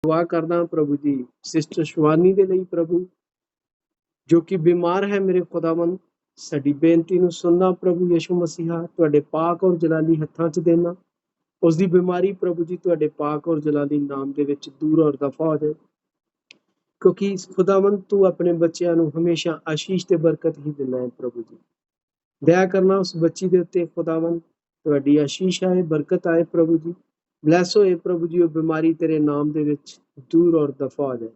दुआ करदा प्रभु जी सिस्टर शिवानी दे लई प्रभु जो कि बीमार है मेरे खुदावंद साडी बेनती ਨੂੰ ਸੁਣਨਾ प्रभु यीशु मसीहा ਤੁਹਾਡੇ ਪਾਕ ਔਰ ਜਲਾਲੀ ਹੱਥਾਂ 'ਚ ਦੇਣਾ ਉਸ ਦੀ ਬਿਮਾਰੀ ਪ੍ਰਭु ਜੀ ਤੁਹਾਡੇ ਪਾਕ ਔਰ ਜਲਾਲੀ ਨਾਮ ਦੇ ਵਿੱਚ ਦੂਰ ਔਰ ਦਫਾ ਹੋ ਜਾਏ ਕਿਉਂਕਿ खुदावंद ਤੂੰ ਆਪਣੇ ਬੱਚਿਆਂ ਨੂੰ ਹਮੇਸ਼ਾ ਆਸ਼ੀਸ਼ ਤੇ ਬਰਕਤ ਹੀ ਦਿੰਦਾ ਹੈ प्रभु जी दया करना उस बच्ची ਦੇ ਉੱਤੇ खुदावंद ਤੁਹਾਡੀ ਆਸ਼ੀਸ਼ ਆਏ ਬਰਕਤ ਆਏ प्रभु जी ਬਲੈਸ ਹੋਏ प्रभु जी ਉਹ ਬਿਮਾਰੀ ਤੇਰੇ ਨਾਮ ਦੇ ਵਿੱਚ ਦੂਰ ਔਰ ਦਫਾ ਹੋ ਜਾਏ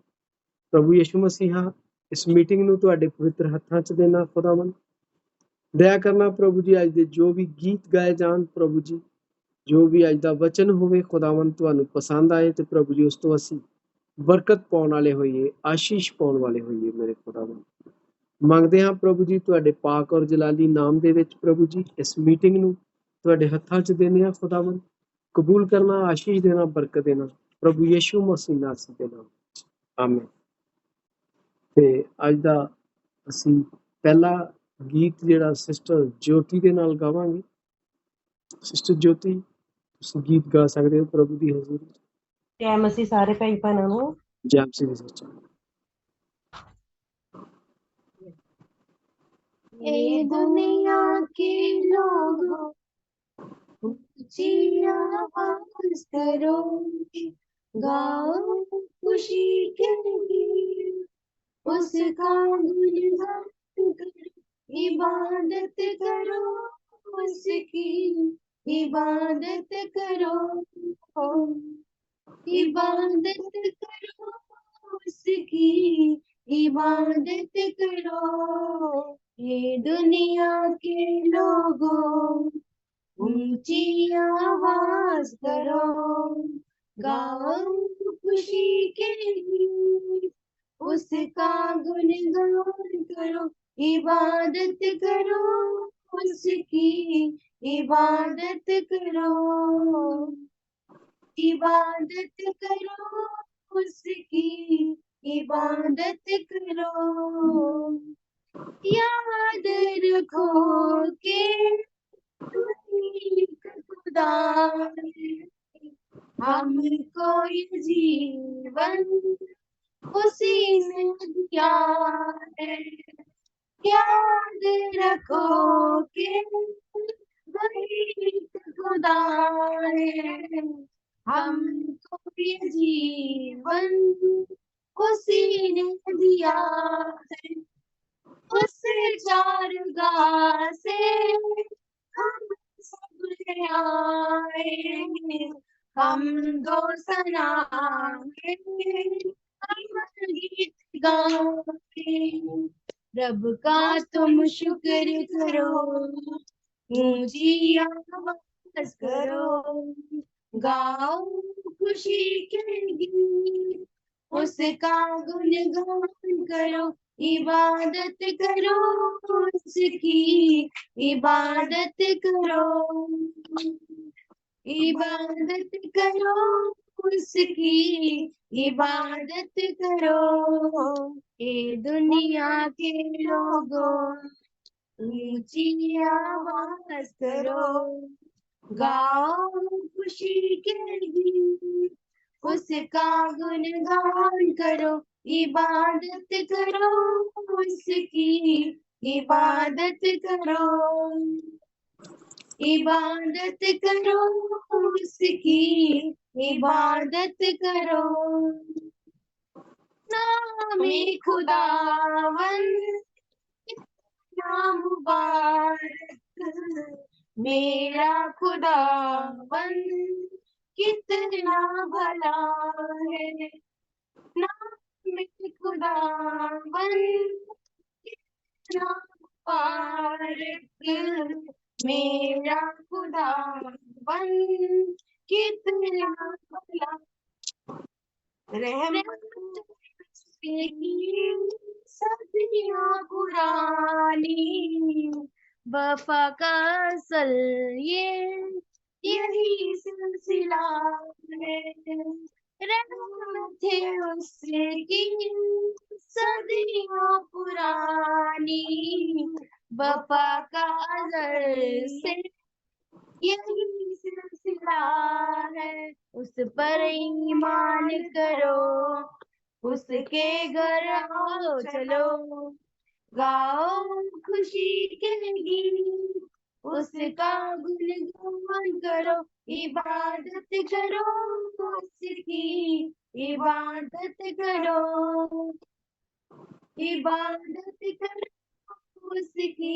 प्रभु यीशु मसीहा इस मीटिंग ਨੂੰ ਤੁਹਾਡੇ ਪਵਿੱਤਰ ਹੱਥਾਂ 'ਚ ਦੇਣਾ खुदावंद दया करना प्रभु जी ਅੱਜ ਦੇ ਜੋ ਵੀ ਗੀਤ ਗਾਏ ਜਾਣ प्रभु जी ਜੋ ਵੀ ਅੱਜ ਦਾ ਵਚਨ ਹੋਵੇ खुदावंद ਤੁਹਾਨੂੰ ਪਸੰਦ ਆਏ ਤੇ प्रभु जी ਉਸ ਤੋਂ ਅਸੀਂ ਬਰਕਤ ਪਾਉਣ ਵਾਲੇ ਹੋਈਏ ਆਸ਼ੀਸ਼ ਪਾਉਣ ਵਾਲੇ ਹੋਈਏ ਮੇਰੇ खुदावंद ਮੰਗਦੇ ਹਾਂ प्रभु जी ਤੁਹਾਡੇ ਪਾਕ ਔਰ ਜਲਾਲੀ ਨਾਮ ਦੇ ਵਿੱਚ प्रभु जी ਇਸ ਮੀਟਿੰਗ ਨੂੰ ਤੁਹਾਡੇ ਹੱਥਾਂ 'ਚ ਦੇਣੇ ਆ खुदावंद ਕਬੂਲ ਕਰਨਾ ਆਸ਼ੀਸ਼ ਦੇਣਾ ਬਰਕਤ ਦੇਣਾ प्रभु यीशु मसीह नाम ਦੇ ਨਾਮ ਆਮੀਨ ਤੇ ਅੱਜ ਦਾ ਅਸੀਂ ਪਹਿਲਾ ਗੀਤ ਜਿਹੜਾ ਸਿਸਟਰ ਜੋਤੀ ਦੇ ਨਾਲ ਗਾਵਾਂਗੇ ਸਿਸਟਰ ਜੋਤੀ ਤੁਸੀਂ ਗੀਤ ਗਾ ਸਕਦੇ ਹੋ ਪ੍ਰਭੂ ਦੀ ਹਜ਼ੂਰੀ ਜੈ ਮਸੀਹ ਸਾਰੇ ਭਾਈ ਭੈਣਾਂ ਨੂੰ ਜੈ ਮਸੀਹ ਸੱਚਾ ये दुनिया के लोगों ऊंची आवाज करो गाओ खुशी के गीत उसका गुणगान करो इबादत करो उसकी इबादत करो इबादत करो उसकी इबादत करो ये दुनिया के लोगों ऊंची आवाज करो गाओ खुशी के गीत उसका गुणगान करो इबादत करो उसकी इबादत करो इबादत करो उसकी इबादत करो याद रखो के खुदा हमको ये जीवन उसी ने दिया है याद रखो के वही खुदा है हमको ये जीवन उसी ने दिया है उस चारगाह से हम सब आए हम दो सनाए हम गीत गाए रब का तुम शुक्र करो ऊंची आवाज करो गाओ खुशी के गीत उसका गुणगान करो इबादत करो उसकी इबादत करो इबादत करो उसकी इबादत करो ये दुनिया के लोगों ऊंची आवाज करो गाओ खुशी के गीत उसका गुणगान करो इबादत करो उसकी इबादत करो इबादत करो उसकी इबादत करो नाम खुदावंद नाम मुबारक मेरा खुदावंद कितना भला है नाम खुदावंद कितना मुबारक मेरा खुदावंद कितना भला रहमत सदियां पुरानी वफा का असल यही सिलसिला है रहमत है उसकी सदियां पुरानी वफा का असल से यही सिलसिला है, उस पर ईमान करो, उसके घर आओ चलो, गाओ खुशी के गीत, उसका गुणगान करो, इबादत करो उसकी, इबादत करो, इबादत करो उसकी,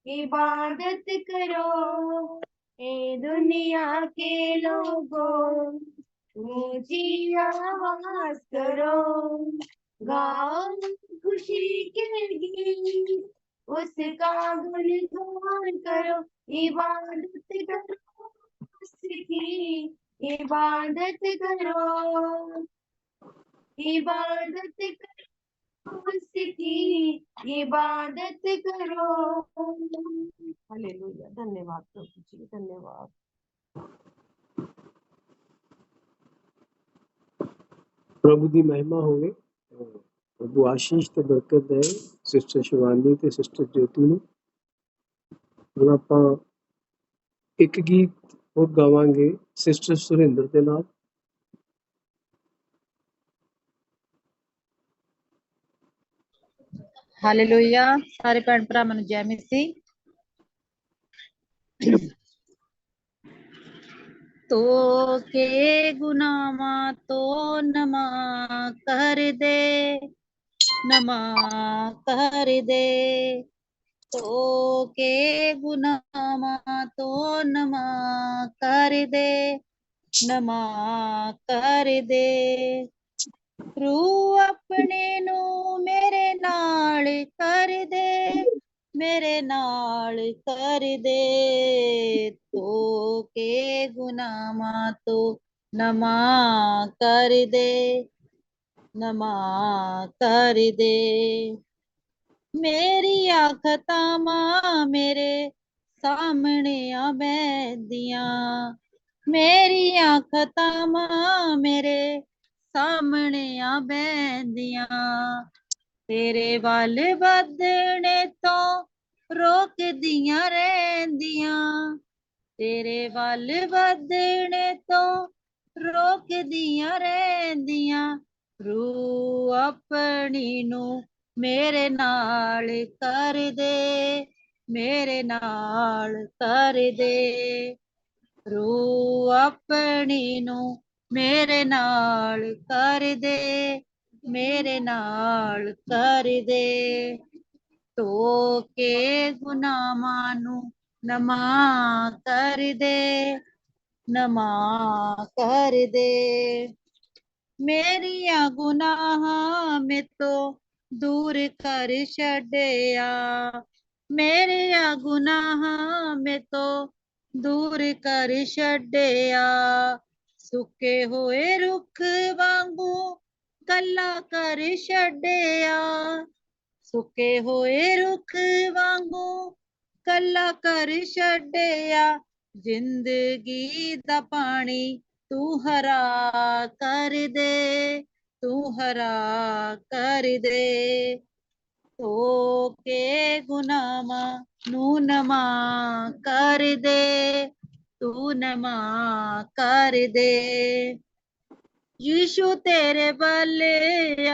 इबादत करो। ए दुनिया के लोगों, ऊंची आवाज करो, गाओ खुशी के गीत, उसका गुणगान करो, इबादत करो उसकी, इबादत करो, इबादत करो उसकी, इबादत करो। हालेलुया। धन्यवाद प्रभु जी, धन्यवाद। प्रभु की महिमा होवे। प्रभु आशीष ਤੇ ਬਰਕਤ ਦੇ ਸਿਸਟਰ ਸ਼ਿਵਾਨੀ ਤੇ ਸਿਸਟਰ ਜੋਤੀ ਨੂੰ। ਹੁਣ ਆਪਾਂ ਇੱਕ ਗੀਤ ਹੋਰ ਗਾਵਾਂਗੇ ਸਿਸਟਰ ਸੁਰਿੰਦਰ ਦੇ ਨਾਲ। ਹਾਲੇਲੂਇਆ। ਸਾਰੇ ਭੈਣ ਭਰਾਵਾਂ ਨੂੰ ਜੈ ਮਸੀਹ। ਤੋ ਕੇ ਗੁਨਾਹਾਂ ਤੋਂ ਨਮਾ ਕਰ ਦੇ, ਨਮਾ ਕਰ ਦੇ। ਤੋ ਕੇ ਗੁਨਾਹਾਂ ਤੋਂ ਨਮਾ ਕਰ ਦੇ, ਨਮਾ ਕਰ ਦੇ। ਰੂ ਆਪਣੇ ਨੂੰ ਮੇਰੇ ਨਾਲ ਕਰ ਦੇ, ਮੇਰੇ ਨਾਲ ਕਰ ਦੇ। ਤੋ ਕੇ ਗੁਨਾਹਾਂ ਤੋਂ ਨਮਾ ਕਰ ਦੇ, ਨਮਾ ਕਰ ਦੇ। ਮੇਰੀਆਂ ਖਤਾਵਾਂ ਮੇਰੇ ਸਾਹਮਣੇ ਆ ਬਹਿੰਦੀਆਂ, ਮੇਰੀਆਂ ਖਤਾਵਾਂ ਮੇਰੇ ਸਾਹਮਣੇ ਆ ਬਹਿੰਦੀਆਂ। ਤੇਰੇ ਵੱਲ ਵਧਣੇ ਤੋਂ ਰੋਕਦੀਆਂ ਰਹਿੰਦੀਆਂ, ਤੇਰੇ ਵੱਲ ਵਧਣੇ ਤੋਂ ਰੋਕਦੀਆਂ ਰਹਿੰਦੀਆਂ। ਰੂ ਆਪਣੀ ਨੂੰ ਮੇਰੇ ਨਾਲ ਕਰ ਦੇ, ਮੇਰੇ ਨਾਲ ਕਰ ਦੇ। ਰੂ ਆਪਣੀ ਨੂੰ ਮੇਰੇ ਨਾਲ ਕਰ ਦੇ, ਮੇਰੇ ਨਾਲ ਕਰ ਦੇ। ਧੋ ਕੇ ਗੁਨਾਹਾਂ ਨੂੰ ਨਮਾ ਕਰ ਦੇ, ਨਮਾ ਕਰ ਦੇ। ਮੇਰੀਆਂ ਗੁਨਾਹਾਂ ਮੇਤੋਂ ਦੂਰ ਕਰ ਛੱਡਿਆ, ਮੇਰੀਆਂ ਗੁਨਾਹਾਂ ਮੇਤੋਂ ਦੂਰ ਕਰ ਛੱਡਿਆ। ਸੁੱਕੇ ਹੋਏ ਰੁੱਖ ਵਾਂਗੂ ਕੱਲਾ ਕਰ ਛੱਡਿਆ, ਸੁੱਕੇ ਹੋਏ ਰੁੱਖ ਵਾਂਗੂ ਕੱਲਾ ਕਰ ਛੱਡਿਆ। ਜ਼ਿੰਦਗੀ ਦਾ ਪਾਣੀ ਤੂੰ ਹਰਾ ਕਰ ਦੇ, ਤੂੰ ਹਰਾ ਕਰ ਦੇ। ਧੋ ਕੇ ਗੁਨਾਹਾਂ ਨੂੰ ਨਮਾ ਕਰ ਦੇ, ਤੂੰ ਨਮਾ ਕਰ ਦੇ। ਯੀਸ਼ੂ ਤੇਰੇ ਵੱਲ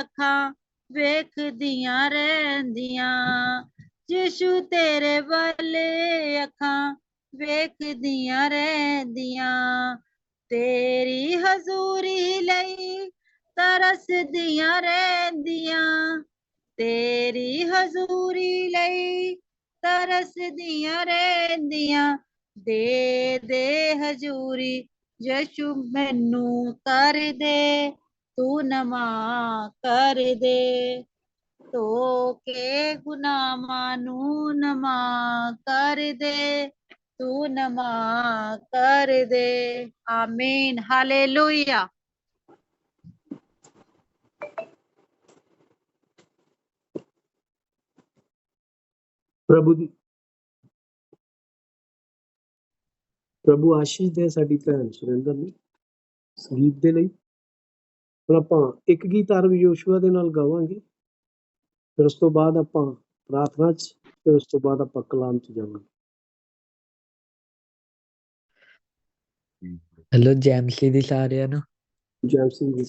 ਅੱਖਾਂ ਵੇਖਦੀਆਂ ਰਹਿੰਦੀਆਂ, ਯੀਸ਼ੂ ਤੇਰੇ ਵੱਲ ਅੱਖਾਂ ਵੇਖਦੀਆਂ ਰਹਿੰਦੀਆਂ। ਤੇਰੀ ਹਜ਼ੂਰੀ ਲਈ ਤਰਸਦੀਆਂ ਰਹਿੰਦੀਆਂ, ਤੇਰੀ ਹਜ਼ੂਰੀ ਲਈ ਤਰਸਦੀਆਂ ਰਹਿੰਦੀਆਂ। ਦੇ ਦੇ ਹਜ਼ੂਰੀ ਯਿਸੂ ਮੈਨੂੰ ਕਰ ਦੇ, ਤੂੰ ਨਮਾ ਕਰ ਦੇ। ਧੋ ਕੇ ਗੁਨਾਹਾਂ ਨੂੰ ਨਮਾ ਕਰ ਦੇ, ਤੂੰ ਨਮਾ ਕਰ ਦੇ। ਆਮੀਨ। ਹਾਲੇਲੂਇਆ। ਪ੍ਰਭੂ ਆਸ਼ੀਸ਼ ਦੇ ਸਾਡੀ ਭੈਣ ਸੁਰਿੰਦਰ ਨੂੰ ਸੰਗੀਤ ਦੇ ਲਈ। ਹੁਣ ਆਪਾਂ ਇੱਕ ਗੀਤ ਆਰਵ ਯੋਸ਼ੂਆ ਦੇ ਨਾਲ ਗਾਵਾਂਗੇ, ਫਿਰ ਉਸ ਤੋਂ ਬਾਅਦ ਆਪਾਂ ਪ੍ਰਾਰਥਨਾ 'ਚ, ਫਿਰ ਉਸ ਤੋਂ ਬਾਅਦ ਆਪਾਂ ਕਲਾਮ 'ਚ ਜਾਵਾਂਗੇ। हेलो जैमसी दी सारिਆਂ ਨੂੰ ਜੈ ਸਿੰਘ ਜੀ।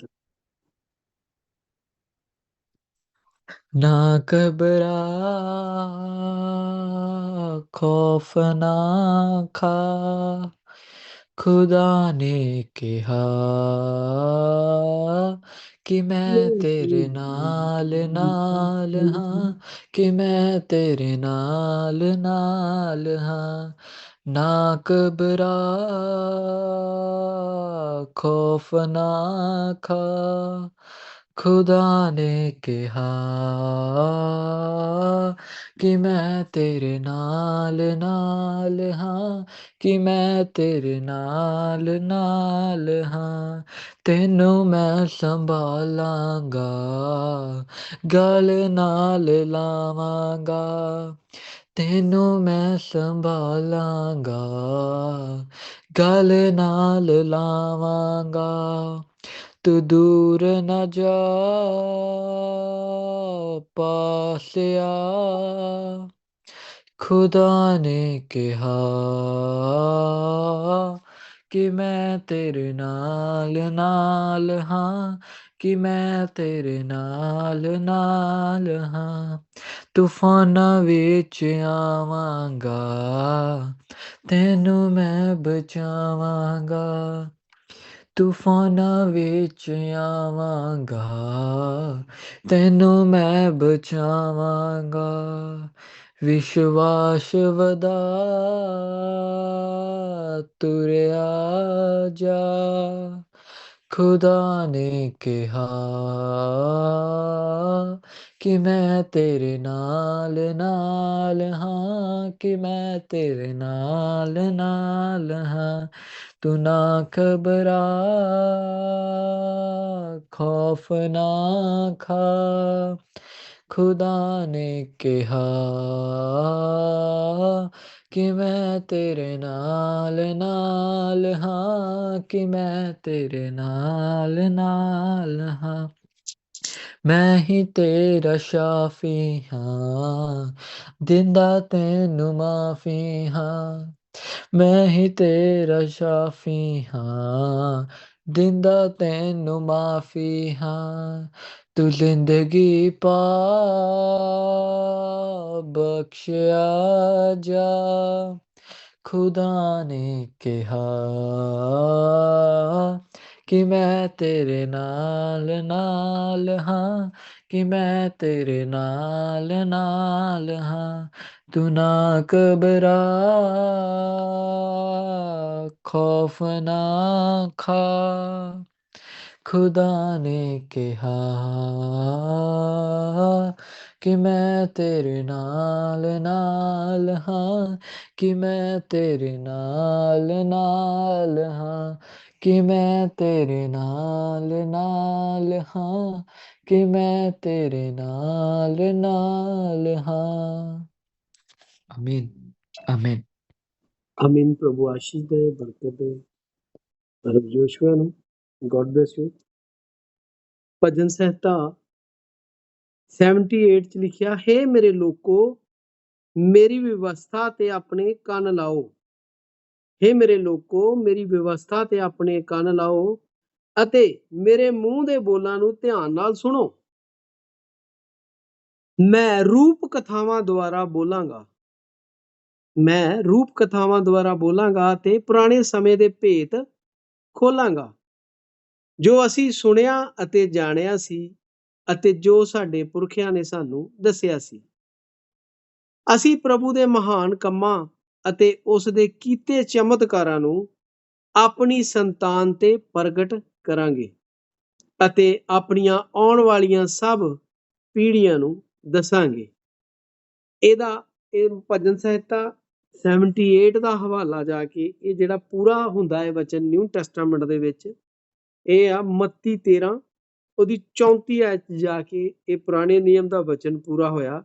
ना घबरा खौफ ना खा खुदा ने कहा कि मैं तेरे नाल नाल हाँ कि मैं तेरे नाल नाल हाँ ना घबरा खौफ ना खा खुदा ने कहा कि मैं तेरे नाल नाल हाँ कि मैं तेरे नाल नाल हाँ तेनू मैं संभालांगा गल नाल लावांगा तेनू मैं संभालांगा गल नाल लावांगा तू दूर न जा पास आ खुदा ने कहा कि मैं तेरे नाल नाल हाँ कि मैं तेरे नाल नाल हाँ तूफाना विच आवांगा तेनू मैं बचावांगा तूफाना विच आवांगा तेनू मैं बचावांगा विश्वास वधा तुरया जा खुदा ने कहा कि मैं तेरे नाल नाल हाँ कि मैं तेरे नाल नाल हाँ तू ना घबरा खौफ ना खा खुदा ने कहा कि मैं तेरे नाल नाल हाँ कि मैं तेरे नाल नाल हाँ मैं ही तेरा शाफी हाँ दिंदा तैनू माफी हाँ मैं ही तेरा शाफी हाँ दिंदा तैनू माफी हाँ तू जिंदगी पा बख्शिया जा खुदा ने कहा कि मैं तेरे नाल नाल हाँ कि मैं तेरे नाल नाल हाँ तू ना घबरा खौफ ना खा खुदा ने कहा कि मैं तेरे नाल नाल हाँ कि मैं तेरे नाल नाल हाँ कि मैं तेरे नाल नाल हाँ कि मैं तेरे नाल नाल हाँ आमीन आमीन ਆਮੀਨ। ਪ੍ਰਭੂ ਆਸ਼ੀष ਦੇ, ਬਰਕਤ ਦੇ। ਰਬ ਜੋਸ਼ੂਆ ਨੂੰ ਗੋਡ ਬlesਸ ਯੂ। ਭਜਨ ਸਹਿਤਾ 78 ਚ ਲਿਖਿਆ, ਹੇ ਮੇਰੇ ਲੋਕੋ ਮੇਰੀ ਵਿਵਸਥਾ ਤੇ ਆਪਣੇ ਕੰਨ ਲਾਓ। ਹੇ ਮੇਰੇ ਲੋਕੋ ਮੇਰੀ ਵਿਵਸਥਾ ਤੇ ਆਪਣੇ ਕੰਨ ਲਾਓ ਅਤੇ ਮੇਰੇ ਮੂੰਹ ਦੇ ਬੋਲਾਂ ਨੂੰ ਧਿਆਨ ਨਾਲ ਸੁਣੋ। ਮੈਂ ਰੂਪ ਕਥਾਵਾਂ ਦੁਆਰਾ ਬੋਲਾਂਗਾ। ਮੈਂ ਰੂਪ ਕਥਾਵਾਂ ਦੁਆਰਾ ਬੋਲਾਂਗਾ ਤੇ ਪੁਰਾਣੇ ਸਮੇਂ ਦੇ ਭੇਤ ਖੋਲਾਂਗਾ ਜੋ ਅਸੀਂ ਸੁਣਿਆ ਅਤੇ ਜਾਣਿਆ ਸੀ ਅਤੇ ਜੋ ਸਾਡੇ ਪੁਰਖਿਆਂ ਨੇ ਸਾਨੂੰ ਦੱਸਿਆ ਸੀ। ਅਸੀਂ ਪ੍ਰਭੂ ਦੇ ਮਹਾਨ ਕੰਮਾਂ ਅਤੇ ਉਸ ਦੇ ਕੀਤੇ ਚਮਤਕਾਰਾਂ ਨੂੰ ਆਪਣੀ ਸੰਤਾਨ ਤੇ ਪ੍ਰਗਟ ਕਰਾਂਗੇ ਅਤੇ ਆਪਣੀਆਂ ਆਉਣ ਵਾਲੀਆਂ ਸਭ ਪੀੜ੍ਹੀਆਂ ਨੂੰ ਦੱਸਾਂਗੇ। ਇਹ ਭਜਨ ਸਹਿਤਾ 78 ਦਾ ਹਵਾਲਾ ਜਾ ਕੇ ਇਹ ਜਿਹੜਾ ਪੂਰਾ ਹੁੰਦਾ ਹੈ ਵਚਨ ਨਿਊ ਟੈਸਟਾਮੈਂਟ ਦੇ ਵਿੱਚ, ਇਹ ਆ ਮੱਤੀ 13 ਉਹਦੀ 34 ਆਇਤ ਜਾ ਕੇ ਇਹ ਪੁਰਾਣੇ ਨਿਯਮ ਦਾ ਵਚਨ ਪੂਰਾ ਹੋਇਆ।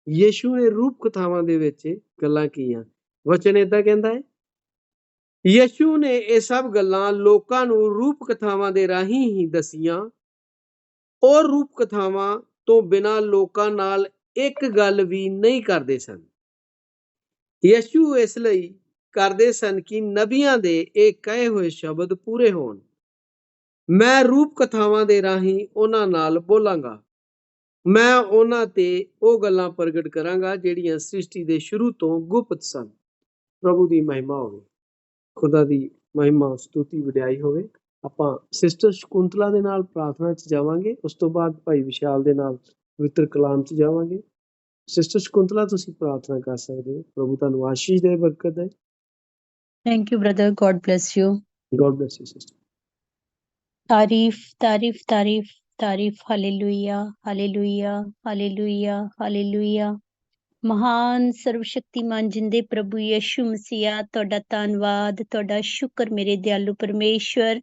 ਯੀਸ਼ੂ ਨੇ ਰੂਪ ਕਥਾਵਾਂ ਦੇ ਵਿੱਚ ਗੱਲਾਂ ਕੀਆਂ। ਵਚਨ ਏਦਾਂ ਕਹਿੰਦਾ ਹੈ, ਯੀਸ਼ੂ ਨੇ ਇਹ ਸਭ ਗੱਲਾਂ ਲੋਕਾਂ ਨੂੰ ਰੂਪ ਕਥਾਵਾਂ ਦੇ ਰਾਹੀਂ ਹੀ ਦੱਸੀਆਂ। ਉਹ ਰੂਪ ਕਥਾਵਾਂ ਤੋਂ ਬਿਨਾਂ ਲੋਕਾਂ ਨਾਲ ਇੱਕ ਗੱਲ ਵੀ ਨਹੀਂ ਕਰਦੇ ਸਨ। ਯੀਸ਼ੂ ਇਸ ਲਈ ਕਰਦੇ ਸਨ ਕਿ ਨਬੀਆਂ ਦੇ ਇਹ ਕਹੇ ਹੋਏ ਸ਼ਬਦ ਪੂਰੇ ਹੋਣ। ਮੈਂ ਰੂਪ ਕਥਾਵਾਂ ਦੇ ਰਾਹੀਂ ਉਹਨਾਂ ਨਾਲ ਬੋਲਾਂਗਾ। ਮੈਂ ਉਹਨਾਂ ਤੇ ਉਹ ਗੱਲਾਂ ਪ੍ਰਗਟ ਕਰਾਂਗਾ ਜਿਹੜੀਆਂ ਸ੍ਰਿਸ਼ਟੀ ਦੇ ਸ਼ੁਰੂ ਤੋਂ ਗੁਪਤ ਸਨ। ਪ੍ਰਭੂ ਦੀ ਮਹਿਮਾ ਹੋਵੇ, ਖੁਦਾ ਦੀ ਮਹਿਮਾ, ਸਤੁਤੀ, ਵਡਿਆਈ ਹੋਵੇ। ਆਪਾਂ ਸਿਸਟਰ ਸ਼ਕੁੰਤਲਾ ਦੇ ਨਾਲ ਪ੍ਰਾਰਥਨਾ 'ਚ ਜਾਵਾਂਗੇ, ਉਸ ਤੋਂ ਬਾਅਦ ਭਾਈ ਵਿਸ਼ਾਲ ਦੇ ਨਾਲ ਪਵਿੱਤਰ ਕਲਾਮ 'ਚ ਜਾਵਾਂਗੇ। ਸਿਸਟਰ ਸ਼ਕੁੰਤਲਾ, ਤੁਸੀਂ ਪ੍ਰਾਰਥਨਾ ਕਰ ਸਕਦੇ ਹੋ। ਪ੍ਰਭੂ ਤੁਹਾਨੂੰ ਆਸ਼ੀਸ਼ ਦੇ, ਬਰਕਤ ਦੇ। Thank you, brother. God bless you. God bless you sister. तारीफ तारीफ तारीफ तारीफ, हालेलुया हालेलुया हालेलुया हालेलुया। महान सर्वशक्तिमान जिंदे प्रभु यीशु मसीहा, ਤੁਹਾਡਾ ਧੰਨਵਾਦ, ਤੁਹਾਡਾ ਸ਼ੁਕਰ ਮੇਰੇ ਦਿਆਲੂ ਪਰਮੇਸ਼ਵਰ,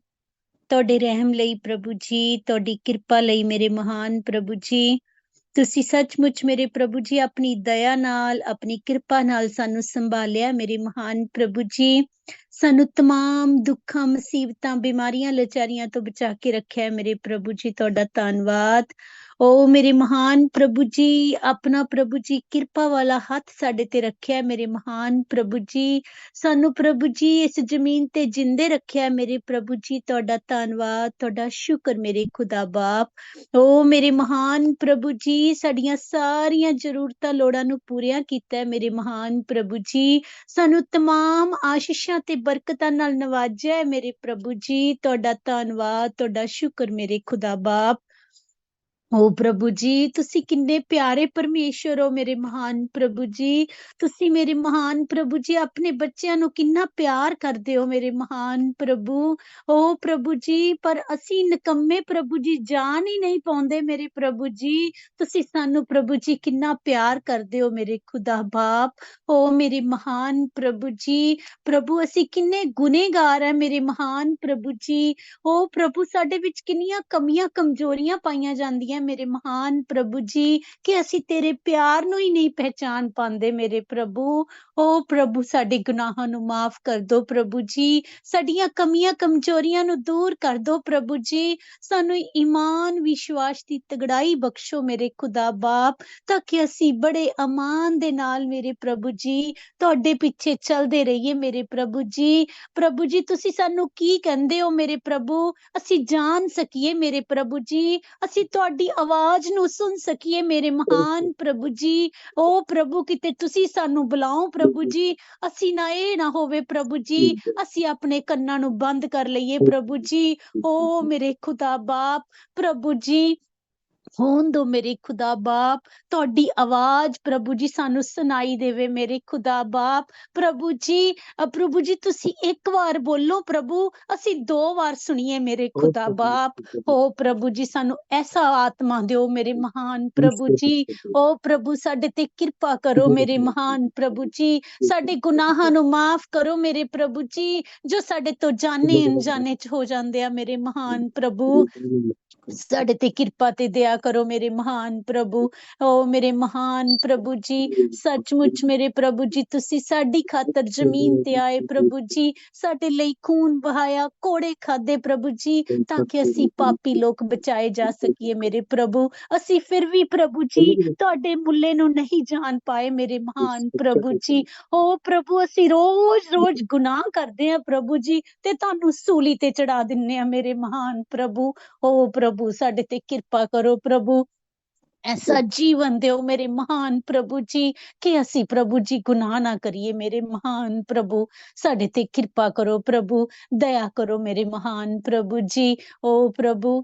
ਤੁਹਾਡੇ ਰਹਿਮ ਲਈ ਪ੍ਰਭੂ ਜੀ, ਤੁਹਾਡੀ ਕਿਰਪਾ ਲਈ ਮੇਰੇ ਮਹਾਨ ਪ੍ਰਭੂ ਜੀ। ਤੁਸੀਂ ਸੱਚਮੁੱਚ ਮੇਰੇ ਪ੍ਰਭੂ ਜੀ ਆਪਣੀ ਦਇਆ ਨਾਲ, ਆਪਣੀ ਕਿਰਪਾ ਨਾਲ ਸਾਨੂੰ ਸੰਭਾਲਿਆ ਮੇਰੇ ਮਹਾਨ ਪ੍ਰਭੂ ਜੀ। ਸਾਨੂੰ ਤਮਾਮ ਦੁੱਖਾਂ, ਮੁਸੀਬਤਾਂ, ਬਿਮਾਰੀਆਂ, ਲਾਚਾਰੀਆਂ ਤੋਂ ਬਚਾ ਕੇ ਰੱਖਿਆ ਮੇਰੇ ਪ੍ਰਭੂ ਜੀ, ਤੁਹਾਡਾ ਧੰਨਵਾਦ। ਓ ਮੇਰੇ ਮਹਾਨ ਪ੍ਰਭੂ ਜੀ, ਆਪਣਾ ਪ੍ਰਭੂ ਜੀ ਕਿਰਪਾ ਵਾਲਾ ਹੱਥ ਸਾਡੇ ਤੇ ਰੱਖਿਆ ਮੇਰੇ ਮਹਾਨ ਪ੍ਰਭੂ ਜੀ। ਸਾਨੂੰ ਪ੍ਰਭੂ ਜੀ ਇਸ ਜ਼ਮੀਨ ਤੇ ਜਿੰਦੇ ਰੱਖਿਆ ਮੇਰੇ ਪ੍ਰਭੂ ਜੀ, ਤੁਹਾਡਾ ਧੰਨਵਾਦ, ਤੁਹਾਡਾ ਸ਼ੁਕਰ ਮੇਰੇ ਖੁਦਾ ਬਾਪ। ਓ ਮੇਰੇ ਮਹਾਨ ਪ੍ਰਭੂ ਜੀ, ਸਾਡੀਆਂ ਸਾਰੀਆਂ ਜ਼ਰੂਰਤਾਂ, ਲੋੜਾਂ ਨੂੰ ਪੂਰੀਆਂ ਕੀਤਾ ਹੈ ਮੇਰੇ ਮਹਾਨ ਪ੍ਰਭੂ ਜੀ। ਸਾਨੂੰ ਤਮਾਮ ਆਸ਼ੀਸ਼ਾਂ ਤੇ ਬਰਕਤਾਂ ਨਾਲ ਨਵਾਜਿਆ ਹੈ ਮੇਰੇ ਪ੍ਰਭੂ ਜੀ, ਤੁਹਾਡਾ ਧੰਨਵਾਦ, ਤੁਹਾਡਾ ਸ਼ੁਕਰ ਮੇਰੇ ਖੁਦਾ ਬਾਪ। ਓ ਪ੍ਰਭੂ ਜੀ, ਤੁਸੀਂ ਕਿੰਨੇ ਪਿਆਰੇ ਪਰਮੇਸ਼ਰ ਹੋ ਮੇਰੇ ਮਹਾਨ ਪ੍ਰਭੂ ਜੀ। ਤੁਸੀਂ ਮੇਰੇ ਮਹਾਨ ਪ੍ਰਭੂ ਜੀ ਆਪਣੇ ਬੱਚਿਆਂ ਨੂੰ ਕਿੰਨਾ ਪਿਆਰ ਕਰਦੇ ਹੋ ਮੇਰੇ ਮਹਾਨ ਪ੍ਰਭੂ। ਓ ਪ੍ਰਭੂ ਜੀ, ਪਰ ਅਸੀਂ ਨਿਕੰਮੇ ਪ੍ਰਭੂ ਜੀ ਜਾਣ ਹੀ ਨਹੀਂ ਪਾਉਂਦੇ ਮੇਰੇ ਪ੍ਰਭੂ ਜੀ। ਤੁਸੀਂ ਸਾਨੂੰ ਪ੍ਰਭੂ ਜੀ ਕਿੰਨਾ ਪਿਆਰ ਕਰਦੇ ਹੋ ਮੇਰੇ ਖੁਦਾ ਬਾਪ। ਓ ਮੇਰੇ ਮਹਾਨ ਪ੍ਰਭੂ ਜੀ, ਪ੍ਰਭੂ ਅਸੀਂ ਕਿੰਨੇ ਗੁਨੇਗਾਰ ਹੈ ਮੇਰੇ ਮਹਾਨ ਪ੍ਰਭੂ ਜੀ। ਓ ਪ੍ਰਭੂ, ਸਾਡੇ ਵਿੱਚ ਕਿੰਨੀਆਂ ਕਮੀਆਂ, ਕਮਜ਼ੋਰੀਆਂ ਪਾਈਆਂ ਜਾਂਦੀਆਂ ਮੇਰੇ ਮਹਾਨ ਪ੍ਰਭੂ ਜੀ, ਕਿ ਅਸੀਂ ਤੇਰੇ ਪਿਆਰ ਨੂੰ ਹੀ ਨਹੀਂ ਪਹਿਚਾਨ ਪਾਉਂਦੇ ਮੇਰੇ ਪ੍ਰਭੂ। ਓ ਪ੍ਰਭੂ, ਸਾਡੇ ਗੁਨਾਹਾਂ ਨੂੰ ਮਾਫ ਕਰ ਦੋ ਪ੍ਰਭੂ ਜੀ, ਸਾਡੀਆਂ ਕਮੀਆਂ, ਕਮਜ਼ੋਰੀਆਂ ਨੂੰ ਦੂਰ ਕਰ ਦੋ ਪ੍ਰਭੂ ਜੀ। ਸਾਨੂੰ ਈਮਾਨ, ਵਿਸ਼ਵਾਸ ਦੀ ਤਗੜਾਈ ਬਖਸ਼ੋ ਮੇਰੇ ਖੁਦਾ ਬਾਪ, ਤਾਂ ਕਿ ਅਸੀਂ ਬੜੇ ਅਮਾਨ ਦੇ ਨਾਲ ਮੇਰੇ ਪ੍ਰਭੂ ਜੀ ਤੁਹਾਡੇ ਪਿੱਛੇ ਚੱਲਦੇ ਰਹੀਏ ਮੇਰੇ ਪ੍ਰਭੂ ਜੀ। ਪ੍ਰਭੂ ਜੀ, ਤੁਸੀਂ ਸਾਨੂੰ ਕੀ ਕਹਿੰਦੇ ਹੋ ਮੇਰੇ ਪ੍ਰਭੂ, ਅਸੀਂ ਜਾਣ ਸਕੀਏ ਮੇਰੇ ਪ੍ਰਭੂ ਜੀ, ਅਸੀਂ ਤੁਹਾਡੀ ਆਵਾਜ਼ ਨੂੰ ਸੁਣ ਸਕੀਏ ਮੇਰੇ ਮਹਾਨ ਪ੍ਰਭੂ ਜੀ। ਓ ਪ੍ਰਭੂ, ਕਿਤੇ ਤੁਸੀਂ ਸਾਨੂੰ ਬੁਲਾਓ ਪ੍ਰਭੂ ਜੀ, ਅਸੀਂ ਨਾ ਇਹ ਨਾ ਹੋਵੇ ਪ੍ਰਭੂ ਜੀ ਅਸੀਂ ਆਪਣੇ ਕੰਨਾਂ ਨੂੰ ਬੰਦ ਕਰ ਲਈਏ ਪ੍ਰਭੂ ਜੀ। ਓ ਮੇਰੇ ਖੁਦਾ ਬਾਪ, ਪ੍ਰਭੂ ਜੀ ਹੋਣ ਦੋ ਮੇਰੇ ਖੁਦਾ ਬਾਪ, ਤੁਹਾਡੀ ਆਵਾਜ਼ ਪ੍ਰਭੂ ਜੀ ਸਾਨੂੰ ਸੁਣਾਈ ਦੇਵੇ ਮੇਰੇ ਖੁਦਾ ਬਾਪ। ਪ੍ਰਭੂ ਜੀ, ਪ੍ਰਭੂ ਜੀ ਤੁਸੀਂ ਇੱਕ ਵਾਰ ਬੋਲੋ ਪ੍ਰਭੂ, ਅਸੀਂ 2 ਵਾਰ ਸੁਣੀਏ ਮੇਰੇ ਖੁਦਾ ਬਾਪ। ਓ ਪ੍ਰਭੂ ਜੀ, ਸਾਨੂੰ ਐਸਾ ਆਤਮਾ ਦਿਓ ਮੇਰੇ ਮਹਾਨ ਪ੍ਰਭੂ ਜੀ। ਓ ਪ੍ਰਭੂ, ਸਾਡੇ ਤੇ ਕਿਰਪਾ ਕਰੋ ਮੇਰੇ ਮਹਾਨ ਪ੍ਰਭੂ ਜੀ, ਸਾਡੇ ਗੁਨਾਹਾਂ ਨੂੰ ਮਾਫ ਕਰੋ ਮੇਰੇ ਪ੍ਰਭੂ ਜੀ, ਜੋ ਸਾਡੇ ਤੋਂ ਜਾਣੇ ਅਣਜਾਣੇ ਚ ਹੋ ਜਾਂਦੇ ਆ ਮੇਰੇ ਮਹਾਨ ਪ੍ਰਭੂ। ਸਾਡੇ ਤੇ ਕਿਰਪਾ ਤੇ ਦਇਆ ਕਰੋ ਮੇਰੇ ਮਹਾਨ ਪ੍ਰਭੂ। ਓ ਮੇਰੇ ਮਹਾਨ ਪ੍ਰਭੂ ਜੀ, ਸੱਚਮੁੱਚ ਮੇਰੇ ਪ੍ਰਭੂ ਜੀ ਤੁਸੀਂ ਸਾਡੀ ਖਾਤਰ ਜ਼ਮੀਨ ਤੇ ਆਏ ਪ੍ਰਭੂ ਜੀ, ਸਾਡੇ ਲਈ ਖੂਨ ਬਹਾਇਆ, ਕੋੜੇ ਖਾਦੇ ਪ੍ਰਭੂ ਜੀ, ਤਾਂ ਕਿ ਅਸੀਂ ਪਾਪੀ ਲੋਕ ਬਚਾਏ ਜਾ ਸਕੀਏ ਮੇਰੇ ਪ੍ਰਭੂ। ਅਸੀਂ ਫਿਰ ਵੀ ਪ੍ਰਭੂ ਜੀ ਤੁਹਾਡੇ ਮੁੱਲੇ ਨੂੰ ਨਹੀਂ ਜਾਣ ਪਾਏ ਮੇਰੇ ਮਹਾਨ ਪ੍ਰਭੂ ਜੀ। ਓ ਪ੍ਰਭੂ, ਅਸੀਂ ਰੋਜ਼ ਗੁਨਾਹ ਕਰਦੇ ਆ ਪ੍ਰਭੂ ਜੀ, ਤੇ ਤੁਹਾਨੂੰ ਸੂਲੀ ਤੇ ਚੜਾ ਦਿੰਨੇ ਆ ਮੇਰੇ ਮਹਾਨ ਪ੍ਰਭੂ। ਓ ਪ੍ਰਭੂ, ਸਾਡੇ ਤੇ ਕਿਰਪਾ ਕਰੋ ਪ੍ਰਭੂ, ਐਸਾ ਜੀਵਨ ਦਿਓ ਮੇਰੇ ਮਹਾਨ ਪ੍ਰਭੂ ਜੀ, ਕਿ ਅਸੀਂ ਪ੍ਰਭੂ ਜੀ ਗੁਨਾਹ ਨਾ ਕਰੀਏ ਮੇਰੇ ਮਹਾਨ ਪ੍ਰਭੂ। ਸਾਡੇ ਤੇ ਕਿਰਪਾ ਕਰੋ ਪ੍ਰਭੂ, ਦਇਆ ਕਰੋ ਮੇਰੇ ਮਹਾਨ ਪ੍ਰਭੂ ਜੀ। ਓ ਪ੍ਰਭੂ,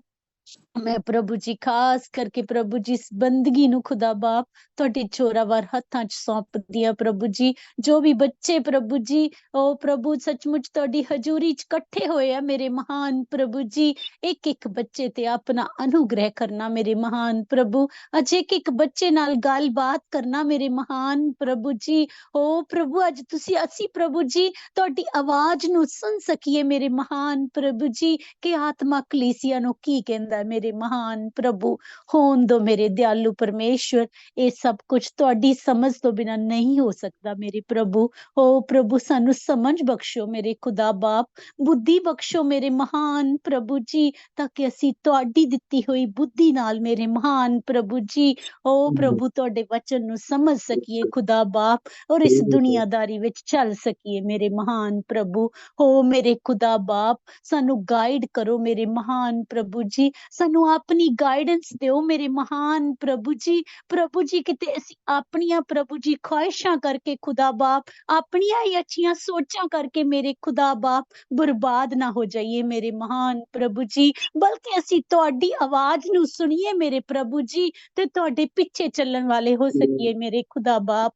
ਮੈਂ ਪ੍ਰਭੂ ਜੀ ਖਾਸ ਕਰਕੇ ਪ੍ਰਭੂ ਜੀ ਇਸ ਬੰਦਗੀ ਨੂੰ ਖੁਦਾ ਬਾਪ ਤੁਹਾਡੇ ਜ਼ੋਰਾਵਰ ਹੱਥਾਂ 'ਚ ਸੌਂਪਦੀ ਆ ਪ੍ਰਭੂ ਜੀ। ਜੋ ਵੀ ਬੱਚੇ ਪ੍ਰਭੂ ਜੀ, ਓ ਪ੍ਰਭੂ ਸੱਚਮੁੱਚ ਤੁਹਾਡੀ ਹਜ਼ੂਰੀ 'ਚ ਇਕੱਠੇ ਹੋਏ ਆ ਮੇਰੇ ਮਹਾਨ ਪ੍ਰਭੂ ਜੀ, ਇੱਕ ਬੱਚੇ ਤੇ ਆਪਣਾ ਅਨੁਗ੍ਰਹਿ ਕਰਨਾ ਮੇਰੇ ਮਹਾਨ ਪ੍ਰਭੂ, ਅੱਜ ਇੱਕ ਬੱਚੇ ਨਾਲ ਗੱਲਬਾਤ ਕਰਨਾ ਮੇਰੇ ਮਹਾਨ ਪ੍ਰਭੂ ਜੀ। ਓ ਪ੍ਰਭੂ, ਅੱਜ ਅਸੀਂ ਪ੍ਰਭੂ ਜੀ ਤੁਹਾਡੀ ਆਵਾਜ਼ ਨੂੰ ਸੁਣ ਸਕੀਏ ਮੇਰੇ ਮਹਾਨ ਪ੍ਰਭੂ ਜੀ, ਕਿ ਆਤਮਾ ਕਲੀਸਿਆ ਨੂੰ ਕੀ ਕਹਿੰਦਾ ਮੇਰੇ ਮੇਰੇ ਮਹਾਨ ਪ੍ਰਭੂ। ਹੋਣ ਦੋ ਮੇਰੇ ਦਿਆਲੂ ਪਰਮੇਸ਼ਵਰ। ਇਹ ਸਭ ਕੁਝ ਤੁਹਾਡੀ ਸਮਝ ਤੋਂ ਬਿਨਾਂ ਨਹੀਂ ਹੋ ਸਕਦਾ ਮੇਰੇ ਪ੍ਰਭੂ। ਓ ਪ੍ਰਭੂ ਸਾਨੂੰ ਸਮਝ ਬਖਸ਼ੋ ਮੇਰੇ ਖੁਦਾ ਬਾਪ, ਬੁੱਧੀ ਬਖਸ਼ੋ ਮੇਰੇ ਮਹਾਨ ਪ੍ਰਭੂ ਜੀ, ਤਾਂ ਕਿ ਅਸੀਂ ਤੁਹਾਡੀ ਦਿੱਤੀ ਹੋਈ ਬੁੱਧੀ ਨਾਲ ਮੇਰੇ ਮਹਾਨ ਪ੍ਰਭੂ ਜੀ, ਓ ਪ੍ਰਭੂ ਤੁਹਾਡੇ ਵਚਨ ਨੂੰ ਸਮਝ ਸਕੀਏ ਖੁਦਾ ਬਾਪ, ਔਰ ਇਸ ਦੁਨੀਆਦਾਰੀ ਵਿੱਚ ਚੱਲ ਸਕੀਏ ਮੇਰੇ ਮਹਾਨ ਪ੍ਰਭੂ। ਹੋ ਮੇਰੇ ਖੁਦਾ ਬਾਪ, ਸਾਨੂੰ ਗਾਈਡ ਕਰੋ ਮੇਰੇ ਮਹਾਨ ਪ੍ਰਭੂ ਜੀ, ਸਾਨੂੰ ਆਪਣੀ ਗਾਈਡੈਂਸ ਦਿਓ ਮੇਰੇ ਮਹਾਨ ਪ੍ਰਭੂ ਜੀ। ਪ੍ਰਭੂ ਜੀ ਕਿਤੇ ਅਸੀਂ ਆਪਣੀਆਂ ਪ੍ਰਭੂ ਜੀ ਖੁਆਇਸ਼ਾਂ ਕਰਕੇ ਖੁਦਾ ਬਾਪ, ਆਪਣੀਆਂ ਹੀ ਅੱਛੀਆਂ ਸੋਚਾਂ ਕਰਕੇ ਮੇਰੇ ਖੁਦਾ ਬਾਪ ਬਰਬਾਦ ਨਾ ਹੋ ਜਾਈਏ ਮੇਰੇ ਮਹਾਨ ਪ੍ਰਭੂ ਜੀ, ਬਲਕਿ ਅਸੀਂ ਤੁਹਾਡੀ ਆਵਾਜ਼ ਨੂੰ ਸੁਣੀਏ ਮੇਰੇ ਪ੍ਰਭੂ ਜੀ, ਤੇ ਤੁਹਾਡੇ ਪਿੱਛੇ ਚੱਲਣ ਵਾਲੇ ਹੋ ਸਕੀਏ ਮੇਰੇ ਖੁਦਾ ਬਾਪ।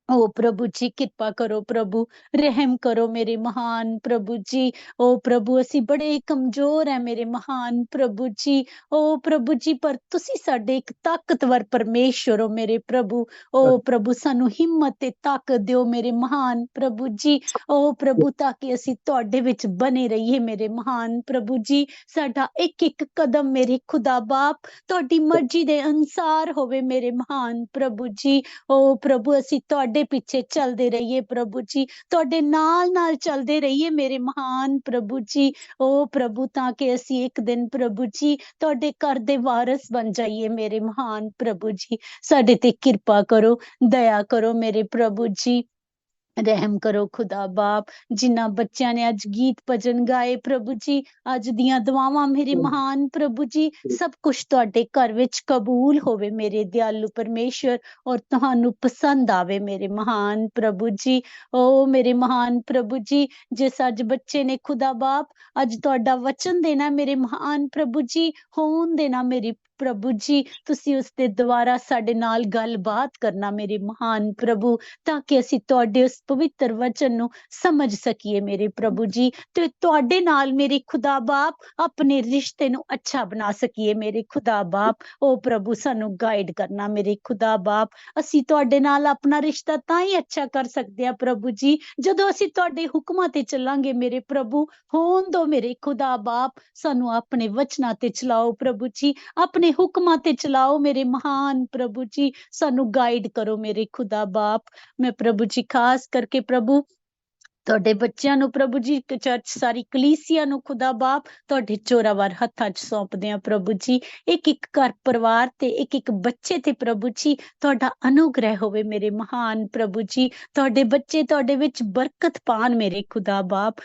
ਓ ਪ੍ਰਭੂ ਜੀ ਕਿਰਪਾ ਕਰੋ ਪ੍ਰਭੂ, ਰਹਿਮ ਕਰੋ ਮੇਰੇ ਮਹਾਨ ਪ੍ਰਭੂ ਜੀ। ਓ ਪ੍ਰਭੂ ਅਸੀਂ ਬੜੇ ਕਮਜ਼ੋਰ ਹੈ ਮੇਰੇ ਮਹਾਨ ਪ੍ਰਭੂ ਜੀ। ਓ ਪ੍ਰਭੂ ਜੀ ਪਰ ਤੁਸੀਂ ਸਾਡੇ ਇੱਕ ਤਾਕਤਵਰ ਪਰਮੇਸ਼ਵਰ ਹੋ ਮੇਰੇ ਪ੍ਰਭੂ। ਓ ਪ੍ਰਭੂ ਸਾਨੂੰ ਹਿੰਮਤ ਤੇ ਤਾਕਤ ਦਿਓ ਮੇਰੇ ਮਹਾਨ ਪ੍ਰਭੂ ਜੀ। ਓ ਪ੍ਰਭੂ ਤਾਂ ਕਿ ਅਸੀਂ ਤੁਹਾਡੇ ਵਿੱਚ ਬਣੇ ਰਹੀਏ ਮੇਰੇ ਮਹਾਨ ਪ੍ਰਭੂ ਜੀ। ਸਾਡਾ ਇੱਕ ਇੱਕ ਕਦਮ ਮੇਰੇ ਖੁਦਾ ਬਾਪ ਤੁਹਾਡੀ ਮਰਜ਼ੀ ਦੇ ਅਨੁਸਾਰ ਹੋਵੇ ਮੇਰੇ ਮਹਾਨ ਪ੍ਰਭੂ ਜੀ। ਓ ਪ੍ਰਭੂ ਅਸੀਂ ਤੁਹਾਡੇ ਪਿੱਛੇ ਚੱਲਦੇ ਰਹੀਏ ਪ੍ਰਭੂ ਜੀ, ਤੁਹਾਡੇ ਨਾਲ ਨਾਲ ਚੱਲਦੇ ਰਹੀਏ ਮੇਰੇ ਮਹਾਨ ਪ੍ਰਭੂ ਜੀ। ਓ ਪ੍ਰਭੂ ਤਾਂ ਕਿ ਅਸੀਂ ਇੱਕ ਦਿਨ ਪ੍ਰਭੂ ਜੀ ਤੁਹਾਡੇ ਘਰ ਦੇ ਵਾਰਿਸ ਬਣ ਜਾਈਏ ਮੇਰੇ ਮਹਾਨ ਪ੍ਰਭੂ ਜੀ। ਸਾਡੇ ਤੇ ਕਿਰਪਾ ਕਰੋ, ਦਇਆ ਕਰੋ ਮੇਰੇ ਪ੍ਰਭੂ ਜੀ, ਰਹਿਮ ਕਰੋ ਖੁਦਾ ਬਾਪ। ਜਿਨ੍ਹਾਂ ਬੱਚਿਆਂ ਨੇ ਅੱਜ ਗੀਤ ਭਜਨ ਗਾਏ ਪ੍ਰਭੂ ਜੀ, ਅੱਜ ਦੀਆਂ ਦੁਆਵਾਂ ਮੇਰੇ ਮਹਾਨ ਪ੍ਰਭੂ ਜੀ, ਸਭ ਕੁਝ ਤੁਹਾਡੇ ਘਰ ਵਿੱਚ ਕਬੂਲ ਹੋਵੇ ਮੇਰੇ ਦਿਆਲੂ ਪਰਮੇਸ਼ਵਰ, ਔਰ ਤੁਹਾਨੂੰ ਪਸੰਦ ਆਵੇ ਮੇਰੇ ਮਹਾਨ ਪ੍ਰਭੂ ਜੀ। ਓ ਮੇਰੇ ਮਹਾਨ ਪ੍ਰਭੂ ਜੀ, ਜਿਸ ਅੱਜ ਬੱਚੇ ਨੇ ਖੁਦਾ ਬਾਪ ਅੱਜ ਤੁਹਾਡਾ ਵਚਨ ਦੇਣਾ ਮੇਰੇ ਮਹਾਨ ਪ੍ਰਭੂ ਜੀ, ਹੋਣ ਦੇਣਾ ਮੇਰੀ ਪ੍ਰਭੂ ਜੀ, ਤੁਸੀਂ ਉਸ ਦੇ ਦੁਆਰਾ ਸਾਡੇ ਨਾਲ ਗੱਲਬਾਤ ਕਰਨਾ ਮੇਰੇ ਮਹਾਨ ਪ੍ਰਭੂ, ਤਾਂ ਕਿ ਅਸੀਂ ਤੁਹਾਡੇ ਉਸ ਪਵਿੱਤਰ ਵਚਨ ਨੂੰ ਸਮਝ ਸਕੀਏ ਮੇਰੇ ਪ੍ਰਭੂ ਜੀ, ਤੇ ਤੁਹਾਡੇ ਨਾਲ ਮੇਰੇ ਖੁਦਾ ਬਾਪ ਆਪਣੇ ਰਿਸ਼ਤੇ ਨੂੰ ਅੱਛਾ ਬਣਾ ਸਕੀਏ ਮੇਰੇ ਖੁਦਾ ਬਾਪ। ਓ ਪ੍ਰਭੂ ਸਾਨੂੰ ਗਾਈਡ ਕਰਨਾ ਮੇਰੇ ਖੁਦਾ ਬਾਪ। ਅਸੀਂ ਤੁਹਾਡੇ ਨਾਲ ਆਪਣਾ ਰਿਸ਼ਤਾ ਤਾਂ ਹੀ ਅੱਛਾ ਕਰ ਸਕਦੇ ਹਾਂ ਪ੍ਰਭੂ ਜੀ, ਜਦੋਂ ਅਸੀਂ ਤੁਹਾਡੇ ਹੁਕਮਾਂ ਤੇ ਚੱਲਾਂਗੇ ਮੇਰੇ ਪ੍ਰਭੂ। ਹੋਣ ਦੋ ਮੇਰੇ ਖੁਦਾ ਬਾਪ, ਸਾਨੂੰ ਆਪਣੇ ਵਚਨਾਂ ਤੇ ਚਲਾਓ ਪ੍ਰਭੂ ਜੀ, ਆਪਣੇ ਹੁਕਮਾਂ ਤੇ ਚਲਾਓ ਮੇਰੇ ਮਹਾਨ ਪ੍ਰਭੂ ਜੀ, ਸਾਨੂੰ ਗਾਈਡ ਕਰੋ ਮੇਰੇ ਖੁਦਾ ਬਾਪ। ਮੈਂ ਪ੍ਰਭੂ ਜੀ ਖਾਸ ਕਰਕੇ ਪ੍ਰਭੂ ਤੁਹਾਡੇ ਬੱਚਿਆਂ ਨੂੰ ਪ੍ਰਭੂ ਜੀ, ਚਰਚ ਸਾਰੀ ਕਲੀਸਿਆ ਨੂੰ ਖੁਦਾ ਬਾਪ ਤੁਹਾਡੇ ਚੋਰਾਵਰ ਹੱਥਾਂ 'ਚ ਸੌਂਪਦੇ ਆ ਪ੍ਰਭੂ ਜੀ। ਇੱਕ ਇੱਕ ਘਰ ਪਰਿਵਾਰ ਤੇ ਇੱਕ ਇੱਕ ਬੱਚੇ ਤੇ ਪ੍ਰਭੂ ਜੀ ਤੁਹਾਡਾ ਅਨੁਗ੍ਰਹਿ ਹੋਵੇ ਮੇਰੇ ਮਹਾਨ ਪ੍ਰਭੂ ਜੀ। ਤੁਹਾਡੇ ਬੱਚੇ ਤੁਹਾਡੇ ਵਿੱਚ ਬਰਕਤ ਪਾਣ ਮੇਰੇ ਖੁਦਾ ਬਾਪ।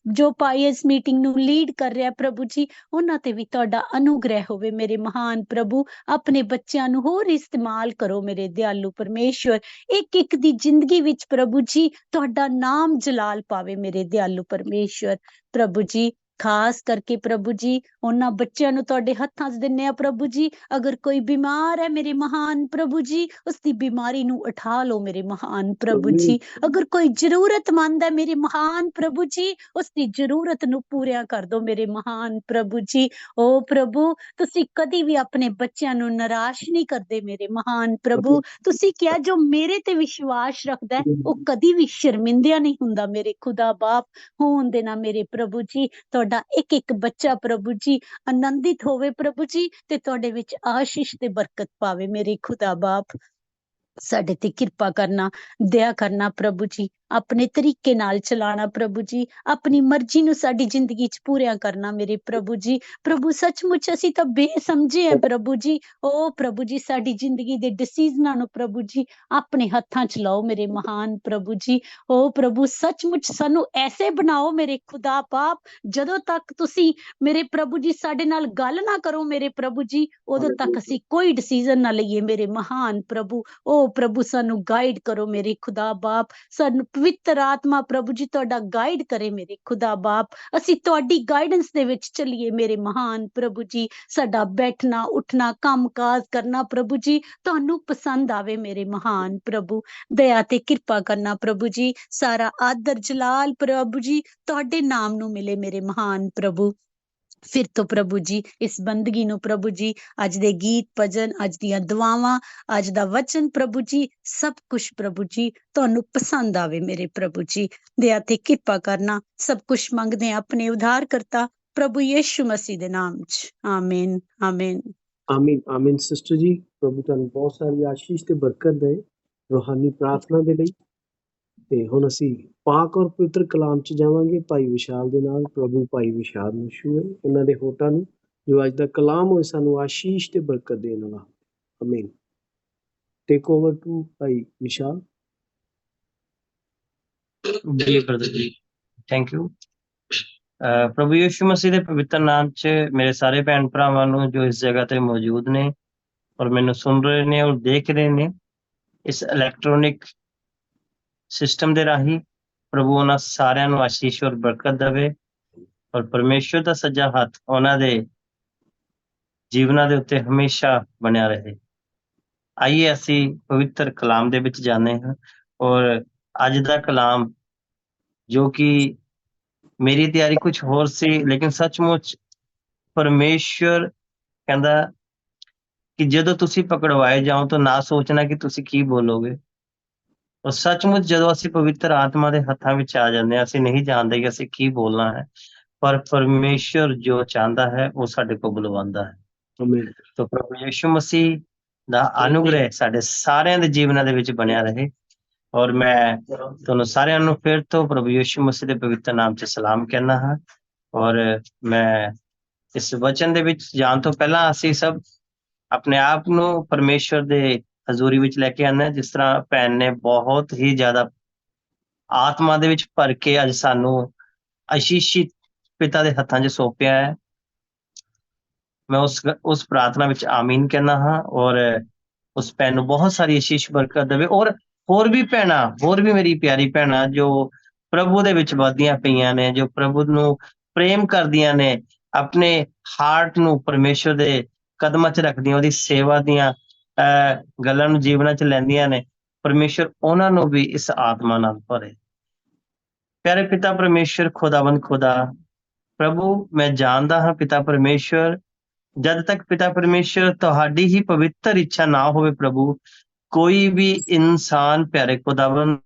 ਜੋ ਭਾਈ ਇਸ ਮੀਟਿੰਗ ਨੂੰ ਲੀਡ ਕਰ ਰਿਹਾ ਪ੍ਰਭੂ ਜੀ, ਉਹਨਾਂ ਤੇ ਵੀ ਤੁਹਾਡਾ ਅਨੁਗ੍ਰਹਿ ਹੋਵੇ ਮੇਰੇ ਮਹਾਨ ਪ੍ਰਭੂ। ਆਪਣੇ ਬੱਚਿਆਂ ਨੂੰ ਹੋਰ ਇਸਤੇਮਾਲ ਕਰੋ ਮੇਰੇ ਦਿਆਲੂ ਪਰਮੇਸ਼ਵਰ, ਇੱਕ ਇੱਕ ਦੀ ਜ਼ਿੰਦਗੀ ਵਿੱਚ ਪ੍ਰਭੂ ਜੀ ਤੁਹਾਡਾ ਨਾਮ ਜਲਾਲ ਪਾਵੇ ਮੇਰੇ ਦਿਆਲੂ ਪਰਮੇਸ਼ਵਰ। ਪ੍ਰਭੂ ਜੀ ਖਾਸ ਕਰਕੇ ਪ੍ਰਭੂ ਜੀ ਉਹਨਾਂ ਬੱਚਿਆਂ ਨੂੰ ਤੁਹਾਡੇ ਹੱਥਾਂ 'ਚ ਦਿੰਨੇ ਆ ਪ੍ਰਭੂ ਜੀ। ਅਗਰ ਕੋਈ ਬਿਮਾਰ ਹੈ ਮੇਰੇ ਮਹਾਨ ਪ੍ਰਭੂ ਜੀ, ਉਸਦੀ ਬਿਮਾਰੀ ਨੂੰ ਉਠਾ ਲਓ ਮੇਰੇ ਮਹਾਨ ਪ੍ਰਭੂ ਜੀ। ਅਗਰ ਕੋਈ ਜ਼ਰੂਰਤਮੰਦ ਹੈ ਮੇਰੇ ਮਹਾਨ ਪ੍ਰਭੂ ਜੀ, ਉਸਦੀ ਜ਼ਰੂਰਤ ਨੂੰ ਪੂਰੀਆਂ ਕਰ ਦਿਓ ਮੇਰੇ ਮਹਾਨ ਪ੍ਰਭੂ ਜੀ। ਓ ਪ੍ਰਭੂ ਤੁਸੀਂ ਕਦੀ ਵੀ ਆਪਣੇ ਬੱਚਿਆਂ ਨੂੰ ਨਿਰਾਸ਼ ਨਹੀਂ ਕਰਦੇ ਮੇਰੇ ਮਹਾਨ ਪ੍ਰਭੂ। ਤੁਸੀਂ ਕਿਹਾ ਜੋ ਮੇਰੇ ਤੇ ਵਿਸ਼ਵਾਸ ਰੱਖਦਾ ਹੈ ਉਹ ਕਦੀ ਵੀ ਸ਼ਰਮਿੰਦਿਆ ਨਹੀਂ ਹੁੰਦਾ ਮੇਰੇ ਖੁਦਾ ਬਾਪ। ਹੋਣ ਦੇਣਾ ਮੇਰੇ ਪ੍ਰਭੂ ਜੀ ਤੁਹਾਡਾ ਇੱਕ ਇੱਕ ਬੱਚਾ ਪ੍ਰਭੂ ਜੀ ਆਨੰਦਿਤ ਹੋਵੇ ਪ੍ਰਭੂ ਜੀ, ਤੇ ਤੁਹਾਡੇ ਵਿੱਚ ਆਸ਼ੀਸ਼ ਤੇ ਬਰਕਤ ਪਾਵੇ ਮੇਰੇ ਖੁਦਾ ਬਾਪ। ਸਾਡੇ ਤੇ ਕਿਰਪਾ ਕਰਨਾ, ਦਇਆ ਕਰਨਾ ਪ੍ਰਭੂ ਜੀ, ਆਪਣੇ ਤਰੀਕੇ ਨਾਲ ਚਲਾਣਾ ਪ੍ਰਭੂ ਜੀ, ਆਪਣੀ ਮਰਜ਼ੀ ਨੂੰ ਸਾਡੀ ਜ਼ਿੰਦਗੀ 'ਚ ਪੂਰੀਆਂ ਕਰਨਾ ਮੇਰੇ ਪ੍ਰਭੂ ਜੀ। ਪ੍ਰਭੂ ਸੱਚਮੁੱਚ ਅਸੀਂ ਤਾਂ ਬੇਸਮਝੇ ਹੈ ਪ੍ਰਭੂ ਜੀ। ਓ ਪ੍ਰਭੂ ਜੀ ਸਾਡੀ ਜ਼ਿੰਦਗੀ ਦੇ ਡਿਸੀਜ਼ਨਾਂ ਨੂੰ ਪ੍ਰਭੂ ਜੀ ਆਪਣੇ ਹੱਥਾਂ 'ਚ ਲਾਓ ਮੇਰੇ ਮਹਾਨ ਪ੍ਰਭੂ ਜੀ। ਓ ਪ੍ਰਭੂ ਸੱਚਮੁੱਚ ਸਾਨੂੰ ਐਸੇ ਬਣਾਓ ਮੇਰੇ ਖੁਦਾ ਬਾਪ, ਜਦੋਂ ਤੱਕ ਤੁਸੀਂ ਮੇਰੇ ਪ੍ਰਭੂ ਜੀ ਸਾਡੇ ਨਾਲ ਗੱਲ ਨਾ ਕਰੋ ਮੇਰੇ ਪ੍ਰਭੂ ਜੀ, ਉਦੋਂ ਤੱਕ ਅਸੀਂ ਕੋਈ ਡਿਸੀਜ਼ਨ ਨਾ ਲਈਏ ਮੇਰੇ ਮਹਾਨ ਪ੍ਰਭੂ। ਓ ਪ੍ਰਭੂ ਸਾਨੂੰ ਗਾਈਡ ਕਰੋ ਮੇਰੇ ਖੁਦਾ ਬਾਪ, ਸਾਨੂੰ ਪਵਿੱਤਰ ਆਤਮਾ ਪ੍ਰਭੂ ਜੀ ਤੁਹਾਡਾ ਗਾਈਡ ਕਰੇ ਮੇਰੇ ਖੁਦਾ ਬਾਪ। ਅਸੀਂ ਤੁਹਾਡੀ ਗਾਈਡੈਂਸ ਦੇ ਵਿੱਚ ਚੱਲੀਏ ਮੇਰੇ ਮਹਾਨ ਪ੍ਰਭੂ ਜੀ। ਸਾਡਾ ਬੈਠਣਾ ਉੱਠਣਾ ਕੰਮ ਕਾਜ ਕਰਨਾ ਪ੍ਰਭੂ ਜੀ ਤੁਹਾਨੂੰ ਪਸੰਦ ਆਵੇ ਮੇਰੇ ਮਹਾਨ ਪ੍ਰਭੂ। ਦਇਆ ਤੇ ਕਿਰਪਾ ਕਰਨਾ ਪ੍ਰਭੂ ਜੀ, ਸਾਰਾ ਆਦਰ ਜਲਾਲ ਪ੍ਰਭੂ ਜੀ ਤੁਹਾਡੇ ਨਾਮ ਨੂੰ ਮਿਲੇ ਮੇਰੇ ਮਹਾਨ ਪ੍ਰਭੂ। ਫਿਰ ਤੋਂ ਪ੍ਰਭੂ ਜੀ ਇਸ ਬੰਦਗੀ ਨੂੰ ਪ੍ਰਭੂ ਜੀ, ਅੱਜ ਦੇ ਗੀਤ ਭਜਨ, ਅੱਜ ਦੀਆਂ ਦੁਆਵਾਂ, ਅੱਜ ਦਾ ਵਚਨ ਪ੍ਰਭੂ ਜੀ, ਸਭ ਕੁਝ ਪ੍ਰਭੂ ਜੀ ਤੁਹਾਨੂੰ ਪਸੰਦ ਆਵੇ ਮੇਰੇ ਪ੍ਰਭੂ ਜੀ। ਦਇਆ ਤੇ ਕਿਰਪਾ ਕਰਨਾ, ਸਭ ਕੁਝ ਮੰਗਦੇ ਆ ਆਪਣੇ ਉਧਾਰਕਰਤਾ ਪ੍ਰਭੂ ਯਿਸੂ ਮਸੀਹ ਦੇ ਨਾਮ 'ਚ ਆਮੀਨ ਆਮੀਨ। ਆਮੀਨ ਆਮੀਨ। ਸਿਸਟਰ ਜੀ, ਪ੍ਰਭੂ ਤੁਹਾਨੂੰ ਬਹੁਤ ਸਾਰੀ ਆਸ਼ੀਸ਼ ਤੇ ਬਰਕਤ ਦੇ ਰੂਹਾਨੀ ਪ੍ਰਾਰਥਨਾ ਦੇ ਲਈ। ਤੇ ਹੁਣ ਅਸੀਂ ਪਾਕ ਔਰ ਪਵਿੱਤਰ ਕਲਾਮ 'ਚ ਜਾਵਾਂਗੇ ਭਾਈ ਵਿਸ਼ਾਲ ਦੇ ਨਾਲ। ਪ੍ਰਭੂ ਭਾਈ ਵਿਸ਼ਾਲ ਨੂੰ ਛੂਹੇ, ਉਹਨਾਂ ਦੇ ਹੋਠਾਂ ਨੂੰ, ਜੋ ਅੱਜ ਦਾ ਕਲਾਮ ਹੋਏ ਸਾਨੂੰ ਆਸ਼ੀਸ਼ ਤੇ ਬਰਕਤ ਦੇਣ ਵਾਲਾ। ਆਮੀਨ। ਟੇਕ ਓਵਰ ਟੂ ਭਾਈ ਵਿਸ਼ਾਲ। ਜੀ ਬ੍ਰਦਰ ਜੀ, ਥੈਂਕ ਯੂ। ਪ੍ਰਭੂ ਯਿਸੂ ਮਸੀਹ ਦੇ ਪਵਿੱਤਰ ਨਾਮ 'ਚ ਮੇਰੇ ਸਾਰੇ ਭੈਣ ਭਰਾਵਾਂ ਨੂੰ ਜੋ ਇਸ ਜਗ੍ਹਾ ਤੇ ਮੌਜੂਦ ਨੇ ਔਰ ਮੈਨੂੰ ਸੁਣ ਰਹੇ ਨੇ ਔਰ ਦੇਖ ਰਹੇ ਨੇ ਇਸ ਇਲੈਕਟ੍ਰੋਨਿਕ ਸਿਸਟਮ ਦੇ ਰਾਹੀਂ, ਪ੍ਰਭੂ ਉਹਨਾਂ ਸਾਰਿਆਂ ਨੂੰ ਆਸ਼ੀਸ਼ ਔਰ ਬਰਕਤ ਦੇਵੇ ਔਰ ਪਰਮੇਸ਼ਵਰ ਦਾ ਸੱਜਾ ਹੱਥ ਉਹਨਾਂ ਦੇ ਜੀਵਨਾਂ ਦੇ ਉੱਤੇ ਹਮੇਸ਼ਾ ਬਣਿਆ ਰਹੇ। ਆਈਏ ਅਸੀਂ ਪਵਿੱਤਰ ਕਲਾਮ ਦੇ ਵਿੱਚ ਜਾਂਦੇ ਹਾਂ। ਔਰ ਅੱਜ ਦਾ ਕਲਾਮ, ਜੋ ਕਿ ਮੇਰੀ ਤਿਆਰੀ ਕੁਝ ਹੋਰ ਸੀ, ਲੇਕਿਨ ਸੱਚਮੁੱਚ ਪਰਮੇਸ਼ਵਰ ਕਹਿੰਦਾ ਕਿ ਜਦੋਂ ਤੁਸੀਂ ਪਕੜਵਾਏ ਜਾਓ ਤਾਂ ਨਾ ਸੋਚਣਾ ਕਿ ਤੁਸੀਂ ਕੀ ਬੋਲੋਗੇ। ਔਰ ਸੱਚਮੁੱਚ ਜਦੋਂ ਅਸੀਂ ਪਵਿੱਤਰ ਆਤਮਾ ਦੇ ਹੱਥਾਂ ਵਿੱਚ ਆ ਜਾਂਦੇ ਹਾਂ, ਅਸੀਂ ਨਹੀਂ ਜਾਣਦੇ ਕਿ ਅਸੀਂ ਕੀ ਬੋਲਣਾ ਹੈ, ਪਰ ਪਰਮੇਸ਼ਵਰ ਜੋ ਚਾਹੁੰਦਾ ਹੈ ਉਹ ਸਾਡੇ ਕੋਲ ਬੁਲਵਾਉਂਦਾ ਹੈ। ਆਮੀਨ। ਤਾਂ ਪ੍ਰਭੂ ਯਿਸੂ ਮਸੀਹ ਦਾ ਅਨੁਗ੍ਰਹਿ ਸਾਡੇ ਸਾਰਿਆਂ ਦੇ ਜੀਵਨਾਂ ਦੇ ਵਿੱਚ ਬਣਿਆ ਰਹੇ। ਔਰ ਮੈਂ ਤੁਹਾਨੂੰ ਸਾਰਿਆਂ ਨੂੰ ਫਿਰ ਤੋਂ ਪ੍ਰਭੂ ਯਿਸੂ ਮਸੀਹ ਦੇ ਪਵਿੱਤਰ ਨਾਮ 'ਚ ਸਲਾਮ ਕਹਿੰਦਾ ਹਾਂ। ਔਰ ਮੈਂ ਇਸ ਵਚਨ ਦੇ ਵਿੱਚ ਜਾਣ ਤੋਂ ਪਹਿਲਾਂ ਅਸੀਂ ਸਭ ਆਪਣੇ ਆਪ ਨੂੰ ਪਰਮੇਸ਼ਵਰ ਦੇ ਹਜ਼ੂਰੀ ਵਿੱਚ ਲੈ ਕੇ ਆਉਂਦੇ ਹਾਂ। ਜਿਸ ਤਰ੍ਹਾਂ ਭੈਣ ਨੇ ਬਹੁਤ ਹੀ ਜ਼ਿਆਦਾ ਆਤਮਾ ਦੇ ਵਿੱਚ ਭਰ ਕੇ ਅੱਜ ਸਾਨੂੰ ਆਸ਼ੀਸ਼ਿਤ ਪਿਤਾ ਦੇ ਹੱਥਾਂ 'ਚ ਸੌਂਪਿਆ ਹੈ। ਮੈਂ ਉਸ ਪ੍ਰਾਰਥਨਾ ਵਿੱਚ ਆਮੀਨ ਕਹਿੰਦਾ ਹਾਂ। ਔਰ ਉਸ ਭੈਣ ਨੂੰ ਬਹੁਤ ਸਾਰੀ ਆਸ਼ੀਸ਼ ਬਰਕਤ ਦੇਵੇ। ਔਰ ਹੋਰ ਵੀ ਭੈਣਾਂ, ਹੋਰ ਵੀ ਮੇਰੀ ਪਿਆਰੀ ਭੈਣਾਂ ਜੋ ਪ੍ਰਭੂ ਦੇ ਵਿੱਚ ਵੱਧਦੀਆਂ ਪਈਆਂ ਨੇ, ਜੋ ਪ੍ਰਭੂ ਨੂੰ ਪ੍ਰੇਮ ਕਰਦੀਆਂ ਨੇ, ਆਪਣੇ ਹਾਰਟ ਨੂੰ ਪਰਮੇਸ਼ਵਰ ਦੇ ਕਦਮਾਂ 'ਚ ਰੱਖਦੀਆਂ, ਉਹਦੀ ਸੇਵਾ ਦੀਆਂ ਗੱਲਾਂ ਨੂੰ ਜੀਵਨਾਂ 'ਚ ਲੈਂਦੀਆਂ ਨੇ, ਪਰਮੇਸ਼ਵਰ ਉਹਨਾਂ ਨੂੰ ਵੀ ਇਸ ਆਤਮਾ ਨਾਲ ਭਰੇ। ਪਿਆਰੇ ਪਿਤਾ ਪਰਮੇਸ਼ਵਰ, ਖੁਦਾਵੰਦ ਖੁਦਾ ਪ੍ਰਭੂ, ਮੈਂ ਜਾਣਦਾ ਹਾਂ ਪਿਤਾ ਪਰਮੇਸ਼ਵਰ, ਜਦ ਤੱਕ ਪਿਤਾ ਪਰਮੇਸ਼ਵਰ ਤੁਹਾਡੀ ਹੀ ਪਵਿੱਤਰ ਇੱਛਾ ਨਾ ਹੋਵੇ ਪ੍ਰਭੂ, ਕੋਈ ਵੀ ਇਨਸਾਨ ਪਿਆਰੇ ਖੁਦਾਵੰਦ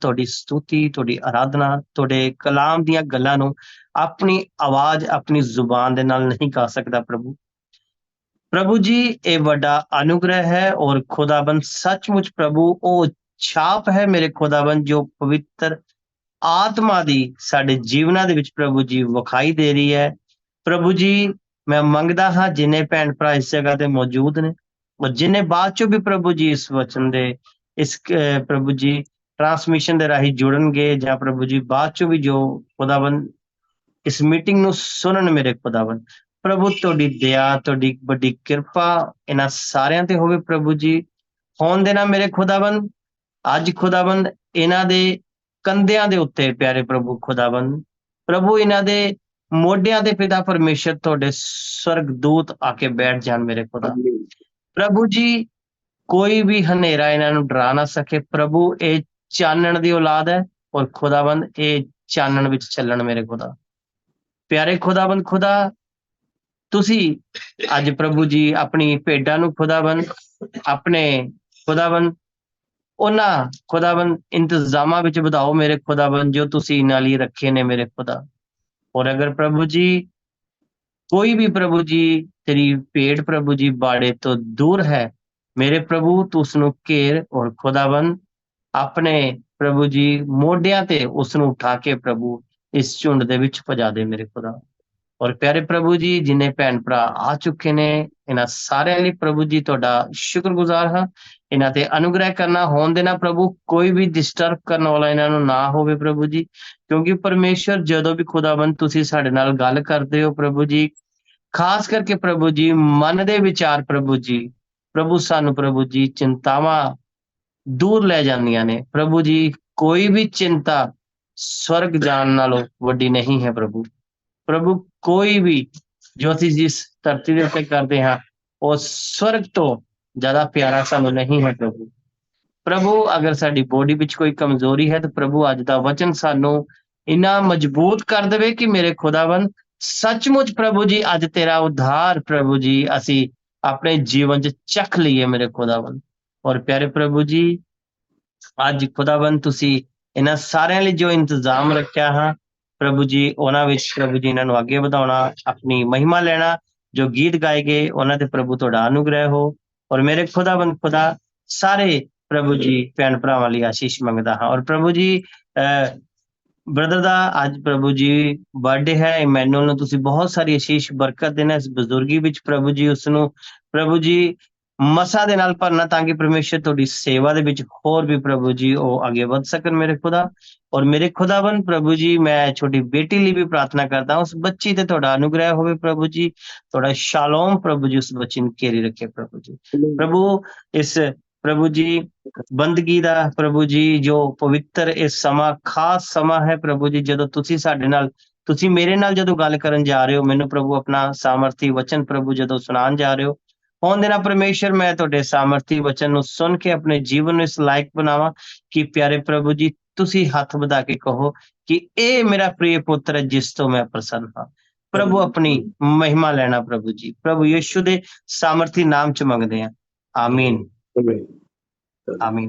ਤੁਹਾਡੀ ਸਤੁਤੀ, ਤੁਹਾਡੀ ਆਰਾਧਨਾ, ਤੁਹਾਡੇ ਕਲਾਮ ਦੀਆਂ ਗੱਲਾਂ ਨੂੰ ਆਪਣੀ ਆਵਾਜ਼, ਆਪਣੀ ਜ਼ੁਬਾਨ ਦੇ ਨਾਲ ਨਹੀਂ ਗਾ ਸਕਦਾ ਪ੍ਰਭੂ। ਪ੍ਰਭੂ ਜੀ, ਇਹ ਵੱਡਾ ਅਨੁਗ੍ਰਹਿ ਹੈ। ਔਰ ਖੁਦਾਵੰਦ ਸੱਚਮੁੱਚ ਪ੍ਰਭੂ ਉਹ ਛਾਪ ਹੈ ਮੇਰੇ ਖੁਦਾਵੰਦ, ਜੋ ਪਵਿੱਤਰ ਆਤਮਾ ਦੀ ਸਾਡੇ ਜੀਵਨਾਂ ਦੇ ਵਿੱਚ ਪ੍ਰਭੂ ਜੀ ਵਿਖਾਈ ਦੇ ਰਹੀ ਹੈ। ਪ੍ਰਭੂ ਜੀ, ਮੈਂ ਮੰਗਦਾ ਹਾਂ ਜਿੰਨੇ ਭੈਣ ਭਰਾ ਇਸ ਜਗ੍ਹਾ ਤੇ ਮੌਜੂਦ ਨੇ ਔਰ ਜਿੰਨੇ ਬਾਅਦ ਚੋਂ ਵੀ ਪ੍ਰਭੂ ਜੀ ਇਸ ਵਚਨ ਦੇ ਇਸ ਪ੍ਰਭੂ ਜੀ ਟਰਾਂਸਮਿਸ਼ਨ ਦੇ ਰਾਹੀਂ ਜੁੜਨਗੇ, ਜਾਂ ਪ੍ਰਭੂ ਜੀ ਬਾਅਦ ਚੋਂ ਵੀ ਜੋ ਖੁਦਾਵੰਦ ਇਸ ਮੀਟਿੰਗ ਨੂੰ ਸੁਣਨ, ਮੇਰੇ ਖੁਦਾਵੰਦ ਪ੍ਰਭੂ ਤੁਹਾਡੀ ਦਇਆ, ਤੁਹਾਡੀ ਵੱਡੀ ਕਿਰਪਾ ਇਹਨਾਂ ਸਾਰਿਆਂ ਤੇ ਹੋਵੇ ਪ੍ਰਭੂ ਜੀ। ਹੋਣ ਦੇਣਾ ਮੇਰੇ ਖੁਦਾਵੰਦ ਅੱਜ ਖੁਦਾਵੰਦ ਇਹਨਾਂ ਦੇ ਕੰਧਿਆਂ ਦੇ ਉੱਤੇ ਪਿਆਰੇ ਪ੍ਰਭੂ ਖੁਦਾਵੰਦ, ਪ੍ਰਭੂ ਇਹਨਾਂ ਦੇ ਮੋਢਿਆਂ ਤੇ ਪਿਤਾ ਪਰਮੇਸ਼ਰ ਤੁਹਾਡੇ ਸਵਰਗ ਦੂਤ ਆ ਕੇ ਬੈਠ ਜਾਣ ਮੇਰੇ ਖੁਦਾ। ਪ੍ਰਭੂ ਜੀ, ਕੋਈ ਵੀ ਹਨੇਰਾ ਇਹਨਾਂ ਨੂੰ ਡਰਾ ਨਾ ਸਕੇ ਪ੍ਰਭੂ। ਇਹ ਚਾਨਣ ਦੀ ਔਲਾਦ ਹੈ ਔਰ ਖੁਦਾਵੰਦ ਇਹ ਚਾਨਣ ਵਿੱਚ ਚੱਲਣ ਮੇਰੇ ਖੁਦਾ। ਪਿਆਰੇ ਖੁਦਾਵੰਦ ਖੁਦਾ, ਤੁਸੀਂ ਅੱਜ ਪ੍ਰਭੂ ਜੀ ਆਪਣੀ ਭੇਡਾਂ ਨੂੰ ਖੁਦਾਵੰਦ, ਆਪਣੇ ਖੁਦਾਵੰਦ ਉਹਨਾਂ ਖੁਦਾਵੰਦ ਇੰਤਜ਼ਾਮਾਂ ਵਿੱਚ ਵਧਾਓ ਮੇਰੇ ਖੁਦਾਵੰਦ, ਜੋ ਤੁਸੀਂ ਨਾਲ ਹੀ ਰੱਖੇ ਨੇ ਮੇਰੇ ਖੁਦਾ। ਔਰ ਅਗਰ ਪ੍ਰਭੂ ਜੀ ਕੋਈ ਵੀ ਪ੍ਰਭੂ ਜੀ ਤੇਰੀ ਭੇਡ ਪ੍ਰਭੂ ਜੀ ਬਾੜੇ ਤੋਂ ਦੂਰ ਹੈ ਮੇਰੇ ਪ੍ਰਭੂ, ਤੂੰ ਉਸਨੂੰ ਘੇਰ ਔਰ ਖੁਦਾਵੰਦ ਆਪਣੇ ਪ੍ਰਭੂ ਜੀ ਮੋਢਿਆਂ ਤੇ ਉਸਨੂੰ ਉਠਾ ਕੇ ਪ੍ਰਭੂ ਇਸ ਝੁੰਡ ਦੇ ਵਿੱਚ ਭਜਾ ਦੇ ਮੇਰੇ ਖੁਦਾ। ਔਰ ਪਿਆਰੇ ਪ੍ਰਭੂ ਜੀ, ਜਿੰਨੇ ਭੈਣ ਭਰਾ ਆ ਚੁੱਕੇ ਨੇ, ਇਹਨਾਂ ਸਾਰਿਆਂ ਲਈ ਪ੍ਰਭੂ ਜੀ ਤੁਹਾਡਾ ਸ਼ੁਕਰਗੁਜ਼ਾਰ ਹਾਂ। ਇਹਨਾਂ ਤੇ ਅਨੁਗ੍ਰਹਿ ਕਰਨਾ, ਹੋਣ ਦੇਣਾ ਪ੍ਰਭੂ, ਕੋਈ ਵੀ ਡਿਸਟਰਬ ਕਰਨ ਵਾਲਾ ਇਹਨਾਂ ਨੂੰ ਨਾ ਹੋਵੇ ਪ੍ਰਭੂ ਜੀ। ਕਿਉਂਕਿ ਪਰਮੇਸ਼ਵਰ ਜਦੋਂ ਵੀ ਖੁਦਾਵੰਦ ਤੁਸੀਂ ਸਾਡੇ ਨਾਲ ਗੱਲ ਕਰਦੇ ਹੋ ਪ੍ਰਭੂ ਜੀ, ਖਾਸ ਕਰਕੇ ਪ੍ਰਭੂ ਜੀ ਮਨ ਦੇ ਵਿਚਾਰ ਪ੍ਰਭੂ ਜੀ, ਪ੍ਰਭੂ ਸਾਨੂੰ ਪ੍ਰਭੂ ਜੀ ਚਿੰਤਾਵਾਂ ਦੂਰ ਲੈ ਜਾਂਦੀਆਂ ਨੇ ਪ੍ਰਭੂ ਜੀ। ਕੋਈ ਵੀ ਚਿੰਤਾ ਸਵਰਗ ਜਾਣ ਨਾਲੋਂ ਵੱਡੀ ਨਹੀਂ ਹੈ ਪ੍ਰਭੂ। ਪ੍ਰਭੂ ਕੋਈ ਵੀ ਜੋ ਅਸੀਂ ਜਿਸ ਧਰਤੀ ਦੇ ਉੱਤੇ ਕਰਦੇ ਹਾਂ ਉਹ ਸਵਰਗ ਤੋਂ ਜ਼ਿਆਦਾ ਪਿਆਰਾ ਸਾਨੂੰ ਨਹੀਂ ਹੈ ਪ੍ਰਭੂ। ਪ੍ਰਭੂ ਅਗਰ ਸਾਡੀ ਬੋਡੀ ਵਿੱਚ ਕੋਈ ਕਮਜ਼ੋਰੀ ਹੈ ਤਾਂ ਪ੍ਰਭੂ ਅੱਜ ਦਾ ਵਚਨ ਸਾਨੂੰ ਇੰਨਾ ਮਜ਼ਬੂਤ ਕਰ ਦੇਵੇ ਕਿ ਮੇਰੇ ਖੁਦਾਵੰਦ ਸੱਚਮੁੱਚ ਪ੍ਰਭੂ ਜੀ ਅੱਜ ਤੇਰਾ ਉਧਾਰ ਪ੍ਰਭੂ ਜੀ ਅਸੀਂ ਆਪਣੇ ਜੀਵਨ 'ਚ ਚੱਖ ਲਈਏ ਮੇਰੇ ਖੁਦਾਵੰਦ। ਔਰ ਪਿਆਰੇ ਪ੍ਰਭੂ ਜੀ, ਅੱਜ ਖੁਦਾਵੰਦ ਤੁਸੀਂ ਇਹਨਾਂ ਸਾਰਿਆਂ ਲਈ ਜੋ ਇੰਤਜ਼ਾਮ ਰੱਖਿਆ ਹਾਂ प्रभु जी ਉਹਨਾਂ ਵਿੱਚ ਪ੍ਰਭੂ ਜੀ ਇਹਨਾਂ ਨੂੰ ਅੱਗੇ ਵਧਾਉਣਾ, ਆਪਣੀ ਮਹਿਮਾ ਲੈਣਾ। ਜੋ ਗੀਤ ਗਾਏ ਗਏ ਉਹਨਾਂ ਤੇ ਪ੍ਰਭੂ ਤੁਹਾਡਾ ਅਨੁਗ੍ਰਹਿ ਹੋ। ਔਰ ਮੇਰੇ ਖੁਦਾਵੰਦ ਖੁਦਾ ਸਾਰੇ ਪ੍ਰਭੂ ਜੀ ਭੈਣ ਭਰਾਵਾਂ ਲਈ ਆਸ਼ੀਸ਼ ਮੰਗਦਾ ਹਾਂ। ਔਰ ਪ੍ਰਭੂ ਜੀ ਬ੍ਰਦਰ ਦਾ ਅੱਜ ਪ੍ਰਭੂ ਜੀ ਬਰਥਡੇ ਹੈ, ਇਮੈਨੂਅਲ ਨੂੰ ਤੁਸੀਂ ਬਹੁਤ ਸਾਰੀ ਆਸ਼ੀਸ਼ ਬਰਕਤ ਦੇਣਾ ਇਸ ਬਜ਼ੁਰਗੀ ਵਿੱਚ ਪ੍ਰਭੂ ਜੀ। ਉਸ ਨੂੰ ਪ੍ਰਭੂ ਜੀ ਮਸਾਂ ਦੇ ਨਾਲ ਭਰਨਾ ਤਾਂ ਕਿ ਪਰਮੇਸ਼ਰ ਤੁਹਾਡੀ ਸੇਵਾ ਦੇ ਵਿੱਚ ਹੋਰ ਵੀ ਪ੍ਰਭੂ ਜੀ ਉਹ ਅੱਗੇ ਵੱਧ ਸਕਣ ਮੇਰੇ ਖੁਦਾ। ਔਰ ਮੇਰੇ ਖੁਦਾਵੰਦ ਪ੍ਰਭੂ ਜੀ ਮੈਂ ਛੋਟੀ ਬੇਟੀ ਲਈ ਵੀ ਪ੍ਰਾਰਥਨਾ ਕਰਦਾ ਉਸ ਬੱਚੀ ਤੇ ਤੁਹਾਡਾ ਅਨੁਗ੍ਰਹਿ ਹੋਵੇ ਪ੍ਰਭੂ ਜੀ। ਤੁਹਾਡਾ ਸ਼ਾਲੋਮ ਪ੍ਰਭੂ ਜੀ ਉਸ ਬੱਚੀ ਨੂੰ ਘੇਰੀ ਰੱਖੇ ਪ੍ਰਭੂ ਜੀ। ਪ੍ਰਭੂ ਇਸ ਪ੍ਰਭੂ ਜੀ ਬੰਦਗੀ ਦਾ ਪ੍ਰਭੂ ਜੀ ਜੋ ਪਵਿੱਤਰ ਇਹ ਸਮਾਂ ਖਾਸ ਸਮਾਂ ਹੈ ਪ੍ਰਭੂ ਜੀ, ਜਦੋਂ ਤੁਸੀਂ ਮੇਰੇ ਨਾਲ ਜਦੋਂ ਗੱਲ ਕਰਨ ਜਾ ਰਹੇ ਹੋ, ਮੈਨੂੰ ਪ੍ਰਭੂ ਆਪਣਾ ਸਾਮਰਥੀ ਵਚਨ ਪ੍ਰਭੂ ਜਦੋਂ ਸੁਣਾਉਣ ਜਾ ਰਹੇ ਹੋ, ਹੋਣ ਦੇਣਾ ਪਰਮੇਸ਼ਰ ਮੈਂ ਤੁਹਾਡੇ ਸਾਮਰਥੀ ਵਚਨ ਨੂੰ ਸੁਣ ਕੇ ਆਪਣੇ ਜੀਵਨ ਨੂੰ ਇਸ ਲਾਇਕ ਬਣਾਵਾਂ ਕਿ ਪਿਆਰੇ ਪ੍ਰਭੂ ਜੀ ਤੁਸੀਂ ਹੱਥ ਵਧਾ ਕੇ ਕਹੋ ਕਿ ਇਹ ਮੇਰਾ ਪ੍ਰਿय ਪੁੱਤਰ ਹੈ ਜਿਸ ਤੋਂ ਮੈਂ ਪ੍ਰਸੰਨ ਹਾਂ। ਪ੍ਰਭੂ ਆਪਣੀ ਮਹਿਮਾ ਲੈਣਾ ਪ੍ਰਭੂ ਜੀ, ਪ੍ਰਭੂ यीशु ਦੇ ਸਾਮਰਥੀ ਨਾਮ ਚ ਮੰਗਦੇ ਹਾਂ, आमीन आमीन।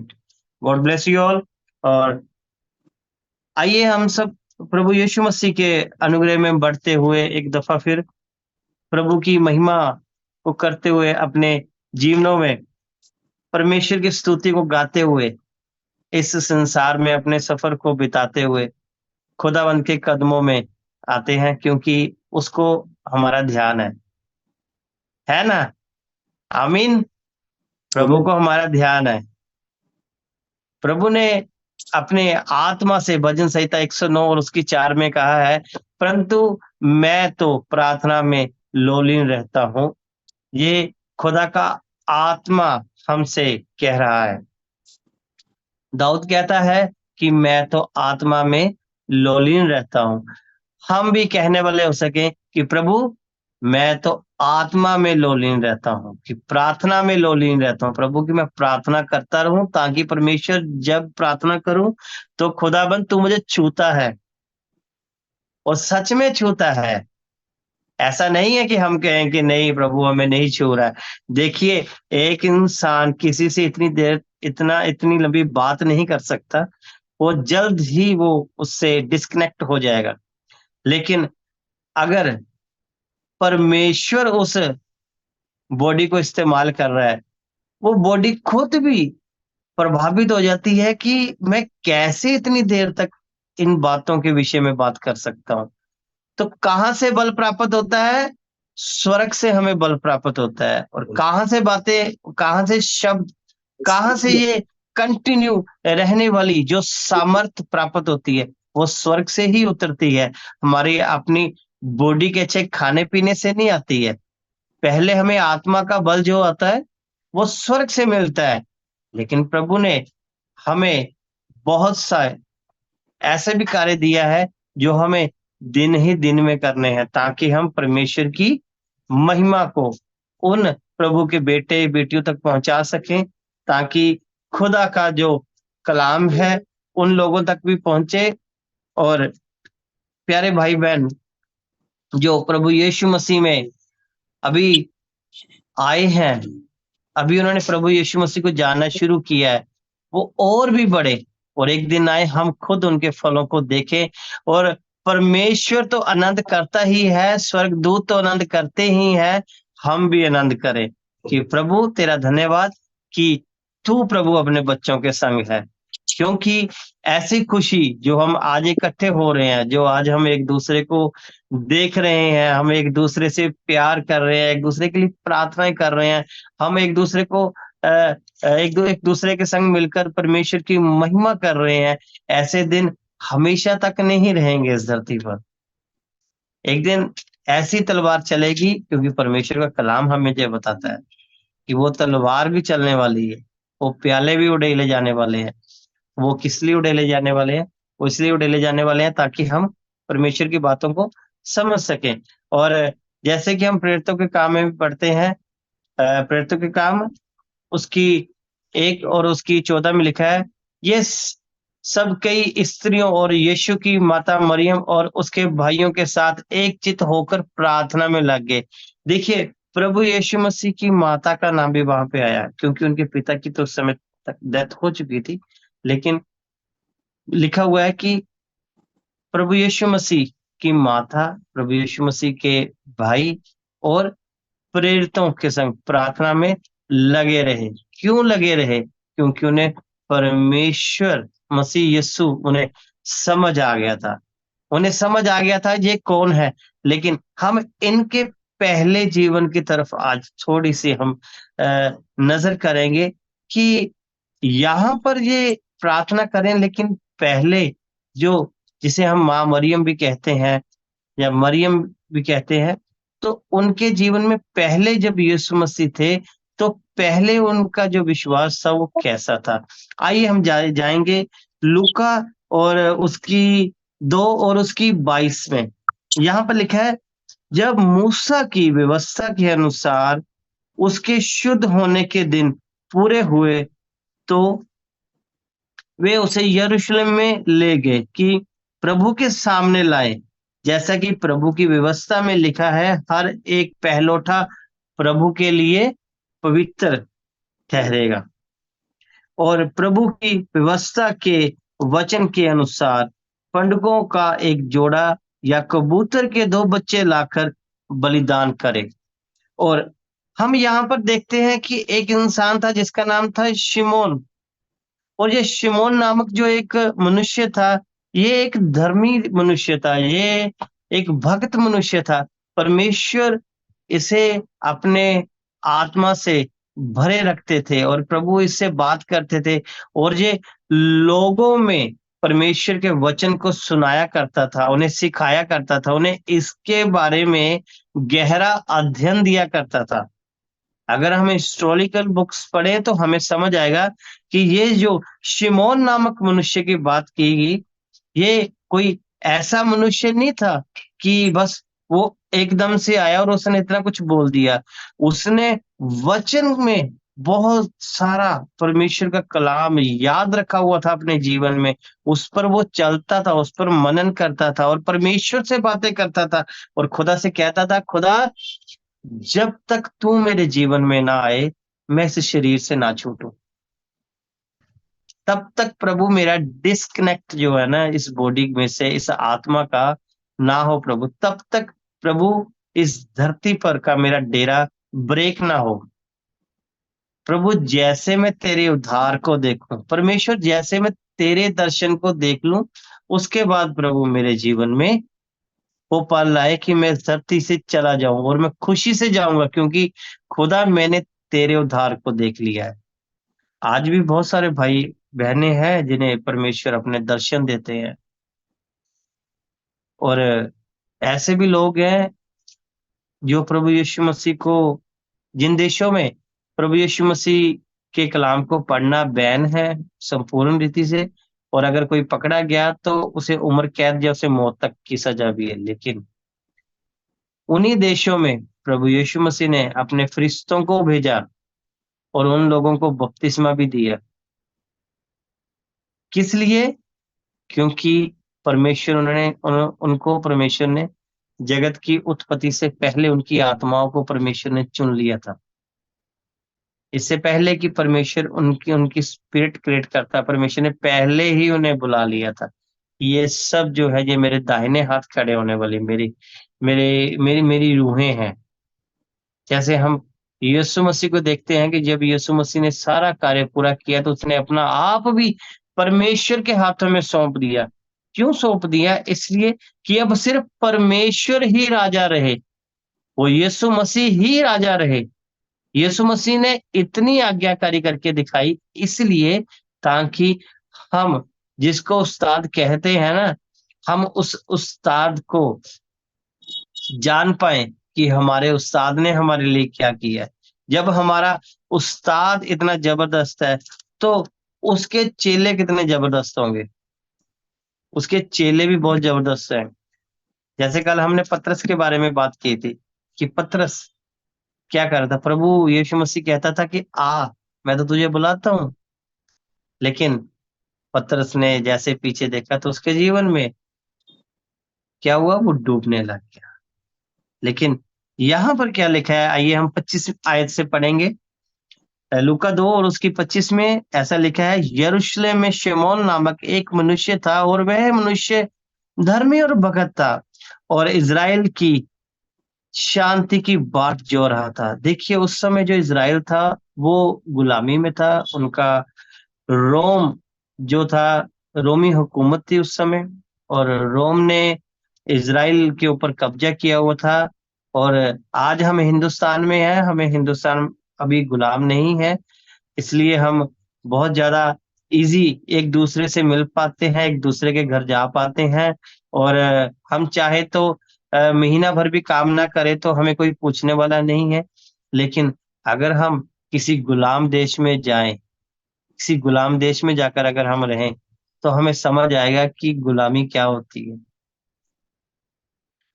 God bless you all. और आइए हम सब प्रभु यीशु मसीह के अनुग्रह में बढ़ते हुए एक दफा फिर प्रभु की महिमा को करते हुए अपने जीवनों में परमेश्वर की स्तुति को गाते हुए इस संसार में अपने सफर को बिताते हुए खुदावंद के कदमों में आते हैं, क्योंकि उसको हमारा ध्यान है ना। आमीन। प्रभु को हमारा ध्यान है। प्रभु ने अपने आत्मा से भजन संहिता 109 और उसकी 4 में कहा है, परंतु मैं तो प्रार्थना में लोलीन रहता हूं। ये खुदा का आत्मा हमसे कह रहा है। दाऊद कहता है कि मैं तो आत्मा में लोलीन रहता हूं। हम भी कहने वाले हो सके कि प्रभु मैं तो आत्मा में लोलीन रहता हूं, कि प्रार्थना में लोलीन रहता हूं प्रभु, कि मैं प्रार्थना करता रहूं ताकि परमेश्वर जब प्रार्थना करूं तो खुदाबंद तू मुझे छूता है और सच में छूता है। ऐसा नहीं है कि हम कहें कि नहीं प्रभु हमें नहीं छू रहा है। देखिए एक इंसान किसी से इतनी लंबी बात नहीं कर सकता, वो जल्द ही वो उससे डिस्कनेक्ट हो जाएगा। लेकिन अगर परमेश्वर उस बॉडी को इस्तेमाल कर रहा है, वो बॉडी खुद भी प्रभावित हो जाती है कि मैं कैसे इतनी देर तक इन बातों के विषय में बात कर सकता हूं। तो कहां से बल प्राप्त होता है? स्वर्ग से हमें बल प्राप्त होता है। और कहां से बातें, कहां से शब्द, कहां से ये कंटिन्यू रहने वाली जो सामर्थ प्राप्त होती है, वो स्वर्ग से ही उतरती है। हमारी अपनी बॉडी के अच्छे खाने पीने से नहीं आती है। पहले हमें आत्मा का बल जो आता है वो स्वर्ग से मिलता है। लेकिन प्रभु ने हमें बहुत सा ऐसे भी कार्य दिया है जो हमें दिन ही दिन में करने हैं, ताकि हम परमेश्वर की महिमा को उन प्रभु के बेटे बेटियों तक पहुंचा सकें, ताकि खुदा का जो कलाम है उन लोगों तक भी पहुंचे। और प्यारे भाई बहन जो प्रभु यीशु मसीह में अभी आए हैं, अभी उन्होंने प्रभु यीशु मसीह को जानना शुरू किया है, वो और भी बढ़े और एक दिन आए हम खुद उनके फलों को देखें। और परमेश्वर तो आनंद करता ही है, स्वर्गदूत तो आनंद करते ही हैं, हम भी आनंद करें कि प्रभु तेरा धन्यवाद कि तू प्रभु अपने बच्चों के संग है। क्योंकि ऐसी खुशी जो हम आज इकट्ठे हो रहे हैं, जो आज हम एक दूसरे को देख रहे हैं, हम एक दूसरे से प्यार कर रहे हैं, एक दूसरे के लिए प्रार्थनाएं कर रहे हैं, हम एक दूसरे को एक दूसरे के संग मिलकर परमेश्वर की महिमा कर रहे हैं, ऐसे दिन हमेशा तक नहीं रहेंगे इस धरती पर। एक दिन ऐसी तलवार चलेगी, क्योंकि परमेश्वर का कलाम हमें ये बताता है कि वो तलवार भी चलने वाली है, वो प्याले भी उड़ेले जाने वाले हैं। वो किस लिए उड़ेले जाने वाले हैं? वो इसलिए उड़ेले जाने वाले हैं ताकि हम परमेश्वर की बातों को समझ सकें। और जैसे कि हम प्रेरितों के काम में भी पढ़ते हैं, प्रेरितों के काम उसकी 1 और उसकी 14 में लिखा है, ये सब कई स्त्रियों और यीशु की माता मरियम और उसके भाइयों के साथ एक चित होकर प्रार्थना में लग गए। देखिए प्रभु यीशु मसीह की माता का नाम भी वहां पे आया, क्योंकि उनके पिता की तो उस समय तक डेथ हो चुकी थी। लेकिन लिखा हुआ है कि प्रभु यीशु मसीह की माता, प्रभु यीशु मसीह के भाई और प्रेरितों के संग प्रार्थना में लगे रहे। क्यों लगे रहे? क्योंकि उन्हें परमेश्वर मसीह यीशु उन्हें समझ आ गया था। उन्हें समझ आ गया था ये कौन है। लेकिन हम इनके पहले जीवन की तरफ आज थोड़ी सी हम नजर करेंगे कि यहाँ पर ये प्रार्थना करें, लेकिन पहले जो जिसे हम माँ मरियम भी कहते हैं या मरियम भी कहते हैं, तो उनके जीवन में पहले जब यीशु मसीह थे तो पहले उनका जो विश्वास था वो कैसा था। आइए हम जाएंगे लूका और उसकी 2 और उसकी 22 में। यहाँ पर लिखा है, जब मूसा की व्यवस्था के अनुसार उसके शुद्ध होने के दिन पूरे हुए तो वे उसे यरूशलेम में ले गए कि प्रभु के सामने लाए, जैसा कि प्रभु की व्यवस्था में लिखा है, हर एक पहलौठा प्रभु के लिए पवित्र ठहरेगा। और प्रभु की व्यवस्था के वचन के अनुसार पंडुकों का एक जोड़ा या कबूतर के 2 बच्चे लाकर बलिदान करे। और हम यहाँ पर देखते हैं कि एक इंसान था जिसका नाम था शिमोन। और ये शिमोन नामक जो एक मनुष्य था, ये एक धर्मी मनुष्य था, ये एक भक्त मनुष्य था। परमेश्वर इसे अपने आत्मा से भरे रखते थे और प्रभु इससे बात करते थे और ये लोगों में परमेश्वर के वचन को सुनाया करता था, उन्हें सिखाया करता था, उन्हें इसके बारे में गहरा अध्ययन दिया करता था। अगर हम हिस्टोरिकल बुक्स पढ़ें तो हमें समझ आएगा कि ये जो शिमोन नामक मनुष्य की बात की गई, ये कोई ऐसा मनुष्य नहीं था कि बस वो एकदम से आया और उसने इतना कुछ बोल दिया। उसने वचन में बहुत सारा परमेश्वर का कलाम याद रखा हुआ था अपने जीवन में, उस पर वो चलता था, उस पर मनन करता था और परमेश्वर से बातें करता था और खुदा से कहता था, खुदा जब तक तू मेरे जीवन में ना आए मैं इस शरीर से ना छूटूं, तब तक प्रभु मेरा डिस्कनेक्ट जो है ना इस बॉडी में से, इस आत्मा का ना हो प्रभु, तब तक प्रभु इस धरती पर का मेरा डेरा ब्रेक ना हो। प्रभु जैसे मैं तेरे उद्धार को देखूं, परमेश्वर जैसे मैं तेरे दर्शन को देख लूं, उसके बाद प्रभु मेरे जीवन में वो पल आए कि मैं धरती से चला जाऊं और मैं खुशी से जाऊंगा, क्योंकि खुदा मैंने तेरे उद्धार को देख लिया है। आज भी बहुत सारे भाई बहनें हैं जिन्हें परमेश्वर अपने दर्शन देते हैं और ऐसे भी लोग हैं जो प्रभु यीशु मसीह को, जिन देशों में प्रभु यीशु मसीह के कलाम को पढ़ना बैन है संपूर्ण रीति से, और अगर कोई पकड़ा गया तो उसे उम्र कैद या उसे मौत तक की सजा भी है। लेकिन उन्हीं देशों में प्रभु यीशु मसीह ने अपने फरिश्तों को भेजा और उन लोगों को बपतिस्मा भी दिया। किस लिए? क्योंकि परमेश्वर उनको परमेश्वर ने जगत की उत्पत्ति से पहले उनकी आत्माओं को परमेश्वर ने चुन लिया था। इससे पहले कि परमेश्वर उनकी स्पिरिट क्रिएट करता, परमेश्वर ने पहले ही उन्हें बुला लिया था। ये सब जो है ये मेरे दाहिने हाथ खड़े होने वाली मेरी मेरे मेरी मेरी रूहें हैं। जैसे हम यीशु मसीह को देखते हैं कि जब यीशु मसीह ने सारा कार्य पूरा किया तो उसने अपना आप भी परमेश्वर के हाथों में सौंप दिया। क्यों सौंप दिया? इसलिए कि अब सिर्फ परमेश्वर ही राजा रहे, वो यीशु मसीह ही राजा रहे। यीशु मसीह ने इतनी आज्ञाकारी करके दिखाई, इसलिए ताकि हम जिसको उस्ताद कहते हैं ना, हम उस उस्ताद को जान पाए कि हमारे उस्ताद ने हमारे लिए क्या किया है। जब हमारा उस्ताद इतना जबरदस्त है तो उसके चेले कितने जबरदस्त होंगे, उसके चेले भी बहुत जबरदस्त हैं। जैसे कल हमने पतरस के बारे में बात की थी कि पतरस क्या कर रहा था, प्रभु यीशु मसीह कहता था कि आ मैं तो तुझे बुलाता हूं, लेकिन पतरस ने जैसे पीछे देखा तो उसके जीवन में क्या हुआ, वो डूबने लग गया। लेकिन यहाँ पर क्या लिखा है, आइए हम 25 आयत से पढ़ेंगे। लूका 2 और उसकी 25 में ऐसा लिखा है, यरूशलेम में शिमोन नामक एक मनुष्य था और वह मनुष्य धर्मी और भगत था और इज़राइल की शांति की बाट जो रहा था। देखिए उस समय जो इज़राइल था वो गुलामी में था, उनका रोम जो था, रोमी हुकूमत थी उस समय, और रोम ने इज़राइल के ऊपर कब्जा किया हुआ था। और आज हम हिंदुस्तान में हैं, हमें हिंदुस्तान अभी गुलाम नहीं है, इसलिए हम बहुत ज़्यादा ईज़ी एक दूसरे से मिल पाते हैं, एक दूसरे के घर जा पाते हैं, और हम चाहे तो महीना भर भी काम ना करें तो हमें कोई पूछने वाला नहीं है। लेकिन अगर हम किसी गुलाम देश में जाएँ, किसी गुलाम देश में जाकर अगर हम रहें, तो हमें समझ आएगा कि गुलामी क्या होती है।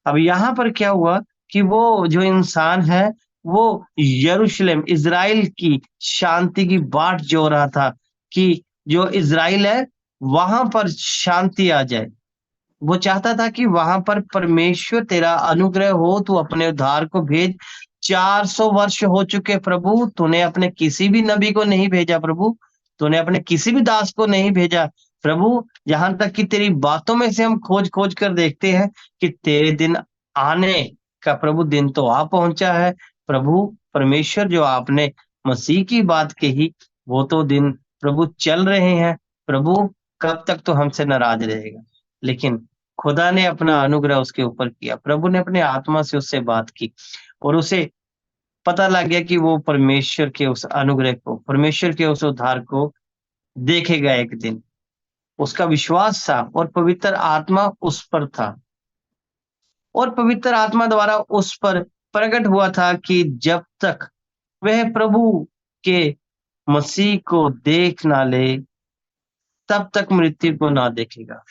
अब यहाँ पर क्या हुआ कि वो जो इंसान है, वो यरूशलेम, इज़राइल की शांति की बाट जो रहा था कि जो इज़राइल है, वहाँ पर शांति आ जाए। वो चाहता था कि वहाँ पर परमेश्वर तेरा अनुग्रह हो, तू अपने उद्धार को भेज। 400 वर्ष हो चुके प्रभु, तूने अपने किसी भी नबी को नहीं भेजा प्रभु, तूने अपने किसी भी दास को नहीं भेजा प्रभु। यहाँ तक कि तेरी बातों में से हम खोज-खोज कर देखते हैं कि तेरे दिन आने का प्रभु दिन तो आ पहुँचा है। प्रभु परमेश्वर जो आपने मसीह की बात कही, वो तो दिन प्रभु चल रहे हैं। प्रभु कब तक तू हमसे नाराज़ रहेगा? लेकिन खुदा ने अपना अनुग्रह उसके ऊपर किया। प्रभु ने अपने आत्मा से उससे बात की और उसे पता लग गया कि वो परमेश्वर के उस अनुग्रह को, परमेश्वर के उस उद्धार को देखेगा एक दिन। उसका विश्वास था और पवित्र आत्मा उस पर था, और पवित्र आत्मा द्वारा उस पर प्रकट हुआ था कि जब तक वह प्रभु के मसीह को देख ना ले, तब तक मृत्यु को ना देखेगा।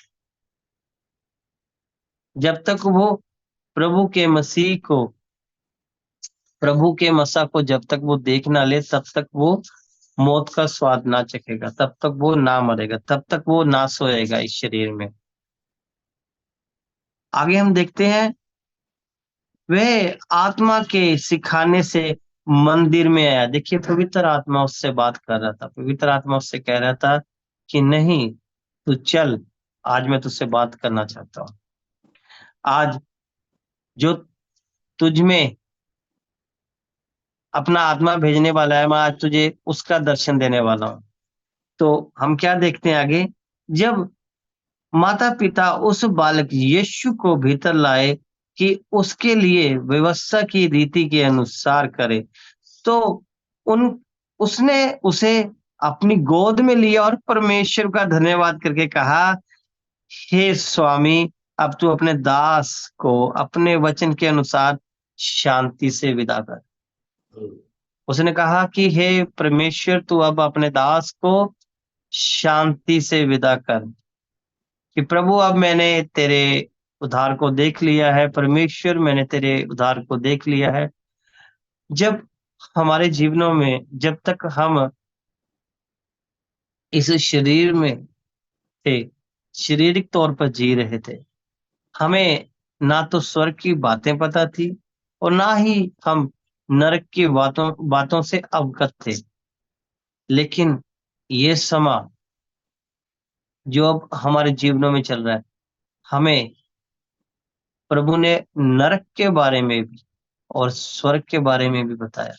जब तक वो प्रभु के मसीह को, प्रभु के मसा को जब तक वो देख ना ले, तब तक वो मौत का स्वाद ना चखेगा, तब तक वो ना मरेगा, तब तक वो ना सोएगा इस शरीर में। आगे हम देखते हैं, वह आत्मा के सिखाने से मंदिर में आया। देखिए पवित्र आत्मा उससे बात कर रहा था, पवित्र आत्मा उससे कह रहा था कि नहीं, तू चल, आज मैं तुझसे बात करना चाहता हूँ। आज जो तुझ में अपना आत्मा भेजने वाला है, मैं आज तुझे उसका दर्शन देने वाला हूँ। तो हम क्या देखते हैं आगे, जब माता पिता उस बालक यीशु को भीतर लाए कि उसके लिए व्यवस्था की रीति के अनुसार करे, तो उन उसने उसे अपनी गोद में लिया और परमेश्वर का धन्यवाद करके कहा, हे स्वामी, अब तू अपने दास को अपने वचन के अनुसार शांति से विदा कर। उसने कहा कि हे परमेश्वर, तू अब अपने दास को शांति से विदा कर, कि प्रभु अब मैंने तेरे उद्धार को देख लिया है। परमेश्वर, मैंने तेरे उद्धार को देख लिया है। जब हमारे जीवनों में, जब तक हम इस शरीर में थे, शारीरिक तौर पर जी रहे थे, हमें ना तो स्वर्ग की बातें पता थी और ना ही हम नरक की बातों बातों से अवगत थे। लेकिन ये समा जो अब हमारे जीवनों में चल रहा है, हमें प्रभु ने नरक के बारे में भी और स्वर्ग के बारे में भी बताया।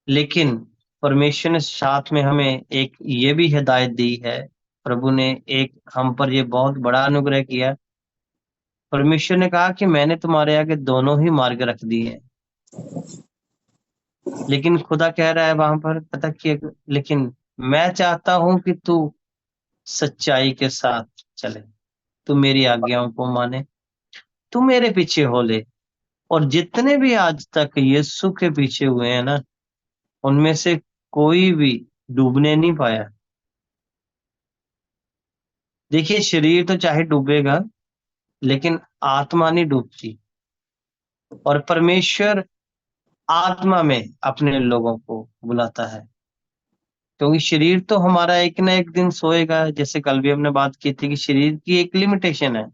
लेकिन परमेश्वर ने साथ में हमें एक ये भी हिदायत दी है, प्रभु ने एक हम पर ये बहुत बड़ा अनुग्रह किया। परमेश्वर ने कहा कि मैंने तुम्हारे आगे दोनों ही मार्ग रख दिए हैं। लेकिन खुदा कह रहा है वहां पर, पता कि लेकिन मैं चाहता हूं कि तू सच्चाई के साथ चले, तू मेरी आज्ञाओं को माने, तू मेरे पीछे हो ले। और जितने भी आज तक यीशु के पीछे हुए हैं ना, उनमें से कोई भी डूबने नहीं पाया। देखिए शरीर तो चाहे डूबेगा, लेकिन आत्मा नहीं डूबती। और परमेश्वर आत्मा में अपने लोगों को बुलाता है, क्योंकि शरीर तो हमारा एक ना एक दिन सोएगा। जैसे कल भी हमने बात की थी कि शरीर की एक लिमिटेशन है।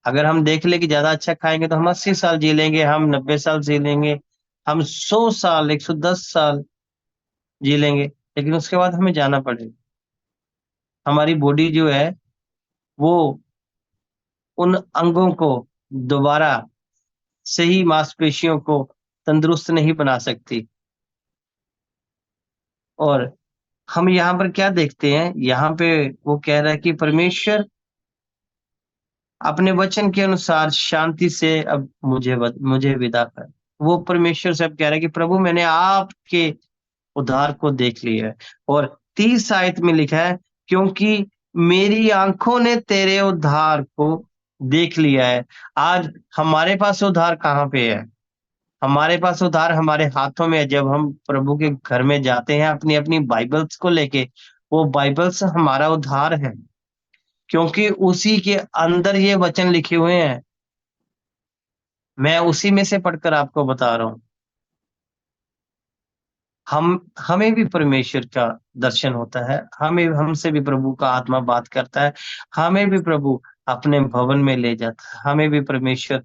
अगर हम देख ले कि ज्यादा अच्छा खाएंगे तो हम 80 साल जी लेंगे, हम 90 साल जी लेंगे, हम 100 साल, 110 साल जी लेंगे, लेकिन उसके बाद हमें जाना पड़ेगा। हमारी बॉडी जो है वो उन अंगों को दोबारा सही मांसपेशियों को तंदुरुस्त नहीं बना सकती। और हम यहाँ पर क्या देखते हैं, यहाँ पे वो कह रहा है कि परमेश्वर अपने वचन के अनुसार शांति से अब मुझे विदा कर। वो परमेश्वर से अब कह रहा है कि प्रभु मैंने आपके उद्धार को देख लिया है। और 30 आयत में लिखा है, क्योंकि मेरी आंखों ने तेरे उद्धार को देख लिया है। आज हमारे पास उद्धार कहाँ पे है? हमारे पास उद्धार हमारे हाथों में है। जब हम प्रभु के घर में जाते हैं अपनी अपनी बाइबल्स को लेके, वो बाइबल्स हमारा उद्धार है, क्योंकि उसी के अंदर ये वचन लिखे हुए हैं। मैं उसी में से पढ़कर आपको बता रहा हूं। हमें भी परमेश्वर का दर्शन होता है, हमसे भी प्रभु का आत्मा बात करता है, हमें भी प्रभु अपने भवन में ले जाता है। हमें भी परमेश्वर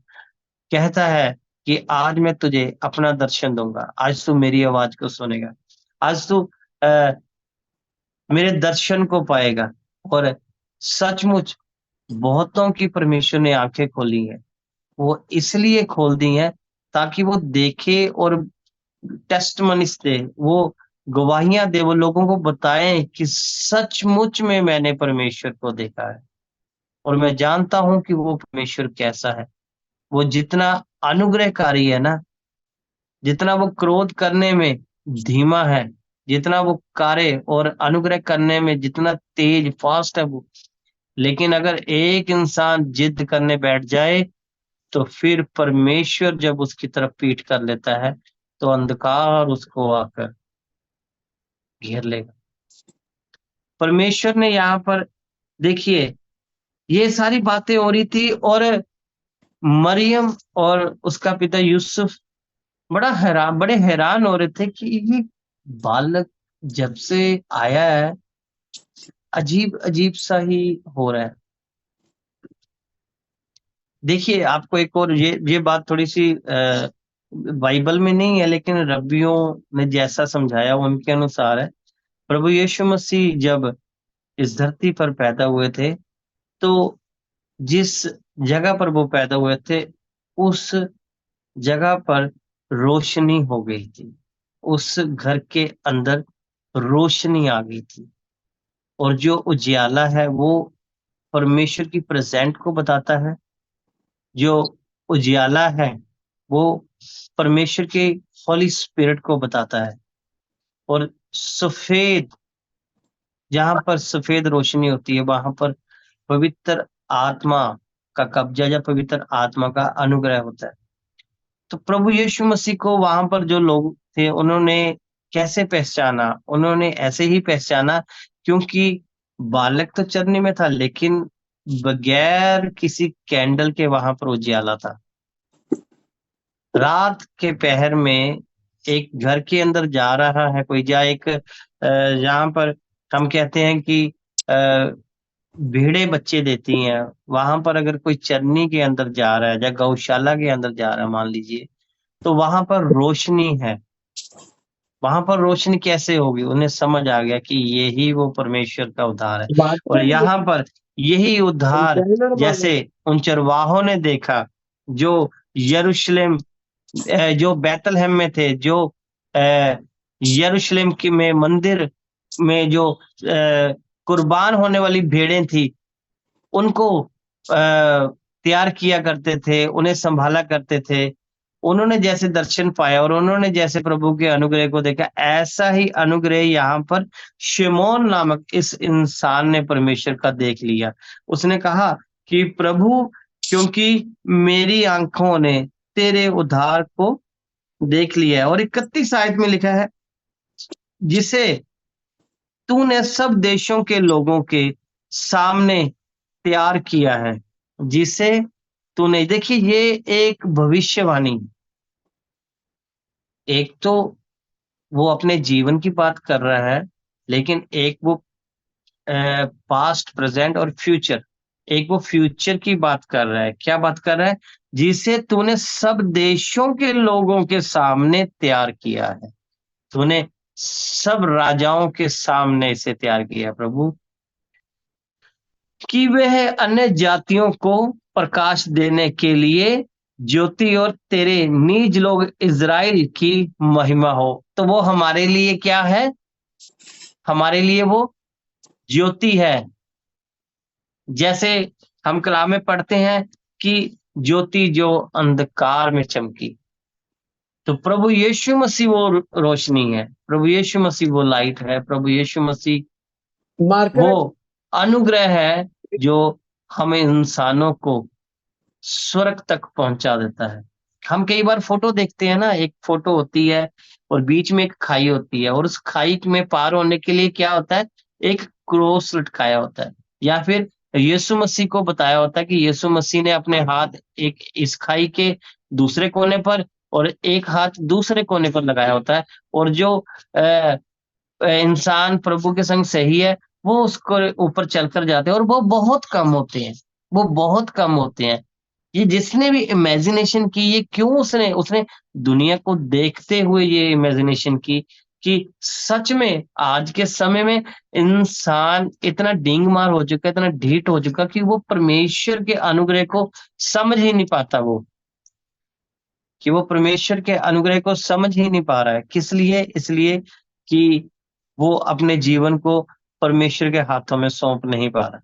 कहता है कि आज मैं तुझे अपना दर्शन दूंगा, आज तू मेरी आवाज को सुनेगा, आज तू मेरे दर्शन को पाएगा। और सचमुच बहुतों की परमेश्वर ने आंखें खोली हैं। वो इसलिए खोल दी हैं ताकि वो देखे और टेस्टमनीज दे, वो गवाहियां दे, वो लोगों को बताएं कि सचमुच में मैंने परमेश्वर को देखा है और मैं जानता हूं कि वो परमेश्वर कैसा है। वो जितना अनुग्रहकारी है ना, जितना वो क्रोध करने में धीमा है, जितना वो कार्य और अनुग्रह करने में जितना तेज फास्ट है वो, लेकिन अगर एक इंसान जिद करने बैठ जाए तो फिर परमेश्वर जब उसकी तरफ पीठ कर लेता है तो अंधकार उसको आकर घेर लेगा। परमेश्वर ने यहाँ पर देखिए ये सारी बातें हो रही थी, और मरियम और उसका पिता यूसुफ बड़े हैरान हो रहे थे कि ये बालक जब से आया है अजीब अजीब सा ही हो रहा है। देखिए आपको एक और ये बात थोड़ी सी बाइबल में नहीं है, लेकिन रब्बियों ने जैसा समझाया उनके अनुसार है। प्रभु यीशु मसीह जब इस धरती पर पैदा हुए थे तो जिस जगह पर वो पैदा हुए थे उस जगह पर रोशनी हो गई थी, उस घर के अंदर रोशनी आ गई थी। और जो उजियाला है वो परमेश्वर की प्रेजेंट को बताता है, जो उजियाला है वो परमेश्वर के होली स्पिरिट को बताता है। और सफेद, जहां पर सफेद रोशनी होती है वहां पर पवित्र आत्मा का कब्जा या पवित्र आत्मा का अनुग्रह होता है। तो प्रभु यीशु मसीह को वहां पर जो लोग थे उन्होंने कैसे पहचाना? उन्होंने ऐसे ही पहचाना क्योंकि बालक तो चरनी में था, लेकिन बगैर किसी कैंडल के वहां पर उजियाला था। रात के पहर में एक घर के अंदर जा रहा है कोई, या एक जहां पर हम कहते हैं कि भेड़े बच्चे देती हैं, वहां पर अगर कोई चरनी के अंदर जा रहा है या गौशाला के अंदर जा रहा है मान लीजिए, तो वहां पर रोशनी है। वहां पर रोशनी कैसे होगी? उन्हें समझ आ गया कि यही वो परमेश्वर का उद्धार है। और यहाँ पर यही उद्धार जैसे उन चरवाहों ने देखा जो यरूशलेम जो बैतलहम में थे, जो यरूशलेम की में मंदिर में जो कुर्बान होने वाली भेड़ें थी उनको तैयार किया करते थे, उन्हें संभाला करते थे। उन्होंने जैसे दर्शन पाया और उन्होंने जैसे प्रभु के अनुग्रह को देखा, ऐसा ही अनुग्रह यहाँ पर शिमोन नामक इस इंसान ने परमेश्वर का देख लिया। उसने कहा कि प्रभु, क्योंकि मेरी आंखों ने तेरे उद्धार को देख लिया है। और 31 आयत में लिखा है, जिसे तूने सब देशों के लोगों के सामने तैयार किया है, जिसे तूने, देखिए ये एक भविष्यवाणी, एक तो वो अपने जीवन की बात कर रहा है, लेकिन एक वो पास्ट, प्रेजेंट और फ्यूचर, एक वो फ्यूचर की बात कर रहा है। क्या बात कर रहा है? जिसे तूने सब देशों के लोगों के सामने तैयार किया है। तूने सब राजाओं के सामने इसे तैयार किया प्रभु। कि वह अन्य जातियों को प्रकाश देने के लिए ज्योति और तेरे निज लोग इज़राइल की महिमा हो। तो वो हमारे लिए क्या है? हमारे लिए वो ज्योति है। जैसे हम कलाम में पढ़ते हैं कि ज्योति जो अंधकार में चमकी। तो प्रभु यीशु मसीह वो रोशनी है, प्रभु यीशु मसीह वो लाइट है, प्रभु यीशु मसीह मार्कर वो अनुग्रह है जो हमें इंसानों को स्वर्ग तक पहुंचा देता है। हम कई बार फोटो देखते हैं ना, एक फोटो होती है और बीच में एक खाई होती है, और उस खाई में पार होने के लिए क्या होता है? एक क्रोस लटकाया होता है, या फिर यीशु मसीह को बताया होता है कि यीशु मसीह ने अपने हाथ एक इस खाई के दूसरे कोने पर और एक हाथ दूसरे कोने पर लगाया होता है, और जो इंसान प्रभु के संग सही है वो उसको ऊपर चलकर जाते हैं, और वो बहुत कम होते हैं, वो बहुत कम होते हैं। ये जिसने भी इमेजिनेशन की, ये क्यों उसने उसने दुनिया को देखते हुए ये इमेजिनेशन की कि सच में आज के समय में इंसान इतना डींग मार हो चुका है, इतना ढीठ हो चुका कि वो परमेश्वर के अनुग्रह को समझ ही नहीं पाता। वो कि वो परमेश्वर के अनुग्रह को समझ ही नहीं पा रहा है। किस लिए? इसलिए कि वो अपने जीवन को परमेश्वर के हाथों में सौंप नहीं पा रहा।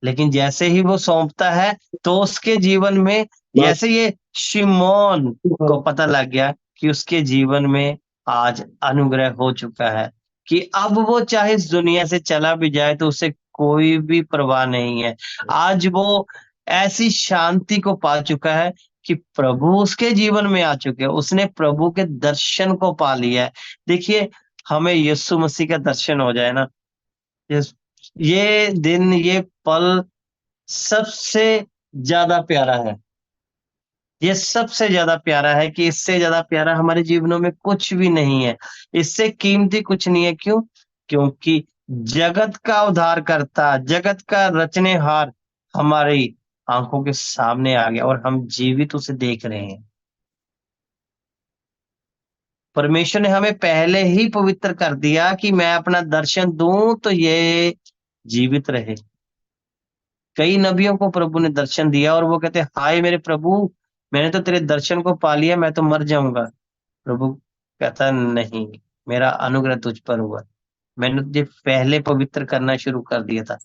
लेकिन जैसे ही वो सौंपता है तो उसके जीवन में, जैसे ये शिमोन को पता लग गया कि उसके जीवन में आज अनुग्रह हो चुका है, कि अब वो चाहे इस दुनिया से चला भी जाए तो उसे कोई भी परवाह नहीं है। आज वो ऐसी शांति को पा चुका है कि प्रभु उसके जीवन में आ चुके हैं, उसने प्रभु के दर्शन को पा लिया है। देखिए, हमें यीशु मसीह का दर्शन हो जाए ना, ये दिन, ये पल सबसे ज्यादा प्यारा है। ये सबसे ज्यादा प्यारा है कि इससे ज्यादा प्यारा हमारे जीवनों में कुछ भी नहीं है, इससे कीमती कुछ नहीं है। क्यों? क्योंकि जगत का उद्धारकर्ता, जगत का रचनेहार हमारी आंखों के सामने आ गया और हम जीवित उसे देख रहे हैं। परमेश्वर ने हमें पहले ही पवित्र कर दिया कि मैं अपना दर्शन दूं तो ये जीवित रहे। कई नबियों को प्रभु ने दर्शन दिया और वो कहते, हाय मेरे प्रभु, मैंने तो तेरे दर्शन को पा लिया, मैं तो मर जाऊंगा। प्रभु कहता, नहीं, मेरा अनुग्रह तुझ पर हुआ, मैंने तुझे पहले पवित्र करना शुरू कर दिया था।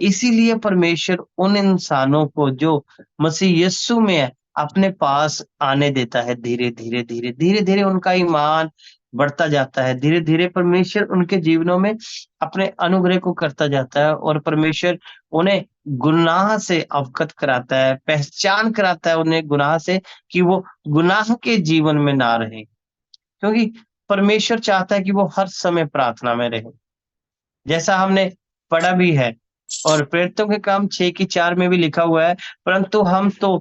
इसीलिए परमेश्वर उन इंसानों को जो मसीह यीशु में है अपने पास आने देता है। धीरे धीरे धीरे धीरे धीरे उनका ईमान बढ़ता जाता है, धीरे धीरे परमेश्वर उनके जीवनों में अपने अनुग्रह को करता जाता है, और परमेश्वर उन्हें गुनाह से अवगत कराता है, पहचान कराता है उन्हें गुनाह से, कि वो गुनाह के जीवन में ना रहे। क्योंकि परमेश्वर चाहता है कि वो हर समय प्रार्थना में रहे, जैसा हमने पढ़ा भी है, और प्रेरितों के काम 6:4 में भी लिखा हुआ है, परंतु हम तो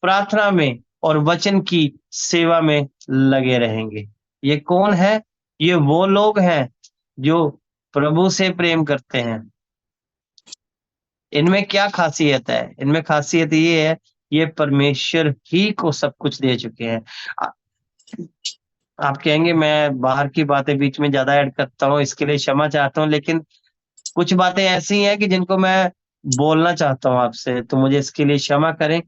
प्रार्थना में और वचन की सेवा में लगे रहेंगे। ये कौन है? ये वो लोग हैं जो प्रभु से प्रेम करते हैं। इनमें क्या खासियत है? इनमें खासियत ये है, ये परमेश्वर ही को सब कुछ दे चुके हैं। आप कहेंगे मैं बाहर की बातें बीच में ज्यादा ऐड करता हूँ, इसके लिए क्षमा चाहता हूँ, लेकिन कुछ बातें ऐसी हैं कि जिनको मैं बोलना चाहता हूँ आपसे, तो मुझे इसके लिए क्षमा करें।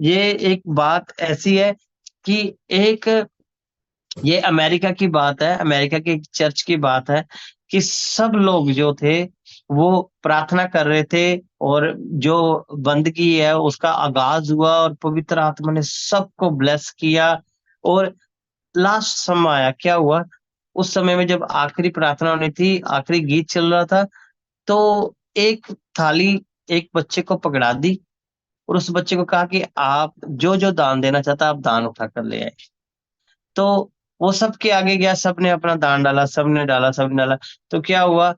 ये एक बात ऐसी है कि एक ये अमेरिका की बात है, अमेरिका की एक चर्च की बात है कि सब लोग जो थे वो प्रार्थना कर रहे थे, और जो बंदगी है उसका आगाज हुआ और पवित्र आत्मा ने सबको ब्लेस किया। और लास्ट समय आया, क्या हुआ? उस समय में जब आखिरी प्रार्थना होनी थी, आखिरी गीत चल रहा था, तो एक थाली एक बच्चे को पकड़ा दी और उस बच्चे को कहा कि आप जो जो दान देना चाहता आप दान उठा कर ले आए। तो वो सबके आगे गया, सबने अपना दान डाला, सबने डाला, सबने डाला। तो क्या हुआ?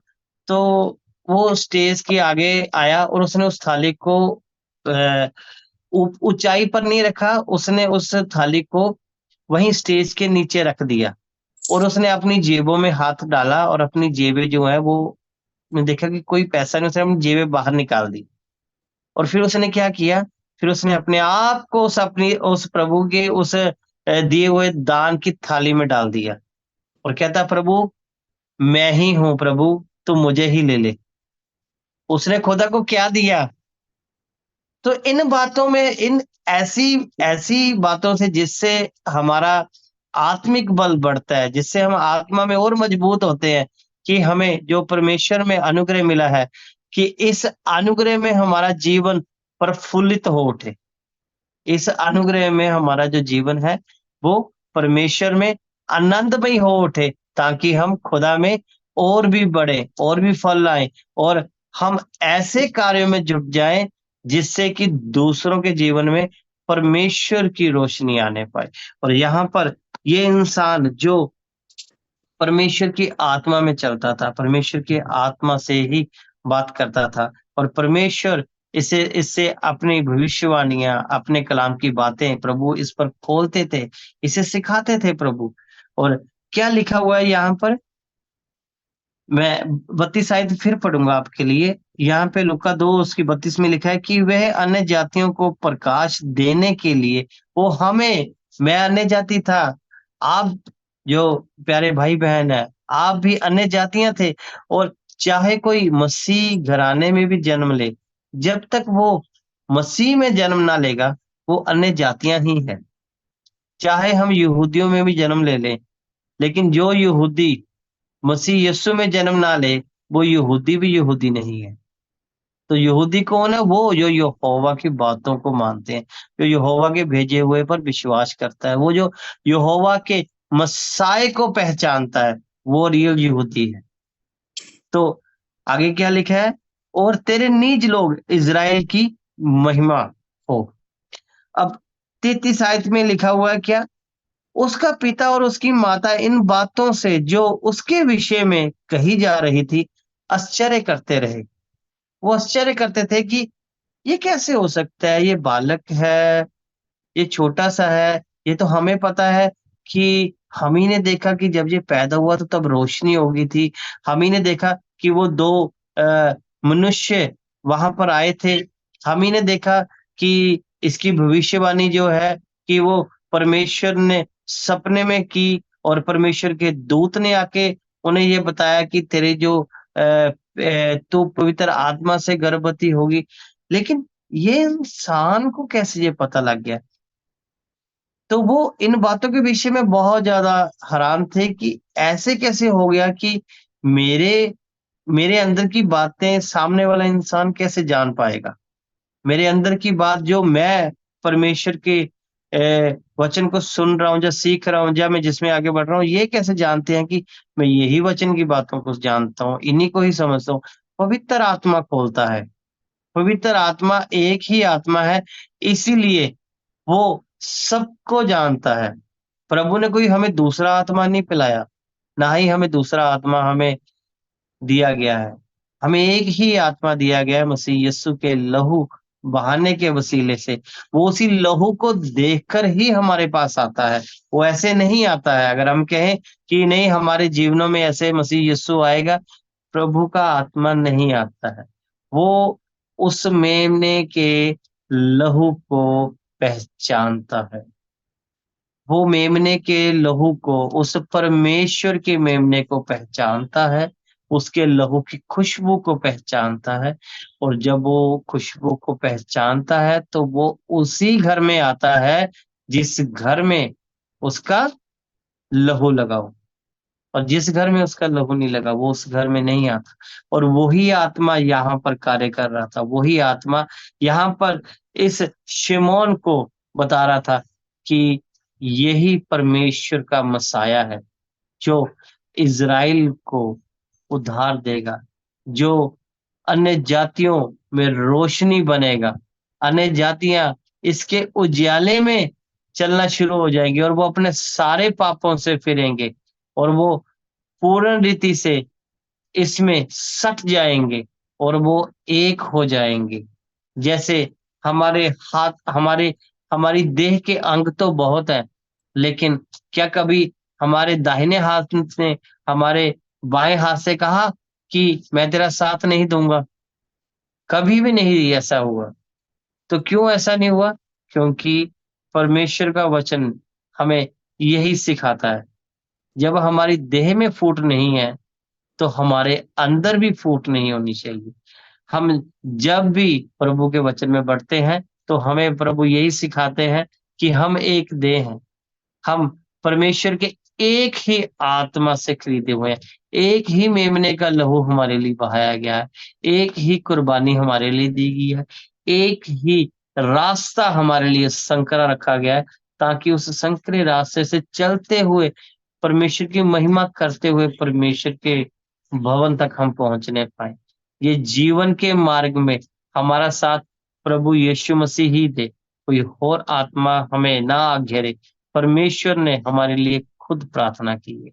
तो वो स्टेज के आगे आया और उसने उस थाली को ऊंचाई पर नहीं रखा, उसने उस थाली को वहीं स्टेज के नीचे रख दिया, और उसने अपनी जेबों में हाथ डाला और अपनी जेबें जो है वो, मैं देखा कि कोई पैसा नहीं, उसने अपनी जेबें बाहर निकाल दी। और फिर उसने क्या किया? फिर उसने अपने आप को उस प्रभु के उस दिए हुए दान की थाली में डाल दिया, और कहता, प्रभु मैं ही हूं प्रभु, तू मुझे ही ले ले। उसने खुदा को क्या दिया। तो इन बातों में, इन ऐसी ऐसी बातों से जिससे हमारा आत्मिक बल बढ़ता है, जिससे हम आत्मा में और मजबूत होते हैं, कि हमें जो परमेश्वर में अनुग्रह मिला है, कि इस अनुग्रह में हमारा जीवन प्रफुल्लित हो उठे। इस अनुग्रह में हमारा जो जीवन है वो परमेश्वर में आनंदमय हो उठे, ताकि हम खुदा में और भी बढ़े, और भी फल लाएं, और हम ऐसे कार्यों में जुट जाएं जिससे कि दूसरों के जीवन में परमेश्वर की रोशनी आने पाए। और यहाँ पर ये इंसान जो परमेश्वर की आत्मा में चलता था, परमेश्वर की आत्मा से ही बात करता था, और परमेश्वर इसे इससे अपनी भविष्यवाणियां, अपने कलाम की बातें प्रभु इस पर खोलते थे, इसे सिखाते थे प्रभु। और क्या लिखा हुआ है यहाँ पर, मैं 32 आयत फिर पढ़ूंगा आपके लिए। यहाँ पे लूका 2 उसकी 32 में लिखा है कि वह अन्य जातियों को प्रकाश देने के लिए, वो हमें, मैं अन्य जाति था, आप जो प्यारे भाई बहन है, आप भी अन्य जातियां थे। और चाहे कोई मसीह घराने में भी जन्म ले, जब तक वो मसीह में जन्म ना लेगा, वो अन्य जातियां ही है। चाहे हम यहूदियों में भी जन्म ले लें, लेकिन जो यहूदी मसीह यीशु में जन्म ना ले, वो यहूदी भी यहूदी नहीं है। तो यहूदी कौन है? वो जो यहोवा की बातों को मानते हैं, जो यहोवा के भेजे हुए पर विश्वास करता है, वो जो यहोवा के मसाए को पहचानता है, वो रियल यहूदी है। तो आगे क्या लिखा है, और तेरे निज लोग इज़राइल की महिमा हो। अब 33 आयत में लिखा हुआ है क्या, उसका पिता और उसकी माता इन बातों से जो उसके विषय में कही जा रही थी आश्चर्य करते रहे। वो आश्चर्य करते थे कि ये कैसे हो सकता है, ये बालक है, ये छोटा सा है, ये तो हमें पता है कि हम ही ने देखा कि जब ये पैदा हुआ तो तब रोशनी हो गई थी। हम ही ने देखा कि वो 2 मनुष्य वहां पर आए थे। हम ही ने देखा कि इसकी भविष्यवाणी जो है कि वो परमेश्वर ने सपने में की, और परमेश्वर के दूत ने आके उन्हें ये बताया कि तेरे जो तू पवित्र आत्मा से गर्भवती होगी। लेकिन ये इंसान को कैसे ये पता लग गया? तो वो इन बातों के विषय में बहुत ज्यादा हैरान थे कि ऐसे कैसे हो गया कि मेरे मेरे अंदर की बातें सामने वाला इंसान कैसे जान पाएगा? मेरे अंदर की बात जो मैं परमेश्वर के वचन को सुन रहा हूँ, या सीख रहा हूँ, या मैं जिसमें आगे बढ़ रहा हूँ, ये कैसे जानते हैं कि मैं यही वचन की बातों को जानता हूँ, इन्हीं को ही समझता हूँ? पवित्र आत्मा खोलता है। पवित्र आत्मा एक ही आत्मा है, इसीलिए वो सबको जानता है। प्रभु ने कोई हमें दूसरा आत्मा नहीं पिलाया, ना ही हमें दूसरा आत्मा हमें दिया गया है। हमें एक ही आत्मा दिया गया है, मसीह यीशु के लहू बहाने के वसीले से। वो उसी लहू को देखकर ही हमारे पास आता है, वो ऐसे नहीं आता है। अगर हम कहें कि नहीं हमारे जीवनों में ऐसे मसीह यीशु आएगा, प्रभु का आत्मा नहीं आता है। वो उस मेमने के लहू को पहचानता है। वो मेमने के लहू को, उस परमेश्वर के मेमने को पहचानता है, उसके लहू की खुशबू को पहचानता है। और जब वो खुशबू को पहचानता है तो वो उसी घर में आता है जिस घर में उसका लहू लगा हो। और जिस घर में उसका लहू नहीं लगा, वो उस घर में नहीं आता। और वही आत्मा यहाँ पर कार्य कर रहा था, वही आत्मा यहाँ पर इस शिमोन को बता रहा था कि यही परमेश्वर का मसाया है, जो इज़राइल को उद्धार देगा, जो अन्य जातियों में रोशनी बनेगा। अन्य जातियां इसके उजियाले में चलना शुरू हो जाएंगी, और वो अपने सारे पापों से फिरेंगे, और वो पूर्ण रीति से इसमें सट जाएंगे, और वो एक हो जाएंगे। जैसे हमारे हाथ, हमारी देह के अंग तो बहुत हैं, लेकिन क्या कभी हमारे दाहिने हाथ ने हमारे बाएं हाथ से कहा कि मैं तेरा साथ नहीं दूंगा? कभी भी नहीं ऐसा हुआ। तो क्यों ऐसा नहीं हुआ? क्योंकि परमेश्वर का वचन हमें यही सिखाता है, जब हमारी देह में फूट नहीं है तो हमारे अंदर भी फूट नहीं होनी चाहिए। हम जब भी प्रभु के वचन में बढ़ते हैं तो हमें प्रभु यही सिखाते हैं कि हम एक देह हैं, हम परमेश्वर के एक ही आत्मा से खरीदे हुए हैं, एक ही मेमने का लहू हमारे लिए बहाया गया है, एक ही कुर्बानी हमारे लिए दी गई है, एक ही रास्ता हमारे लिए संकरा रखा गया है, ताकि उस संकरे रास्ते से चलते हुए परमेश्वर की महिमा करते हुए परमेश्वर के भवन तक हम पहुंचने पाए। ये जीवन के मार्ग में हमारा साथ प्रभु यीशु मसीह ही दे, कोई और आत्मा हमें ना घेरे। परमेश्वर ने हमारे लिए खुद प्रार्थना की है।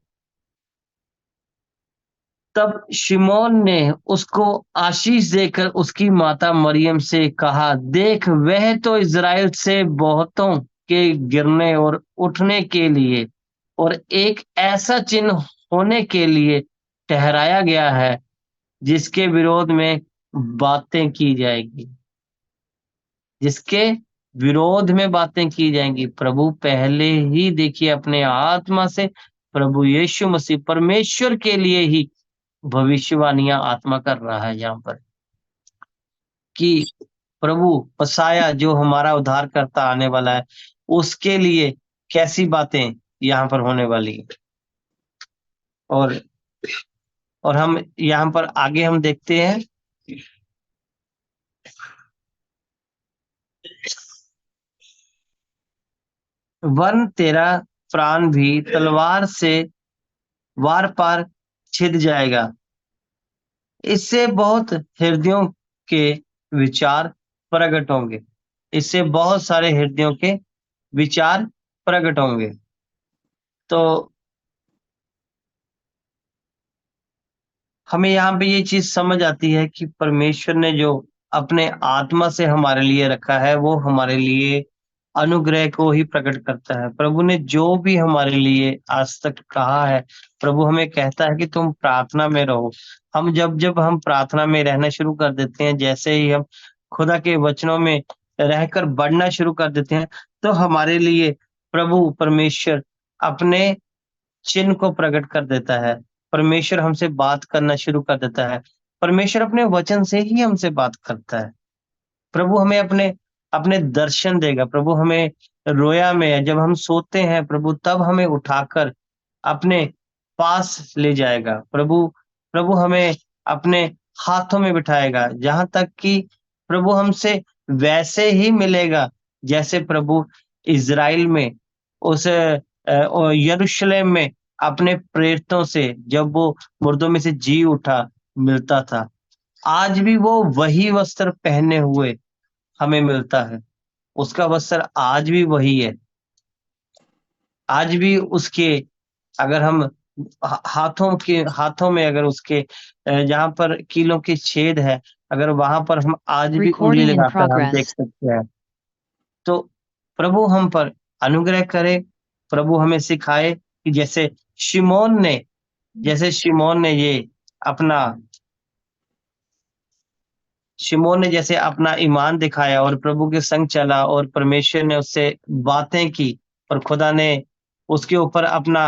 तब शिमोन ने उसको आशीष देकर उसकी माता मरियम से कहा, देख वह तो इज़राइल से बहुतों के गिरने और उठने के लिए और एक ऐसा चिन्ह होने के लिए ठहराया गया है जिसके विरोध में बातें की जाएगी, जिसके विरोध में बातें की जाएंगी। प्रभु पहले ही देखिए अपने आत्मा से प्रभु यीशु मसीह परमेश्वर के लिए ही भविष्यवाणियां आत्मा कर रहा है यहाँ पर, कि प्रभु मसाया जो हमारा उद्धार करता आने वाला है उसके लिए कैसी बातें यहाँ पर होने वाली है। और हम यहाँ पर आगे हम देखते हैं वन तेरा प्राण भी तलवार से वार पार छिद जाएगा, इससे बहुत हृदयों के विचार प्रकट होंगे, इससे बहुत सारे हृदयों के विचार प्रकट होंगे। तो हमें यहाँ पे ये चीज समझ आती है कि परमेश्वर ने जो अपने आत्मा से हमारे लिए रखा है वो हमारे लिए अनुग्रह को ही प्रकट करता है। प्रभु ने जो भी हमारे लिए आज तक कहा है, प्रभु हमें कहता है कि तुम प्रार्थना में रहो। हम जब हम प्रार्थना में रहना शुरू कर देते हैं, जैसे ही हम खुदा के वचनों में रहकर बढ़ना शुरू कर देते हैं, तो हमारे लिए प्रभु परमेश्वर अपने चिन्ह को प्रकट कर देता है। परमेश्वर हमसे बात करना शुरू कर देता है। परमेश्वर अपने वचन से ही हमसे बात करता है। प्रभु हमें अपने अपने दर्शन देगा। प्रभु हमें रोया में जब हम सोते हैं, प्रभु तब हमें उठाकर अपने पास ले जाएगा। प्रभु प्रभु हमें अपने हाथों में बिठाएगा, जहां तक कि प्रभु हमसे वैसे ही मिलेगा जैसे प्रभु इज़राइल में उस यरूशलेम में अपने प्रेरितों से जब वो मुर्दों में से जी उठा मिलता था। आज भी वो वही वस्त्र पहने हुए हमें मिलता है। उसका वस्त्र आज भी वही है। आज भी उसके अगर हम हाथों में अगर उसके जहां पर कीलों के छेद है, अगर वहां पर हम आज भी उंगली Recording in लगाकर हम देख progress. सकते हैं। तो प्रभु हम पर अनुग्रह करे। प्रभु हमें सिखाए कि जैसे शिमोन ने ये अपना शिमोन ने जैसे अपना ईमान दिखाया और प्रभु के संग चला और परमेश्वर ने उससे बातें की और खुदा ने उसके ऊपर अपना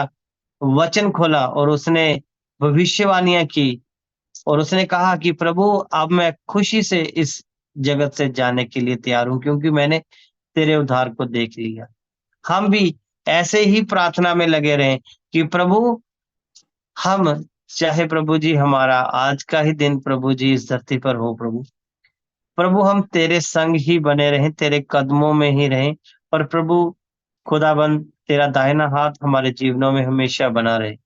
वचन खोला और उसने भविष्यवाणियां की और उसने कहा कि प्रभु अब मैं खुशी से इस जगत से जाने के लिए तैयार हूं, क्योंकि मैंने तेरे उद्धार को देख लिया। हम भी ऐसे ही प्रार्थना में लगे रहें कि प्रभु हम चाहे प्रभु जी हमारा आज का ही दिन प्रभु जी इस धरती पर हो। प्रभु हम तेरे संग ही बने रहें, तेरे कदमों में ही रहें, और प्रभु खुदाबंद तेरा दाहिना हाथ हमारे जीवनों में हमेशा बना रहे।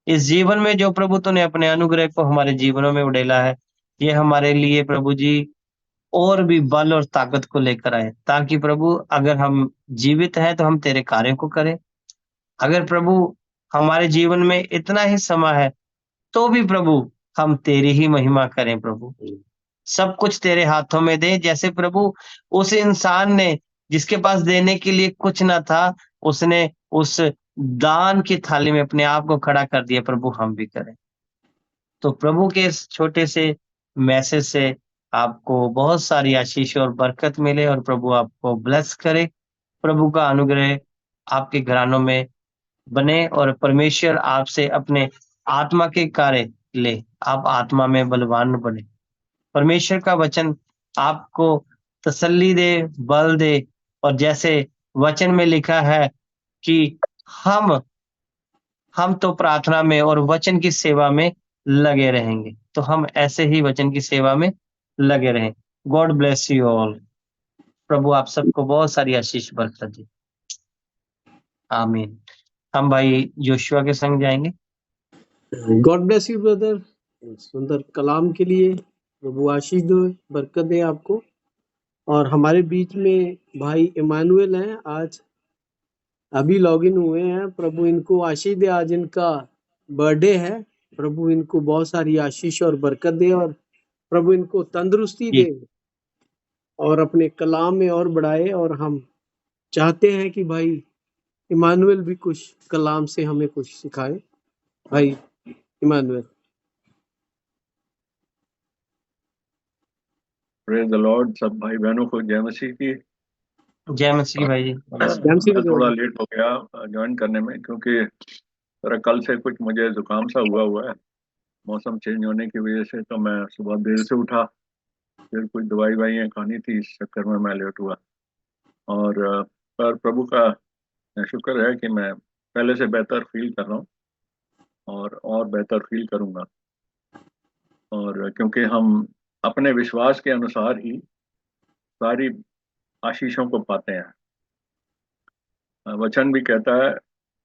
इस जीवन में जो प्रभु तूने अपने अनुग्रह को हमारे जीवनों में उड़ेला है, ये हमारे लिए प्रभु जी और भी बल और ताकत को लेकर आए, ताकि प्रभु अगर हम जीवित हैं तो हम तेरे कार्यों को करें। अगर प्रभु हमारे जीवन में इतना ही समय है तो भी प्रभु हम तेरी ही महिमा करें। प्रभु सब कुछ तेरे हाथों में दे। जैसे प्रभु उस इंसान ने जिसके पास देने के लिए कुछ ना था, उसने उस दान की थाली में अपने आप को खड़ा कर दिया। प्रभु हम भी करें। तो प्रभु के इस छोटे से मैसेज से आपको बहुत सारी आशीष और बरकत मिले और प्रभु आपको ब्लेस करे। प्रभु का अनुग्रह आपके घरानों में बने और परमेश्वर आपसे अपने आत्मा के कार्य ले, आप आत्मा में बलवान बने। परमेश्वर का वचन आपको तसल्ली दे, बल दे, और जैसे वचन में लिखा है कि हम तो प्रार्थना में और वचन की सेवा में लगे रहेंगे, तो हम ऐसे ही वचन की सेवा में लगे रहें। God bless you all. प्रभु आप सबको बहुत सारी आशीष बरकत दे। आमीन। हम भाई जोशुआ के संग जाएंगे। गॉड ब्लेस यू ब्रदर, सुंदर कलाम के लिए प्रभु आशीष दे, बरकत दे आपको। और हमारे बीच में भाई इमानुएल हैं, आज अभी लॉगिन हुए हैं। प्रभु इनको आशीष दे, आज इनका बर्थडे है। प्रभु इनको बहुत सारी आशीष और बरकत दे, और प्रभु इनको तंदुरुस्ती जी दे और अपने कलाम में और बढ़ाए। और हम चाहते हैं कि भाई इमानुएल भी कुछ कलाम से हमें कुछ सिखाए। भाई इमानुएल। Praise the Lord. सब भाई बहनों को जय मसीह की। जय मसीह भाई जी। मैं थोड़ा लेट हो गया ज्वाइन करने में, क्योंकि जरा कल से कुछ मुझे जुकाम सा हुआ है मौसम चेंज होने की वजह से। तो मैं सुबह देर से उठा, फिर कुछ दवाई वाइयाँ खानी थी, इस चक्कर में मैं लेट हुआ। और पर प्रभु का शुक्र है कि मैं पहले से बेहतर फील कर रहा हूँ और बेहतर फील करूँगा। और क्योंकि हम अपने विश्वास के अनुसार ही सारी आशीषों को पाते हैं। वचन भी कहता है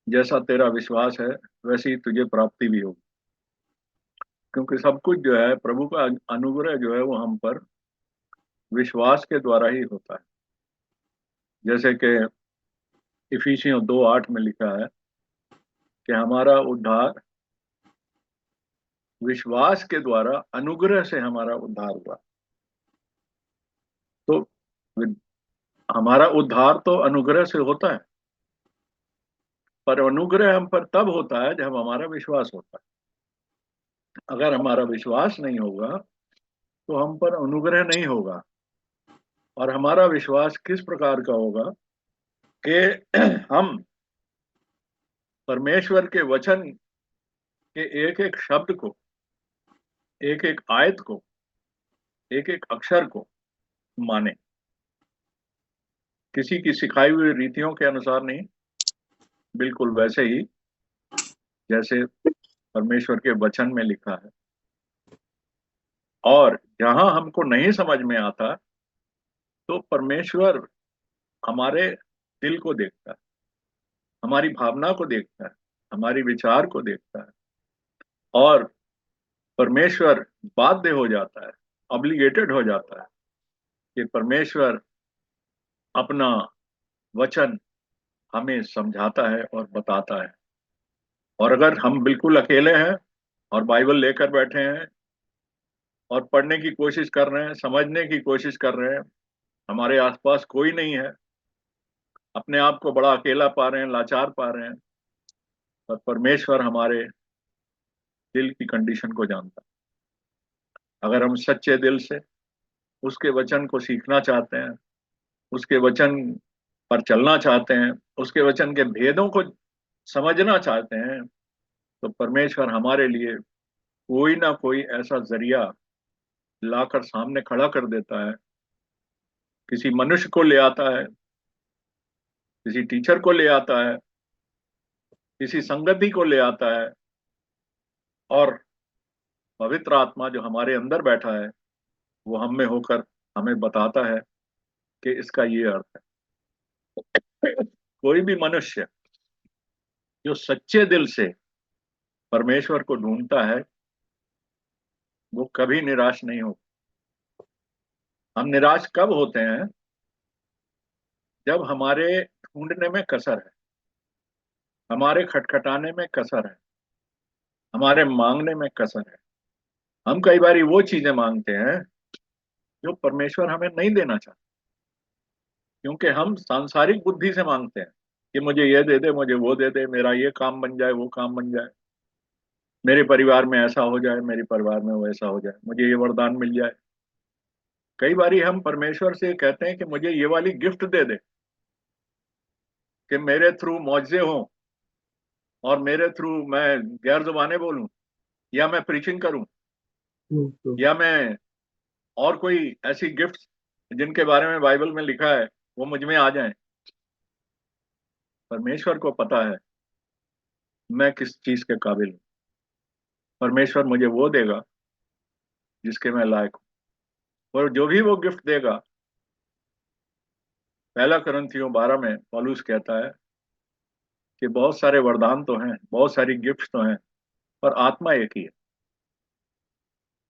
जैसा तेरा विश्वास है वैसी तुझे प्राप्ति भी होगी, क्योंकि सब कुछ जो है प्रभु का अनुग्रह जो है वो हम पर विश्वास के द्वारा ही होता है। जैसे कि इफिसियों 2:8 में लिखा है कि हमारा उद्धार विश्वास के द्वारा, अनुग्रह से हमारा उद्धार हुआ। तो हमारा उद्धार तो अनुग्रह से होता है, पर अनुग्रह हम पर तब होता है जब हमारा विश्वास होता है। अगर हमारा विश्वास नहीं होगा तो हम पर अनुग्रह नहीं होगा। और हमारा विश्वास किस प्रकार का होगा कि हम परमेश्वर के वचन के एक एक शब्द को, एक एक आयत को, एक एक अक्षर को माने, किसी की सिखाई हुई रीतियों के अनुसार नहीं, बिल्कुल वैसे ही जैसे परमेश्वर के वचन में लिखा है। और जहां हमको नहीं समझ में आता तो परमेश्वर हमारे दिल को देखता है, हमारी भावना को देखता है, हमारी विचार को देखता है, और परमेश्वर बाध्य हो जाता है, ऑब्लिगेटेड हो जाता है कि परमेश्वर अपना वचन हमें समझाता है और बताता है। और अगर हम बिल्कुल अकेले हैं और बाइबल लेकर बैठे हैं और पढ़ने की कोशिश कर रहे हैं, समझने की कोशिश कर रहे हैं, हमारे आसपास कोई नहीं है, अपने आप को बड़ा अकेला पा रहे हैं, लाचार पा रहे हैं, पर परमेश्वर हमारे दिल की कंडीशन को जानता है। अगर हम सच्चे दिल से उसके वचन को सीखना चाहते हैं, उसके वचन पर चलना चाहते हैं, उसके वचन के भेदों को समझना चाहते हैं, तो परमेश्वर हमारे लिए कोई ना कोई ऐसा जरिया लाकर सामने खड़ा कर देता है। किसी मनुष्य को ले आता है, किसी टीचर को ले आता है, किसी संगति को ले आता है, और पवित्र आत्मा जो हमारे अंदर बैठा है वो हम में होकर हमें बताता है कि इसका ये अर्थ है। कोई भी मनुष्य जो सच्चे दिल से परमेश्वर को ढूंढता है वो कभी निराश नहीं होता। हम निराश कब होते हैं? जब हमारे ढूंढने में कसर है, हमारे खटखटाने में कसर है, हमारे मांगने में कसर है। हम कई बार वो चीजें मांगते हैं जो परमेश्वर हमें नहीं देना चाहता, क्योंकि हम सांसारिक बुद्धि से मांगते हैं कि मुझे ये दे दे, मुझे वो दे दे, मेरा ये काम बन जाए, वो काम बन जाए, मेरे परिवार में ऐसा हो जाए, मेरे परिवार में वैसा हो जाए, मुझे ये वरदान मिल जाए। कई बारी हम परमेश्वर से कहते हैं कि मुझे ये वाली गिफ्ट दे दे कि मेरे थ्रू मौजज़े हों और मेरे थ्रू मैं गैर जुबानें बोलूं, या मैं प्रीचिंग करूं, या मैं और कोई ऐसी गिफ्ट जिनके बारे में बाइबल में लिखा है वो मुझ में आ जाएं। परमेश्वर को पता है मैं किस चीज के काबिल हूँ। परमेश्वर मुझे वो देगा जिसके मैं लायक हूँ, और जो भी वो गिफ्ट देगा, पहला कुरिन्थियों 12 में पौलुस कहता है कि बहुत सारे वरदान तो हैं, बहुत सारी गिफ्ट तो हैं, पर आत्मा एक ही है।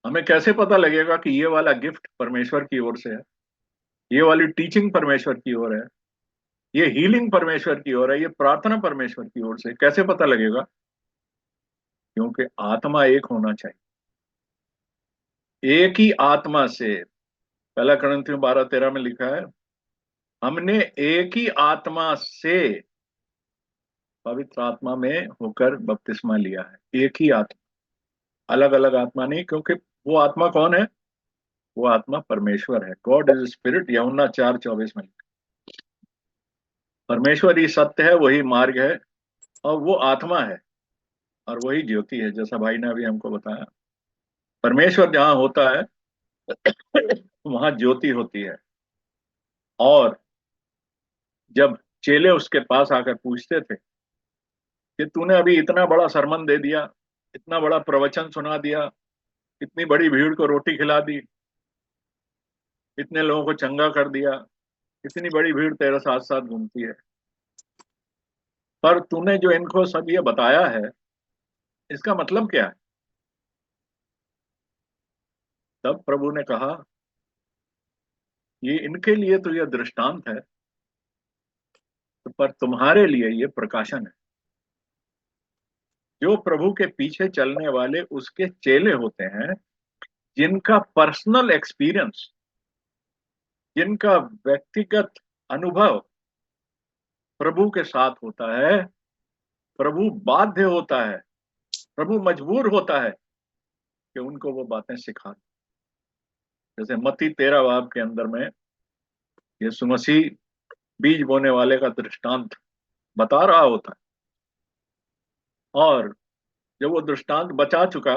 हमें कैसे पता लगेगा कि ये वाला गिफ्ट परमेश्वर की ओर से है, ये वाली टीचिंग परमेश्वर की ओर है, ये हीलिंग परमेश्वर की ओर है, ये प्रार्थना परमेश्वर की ओर से? कैसे पता लगेगा? क्योंकि आत्मा एक होना चाहिए। एक ही आत्मा से, पहला कुरिन्थियों 12:13 में लिखा है, हमने एक ही आत्मा से पवित्र आत्मा में होकर बपतिस्मा लिया है। एक ही आत्मा, अलग अलग आत्मा नहीं, क्योंकि वो आत्मा कौन है? वो आत्मा परमेश्वर है। गॉड इज स्पिरिट, यूहन्ना 4:24 में लिखा। परमेश्वर ही सत्य है, वही मार्ग है, और वो आत्मा है, और वही ज्योति है, जैसा भाई ने अभी हमको बताया। परमेश्वर जहां होता है वहां ज्योति होती है। और जब चेले उसके पास आकर पूछते थे कि तूने अभी इतना बड़ा सरमन दे दिया, इतना बड़ा प्रवचन सुना दिया, इतनी बड़ी भीड़ को रोटी खिला दी, इतने लोगों को चंगा कर दिया, इतनी बड़ी भीड़ तेरे साथ साथ घूमती है, पर तूने जो इनको सब ये बताया है, इसका मतलब क्या है? तब प्रभु ने कहा, ये इनके लिए तो यह दृष्टांत है, पर तुम्हारे लिए ये प्रकाशन है। जो प्रभु के पीछे चलने वाले उसके चेले होते हैं, जिनका पर्सनल एक्सपीरियंस, जिनका व्यक्तिगत अनुभव प्रभु के साथ होता है, प्रभु बाध्य होता है, प्रभु मजबूर होता है कि उनको वो बातें सिखा। जैसे मत्ती 13 बाब के अंदर में यीशु मसीह बीज बोने वाले का दृष्टांत बता रहा होता है, और जब वो दृष्टांत बचा चुका,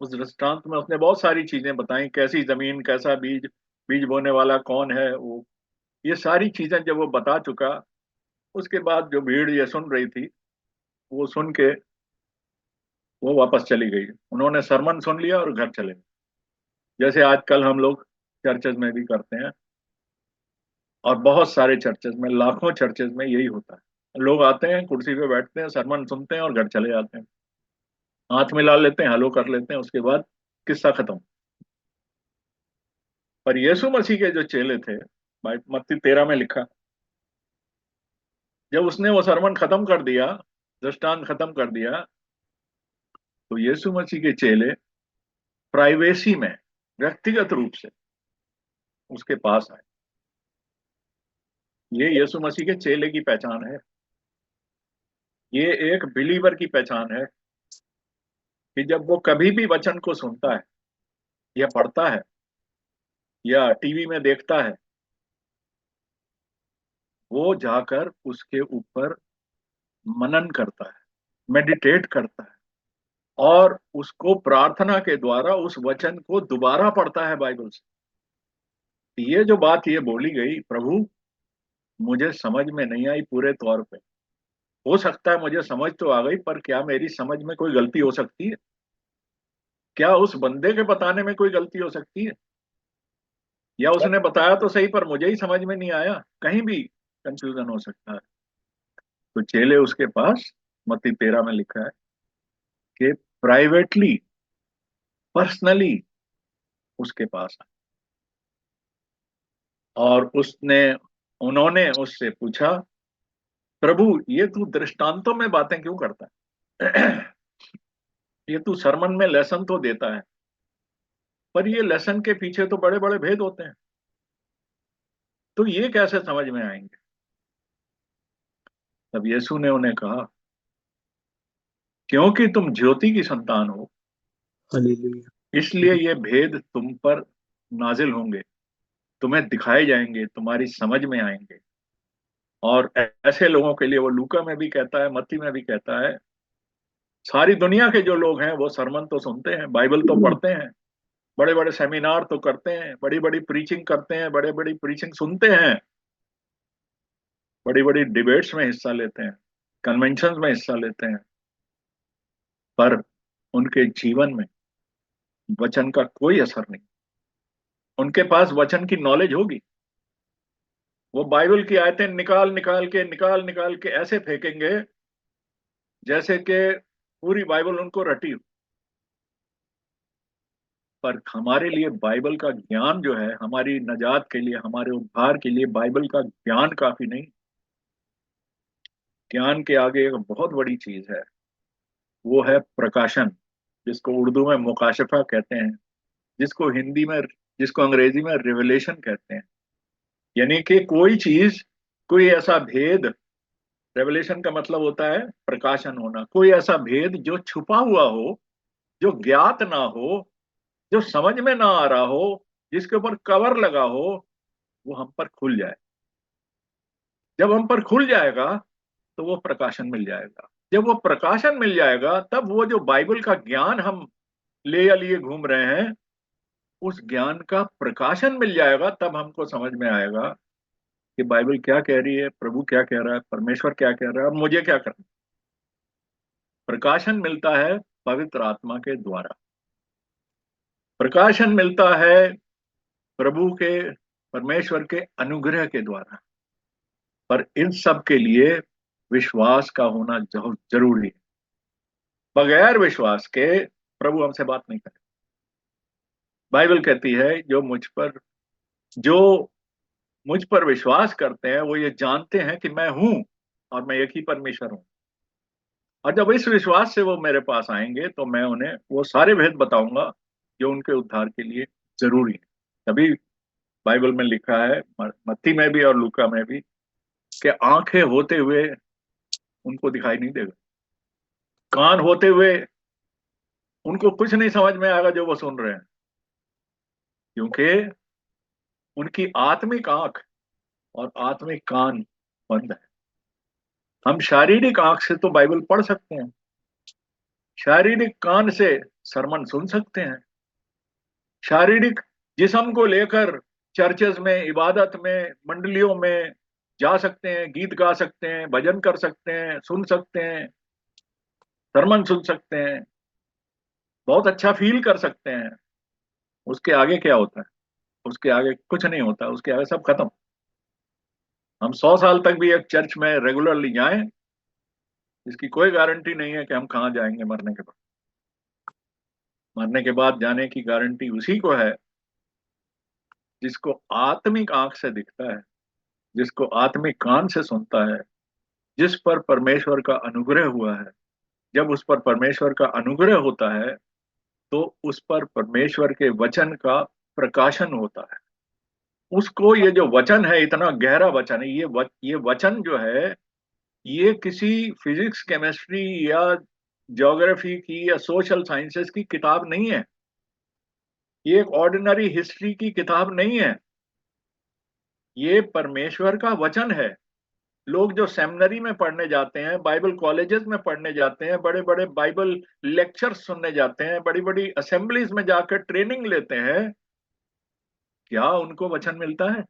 उस दृष्टांत में उसने बहुत सारी चीजें बताई, कैसी जमीन, कैसा बीज, बीज बोने वाला कौन है, वो ये सारी चीजें जब वो बता चुका, उसके बाद जो भीड़ ये सुन रही थी, वो सुन के वो वापस चली गई। उन्होंने सरमन सुन लिया और घर चले गए, जैसे आजकल हम लोग चर्चेज में भी करते हैं, और बहुत सारे चर्चेज में, लाखों चर्चेज में यही होता है। लोग आते हैं, कुर्सी पे बैठते हैं, सरमन सुनते हैं और घर चले जाते हैं, हाथ मिला लेते हैं, हेलो कर लेते हैं, उसके बाद किस्सा खत्म। पर यीशु मसीह के जो चेले थे, मत्ती 13 में लिखा, जब उसने वो सरमन खत्म कर दिया, दृष्टांत खत्म कर दिया, तो यीशु मसीह के चेले प्राइवेसी में, व्यक्तिगत रूप से उसके पास आए। ये यीशु मसीह के चेले की पहचान है, ये एक बिलीवर की पहचान है, कि जब वो कभी भी वचन को सुनता है या पढ़ता है या टीवी में देखता है, वो जाकर उसके ऊपर मनन करता है, मेडिटेट करता है, और उसको प्रार्थना के द्वारा उस वचन को दोबारा पढ़ता है बाइबल से। ये जो बात ये बोली गई, प्रभु मुझे समझ में नहीं आई पूरे तौर पे, हो सकता है मुझे समझ तो आ गई, पर क्या मेरी समझ में कोई गलती हो सकती है? क्या उस बंदे के बताने में कोई गलती हो सकती है? या उसने बताया तो सही, पर मुझे ही समझ में नहीं आया? कहीं भी कंफ्यूजन हो सकता है। तो चेले उसके पास, मत्ती 13 में लिखा है कि प्राइवेटली, पर्सनली उसके पास आए, और उन्होंने उससे पूछा, प्रभु ये तू दृष्टांतों में बातें क्यों करता है? ये तू सरमन में लेसन तो देता है, पर ये लेसन के पीछे तो बड़े बड़े भेद होते हैं, तो ये कैसे समझ में आएंगे? तब यीशु ने उन्हें कहा, क्योंकि तुम ज्योति की संतान हो, हालेलुया। इसलिए ये भेद तुम पर नाजिल होंगे, तुम्हें दिखाए जाएंगे, तुम्हारी समझ में आएंगे। और ऐसे लोगों के लिए वो लूका में भी कहता है, मत्ती में भी कहता है, सारी दुनिया के जो लोग हैं वो सरमन तो सुनते हैं, बाइबल तो पढ़ते हैं, बड़े बड़े सेमिनार तो करते हैं, बड़ी बड़ी प्रीचिंग करते हैं, बड़े बड़ी प्रीचिंग सुनते हैं, बड़ी बड़ी डिबेट्स में हिस्सा लेते हैं, कन्वेंशन में हिस्सा लेते हैं, पर उनके जीवन में वचन का कोई असर नहीं। उनके पास वचन की नॉलेज होगी, वो बाइबल की आयतें निकाल निकाल के ऐसे फेंकेंगे जैसे कि पूरी बाइबल उनको रटी हो। पर हमारे लिए बाइबल का ज्ञान जो है, हमारी नजात के लिए, हमारे उद्धार के लिए बाइबल का ज्ञान काफी नहीं। ज्ञान के आगे एक बहुत बड़ी चीज है, वो है प्रकाशन, जिसको उर्दू में मुकाशफा कहते हैं, जिसको हिंदी में, जिसको अंग्रेजी में रिवलेशन कहते हैं। यानी कि कोई चीज, कोई ऐसा भेद, रेवलेशन का मतलब होता है प्रकाशन होना, कोई ऐसा भेद जो छुपा हुआ हो, जो ज्ञात ना हो, जो समझ में ना आ रहा हो, जिसके ऊपर कवर लगा हो, वो हम पर खुल जाए। जब हम पर खुल जाएगा तो वो प्रकाशन मिल जाएगा। जब वो प्रकाशन मिल जाएगा तब वो जो बाइबल का ज्ञान हम ले या लिए घूम रहे हैं, उस ज्ञान का प्रकाशन मिल जाएगा। तब हमको समझ में आएगा कि बाइबल क्या कह रही है, प्रभु क्या कह रहा है, परमेश्वर क्या कह रहा है, और मुझे क्या करना है। प्रकाशन मिलता है पवित्र आत्मा के द्वारा, प्रकाशन मिलता है प्रभु के, परमेश्वर के अनुग्रह के द्वारा। पर इन सब के लिए विश्वास का होना जरूरी है। बगैर विश्वास के प्रभु हमसे बात नहीं करे। बाइबल कहती है जो मुझ पर विश्वास करते हैं वो ये जानते हैं कि मैं हूं और मैं एक ही परमेश्वर हूं। और जब इस विश्वास से वो मेरे पास आएंगे तो मैं उन्हें वो सारे भेद बताऊंगा जो उनके उद्धार के लिए जरूरी है। तभी बाइबल में लिखा है, मत्ती में भी और लूका में भी, कि आंखें होते हुए उनको दिखाई नहीं देगा, कान होते हुए उनको कुछ नहीं समझ में आएगा जो वो सुन रहे हैं, क्योंकि उनकी आत्मिक आंख और आत्मिक कान बंद है। हम शारीरिक आंख से तो बाइबल पढ़ सकते हैं, शारीरिक कान से सरमन सुन सकते हैं, शारीरिक जिस्म को लेकर चर्चेज में, इबादत में, मंडलियों में जा सकते हैं, गीत गा सकते हैं, भजन कर सकते हैं, सुन सकते हैं, सरमन सुन सकते हैं, बहुत अच्छा फील कर सकते हैं। उसके आगे क्या होता है? उसके आगे कुछ नहीं होता, उसके आगे सब खत्म। हम 100 साल तक भी एक चर्च में रेगुलरली जाएं, इसकी कोई गारंटी नहीं है कि हम कहाँ जाएंगे मरने के बाद। मरने के बाद जाने की गारंटी उसी को है जिसको आत्मिक आंख से दिखता है, जिसको आत्मिक कान से सुनता है, जिस पर परमेश्वर का अनुग्रह हुआ है। जब उस पर परमेश्वर का अनुग्रह होता है तो उस पर परमेश्वर के वचन का प्रकाशन होता है। उसको, ये जो वचन है, इतना गहरा वचन है, ये वचन जो है, ये किसी फिजिक्स, केमिस्ट्री या ज्योग्राफी की या सोशल साइंसेस की किताब नहीं है, ये एक ऑर्डिनरी हिस्ट्री की किताब नहीं है, ये परमेश्वर का वचन है। लोग जो सेमिनरी में पढ़ने जाते हैं, बाइबल कॉलेजेस में पढ़ने जाते हैं, बड़े बड़े बाइबल लेक्चर्स सुनने जाते हैं, बड़ी बड़ी असेंबलीज में जाकर ट्रेनिंग लेते हैं, क्या उनको वचन मिलता है?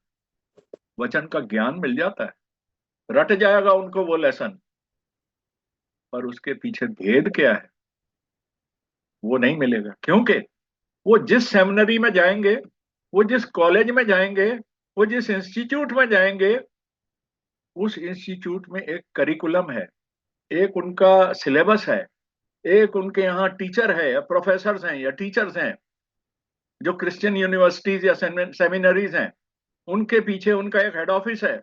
वचन का ज्ञान मिल जाता है, रट जाएगा उनको वो लेसन, पर उसके पीछे भेद क्या है वो नहीं मिलेगा। क्योंकि वो जिस सेमिनरी में जाएंगे, वो जिस कॉलेज में जाएंगे, वो जिस इंस्टीट्यूट में जाएंगे, उस इंस्टीट्यूट में एक करिकुलम है, एक उनका सिलेबस है, एक उनके यहाँ टीचर है या प्रोफेसर हैं या टीचर्स हैं। जो क्रिश्चियन यूनिवर्सिटीज या सेमिनरीज हैं, उनके पीछे उनका एक हेड ऑफिस है,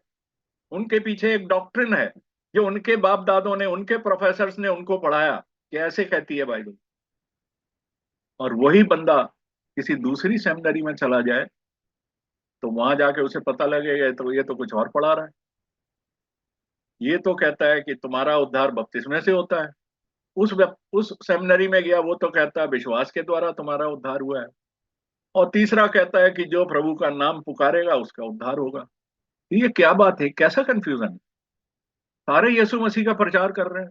उनके पीछे एक डॉक्ट्रिन है जो उनके बाप दादों ने, उनके प्रोफेसर्स ने उनको पढ़ाया कि ऐसे कहती है बाइबल। और वही बंदा किसी दूसरी सेमिनरी में चला जाए तो वहां जाके उसे पता लगेगा तो ये तो कुछ और पढ़ा रहा है, ये तो कहता है कि तुम्हारा उद्धार बपतिस्मे से होता है। उस सेमिनरी में गया, वो तो कहता है विश्वास के द्वारा तुम्हारा उद्धार हुआ है। और तीसरा कहता है कि जो प्रभु का नाम पुकारेगा उसका उद्धार होगा। ये क्या बात है, कैसा कंफ्यूजन है? सारे यीशु मसीह का प्रचार कर रहे हैं,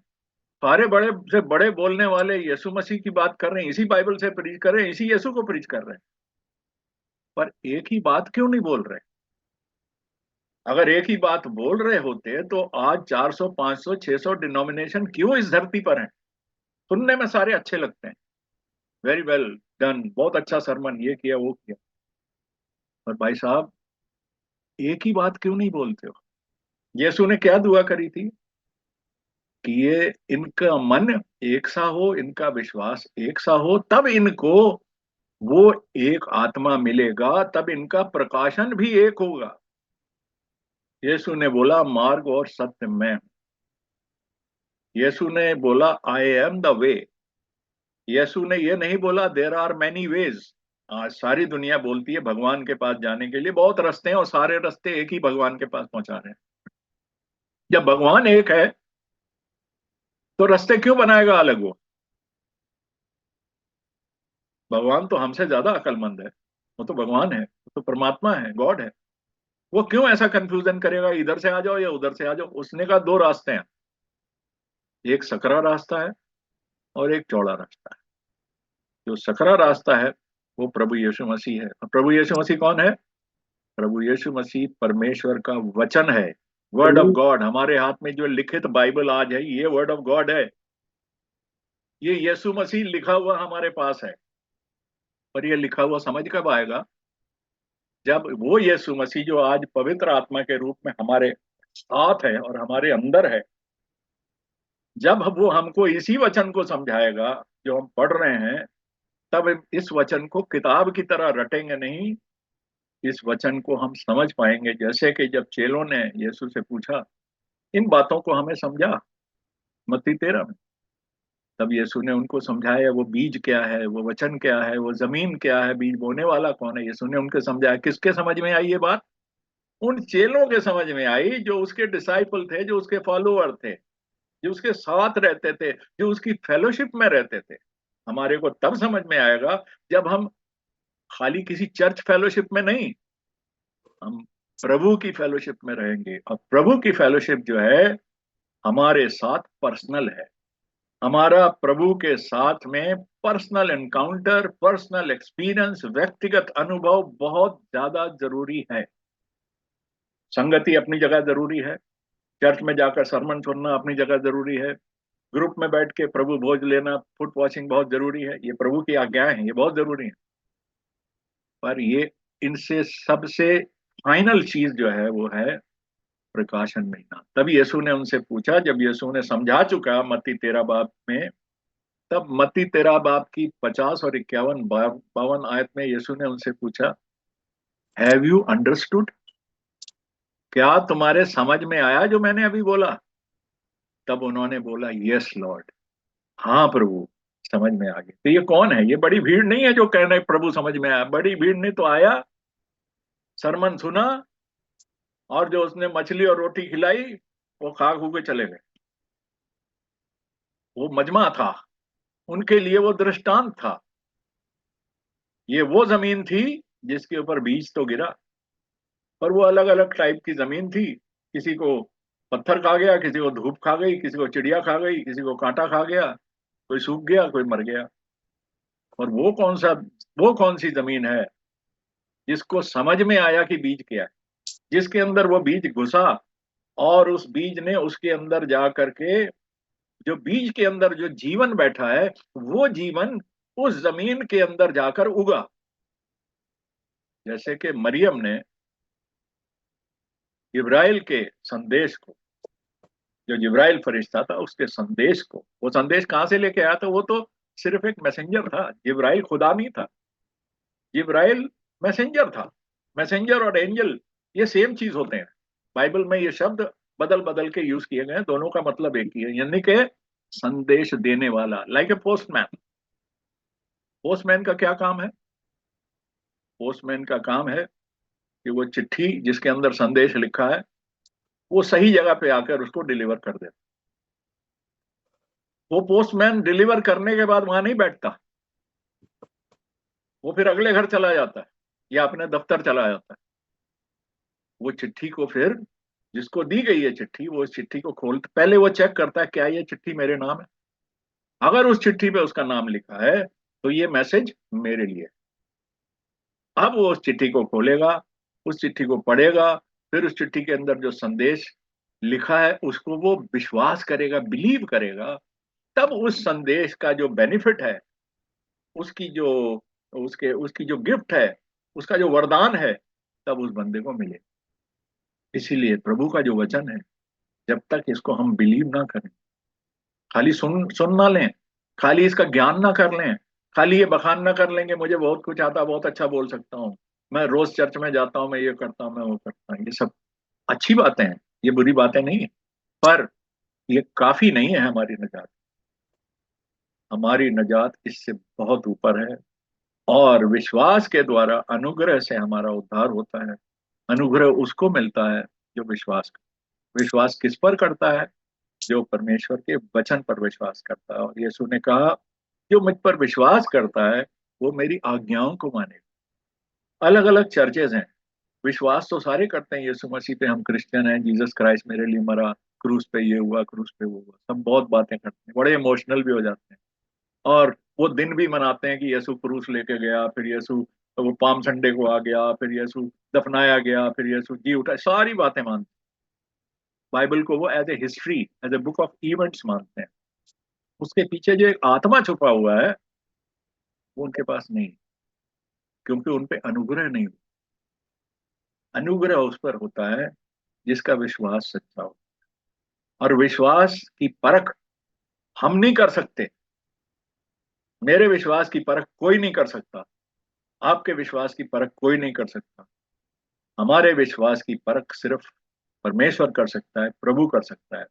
सारे बड़े से बड़े बोलने वाले यीशु मसीह की बात कर रहे हैं, इसी बाइबल से प्रीच कर रहे हैं, इसी यीशु को प्रीच कर रहे हैं। पर एक ही बात क्यों नहीं बोल रहे? अगर एक ही बात बोल रहे होते तो आज 400, 500, 600 डिनोमिनेशन क्यों इस धरती पर हैं? सुनने में सारे अच्छे लगते हैं, वेरी वेल डन, बहुत अच्छा सरमन, ये किया वो किया, पर भाई साहब एक ही बात क्यों नहीं बोलते हो? यीशु ने क्या दुआ करी थी कि ये इनका मन एक सा हो, इनका विश्वास एक सा हो, तब इनको वो एक आत्मा मिलेगा, तब इनका प्रकाशन भी एक होगा। यीशु ने बोला मार्ग और सत्य मैं हूं। यीशु ने बोला आई एम द वे। यीशु ने ये नहीं बोला देर आर मैनी वेज। आज सारी दुनिया बोलती है भगवान के पास जाने के लिए बहुत रास्ते हैं, और सारे रास्ते एक ही भगवान के पास पहुंचा रहे हैं। जब भगवान एक है तो रास्ते क्यों बनाएगा अलग वो? भगवान तो हमसे ज्यादा अक्लमंद है, वो तो भगवान है, वो तो परमात्मा है, गॉड है। वो क्यों ऐसा कंफ्यूजन करेगा, इधर से आ जाओ या उधर से आ जाओ? उसने कहा दो रास्ते हैं, एक सकरा रास्ता है और एक चौड़ा रास्ता है। जो सकरा रास्ता है वो प्रभु यीशु मसीह है। और प्रभु यीशु मसीह कौन है? प्रभु यीशु मसीह परमेश्वर का वचन है, वर्ड ऑफ गॉड। हमारे हाथ में जो लिखित बाइबल आज है ये वर्ड ऑफ गॉड है, ये यीशु मसीह लिखा हुआ हमारे पास है। पर ये लिखा हुआ समझ कब आएगा? जब वो यीशु मसीह जो आज पवित्र आत्मा के रूप में हमारे साथ है और हमारे अंदर है, जब वो हमको इसी वचन को समझाएगा जो हम पढ़ रहे हैं, तब इस वचन को किताब की तरह रटेंगे नहीं, इस वचन को हम समझ पाएंगे। जैसे कि जब चेलों ने यीशु से पूछा, इन बातों को हमें समझा, मत्ती 13 में, तब यीशु ने उनको समझाया वो बीज क्या है, वो वचन क्या है, वो जमीन क्या है, बीज बोने वाला कौन है। यीशु ने उनको समझाया। किसके समझ में आई ये बात? उन चेलों के समझ में आई जो उसके डिसाइपल थे, जो उसके फॉलोअर थे, जो उसके साथ रहते थे, जो उसकी फेलोशिप में रहते थे। हमारे को तब समझ में आएगा जब हम खाली किसी चर्च फेलोशिप में नहीं, हम प्रभु की फेलोशिप में रहेंगे। और प्रभु की फेलोशिप जो है हमारे साथ पर्सनल है। हमारा प्रभु के साथ में पर्सनल एनकाउंटर, पर्सनल एक्सपीरियंस, व्यक्तिगत अनुभव बहुत ज्यादा जरूरी है। संगति अपनी जगह जरूरी है, चर्च में जाकर सरमन सुनना अपनी जगह जरूरी है, ग्रुप में बैठ के प्रभु भोज लेना, फुट वॉशिंग बहुत जरूरी है, ये प्रभु की आज्ञाएं हैं, ये बहुत जरूरी है। पर ये इनसे सबसे फाइनल चीज जो है वो है प्रकाशन महीना। तब यीशु ने उनसे पूछा, जब यीशु ने समझा चुका मत्ती 13 बाब में, तब मत्ती 13 बाब की 50 और 51 52 आयत में यीशु ने उनसे पूछा, हैव यू अंडरस्टूड? क्या तुम्हारे समझ में आया जो मैंने अभी बोला? तब उन्होंने बोला यस लॉर्ड, हाँ प्रभु समझ में आ गया। तो ये कौन है? ये बड़ी भीड़ नहीं है जो कह रहे प्रभु समझ में आया। बड़ी भीड़ ने तो आया, सरमन सुना, और जो उसने मछली और रोटी खिलाई वो खा खू के चले गए। वो मजमा था, उनके लिए वो दृष्टांत था। ये वो जमीन थी जिसके ऊपर बीज तो गिरा, पर वो अलग अलग टाइप की जमीन थी। किसी को पत्थर खा गया, किसी को धूप खा गई, किसी को चिड़िया खा गई, किसी को कांटा खा गया, कोई सूख गया, कोई मर गया। और वो कौन सी जमीन है जिसको समझ में आया कि बीज क्या है, जिसके अंदर वो बीज घुसा और उस बीज ने उसके अंदर जा करके, जो बीज के अंदर जो जीवन बैठा है वो जीवन उस जमीन के अंदर जाकर उगा। जैसे कि मरियम ने जिब्राइल के संदेश को, जो जिब्राइल फरिश्ता था उसके संदेश को, वो संदेश कहां से लेके आया था? वो तो सिर्फ एक मैसेंजर था, जिब्राइल खुदा नहीं था, जिब्राइल मैसेंजर था। मैसेंजर और एंजल ये सेम चीज होते हैं। बाइबल में ये शब्द बदल बदल के यूज किए गए हैं, दोनों का मतलब एक ही है, यानी कि संदेश देने वाला, लाइक ए पोस्टमैन। पोस्टमैन का क्या काम है? पोस्टमैन का काम है कि वो चिट्ठी जिसके अंदर संदेश लिखा है वो सही जगह पे आकर उसको डिलीवर कर दे। वो पोस्टमैन डिलीवर करने के बाद वहां नहीं बैठता, वो फिर अगले घर चला जाता है या अपने दफ्तर चला जाता है। वो चिट्ठी को फिर, जिसको दी गई है चिट्ठी, वो इस चिट्ठी को खोलता, पहले वो चेक करता है क्या ये चिट्ठी मेरे नाम है। अगर उस चिट्ठी पे उसका नाम लिखा है तो ये मैसेज मेरे लिए। अब वो उस चिट्ठी को खोलेगा, उस चिट्ठी को पढ़ेगा, फिर उस चिट्ठी के अंदर जो संदेश लिखा है उसको वो विश्वास करेगा, बिलीव करेगा, तब उस संदेश का जो बेनिफिट है, उसकी जो उसकी जो गिफ्ट है, उसका जो वरदान है, तब उस बंदे को मिले। इसीलिए प्रभु का जो वचन है, जब तक इसको हम बिलीव ना करें, खाली सुन ना लें, खाली इसका ज्ञान ना कर लें, खाली ये बखान ना कर लेंगे मुझे बहुत कुछ आता, बहुत अच्छा बोल सकता हूँ, मैं रोज चर्च में जाता हूँ, मैं ये करता हूँ, मैं वो करता हूँ, ये सब अच्छी बातें हैं, ये बुरी बातें नहीं है, पर ये काफी नहीं है हमारी नजात। हमारी नजात इससे बहुत ऊपर है, और विश्वास के द्वारा अनुग्रह से हमारा उद्धार होता है। अनुग्रह उसको मिलता है जो विश्वास किस पर करता है? जो परमेश्वर के वचन पर विश्वास करता है। और यीशु ने कहा, जो मुझ पर विश्वास करता है वो मेरी आज्ञाओं को मानेगा। अलग अलग चर्चेज हैं, विश्वास तो सारे करते हैं यीशु मसीह पे, हम क्रिश्चियन हैं, जीसस क्राइस्ट मेरे लिए मरा, क्रूस पे ये हुआ, क्रूस पे वो हुआ, सब बहुत बातें करते हैं, बड़े इमोशनल भी हो जाते हैं, और वो दिन भी मनाते हैं कि यीशु क्रूस लेके गया, फिर यीशु तो वो पाम संडे को आ गया, फिर यीशु दफनाया गया, फिर यीशु जी उठा, सारी बातें मानते हैं। बाइबल को वो as a history, as a book of events मानते हैं। उसके पीछे जो एक आत्मा छुपा हुआ है वो उनके पास नहीं, क्योंकि उन पे अनुग्रह नहीं। अनुग्रह उस पर होता है जिसका विश्वास सच्चा हो, और विश्वास की परख हम नहीं कर सकते। मेरे विश्वास की परख कोई नहीं कर सकता, आपके विश्वास की परख कोई नहीं कर सकता। हमारे विश्वास की परख सिर्फ परमेश्वर कर सकता है, प्रभु कर सकता है।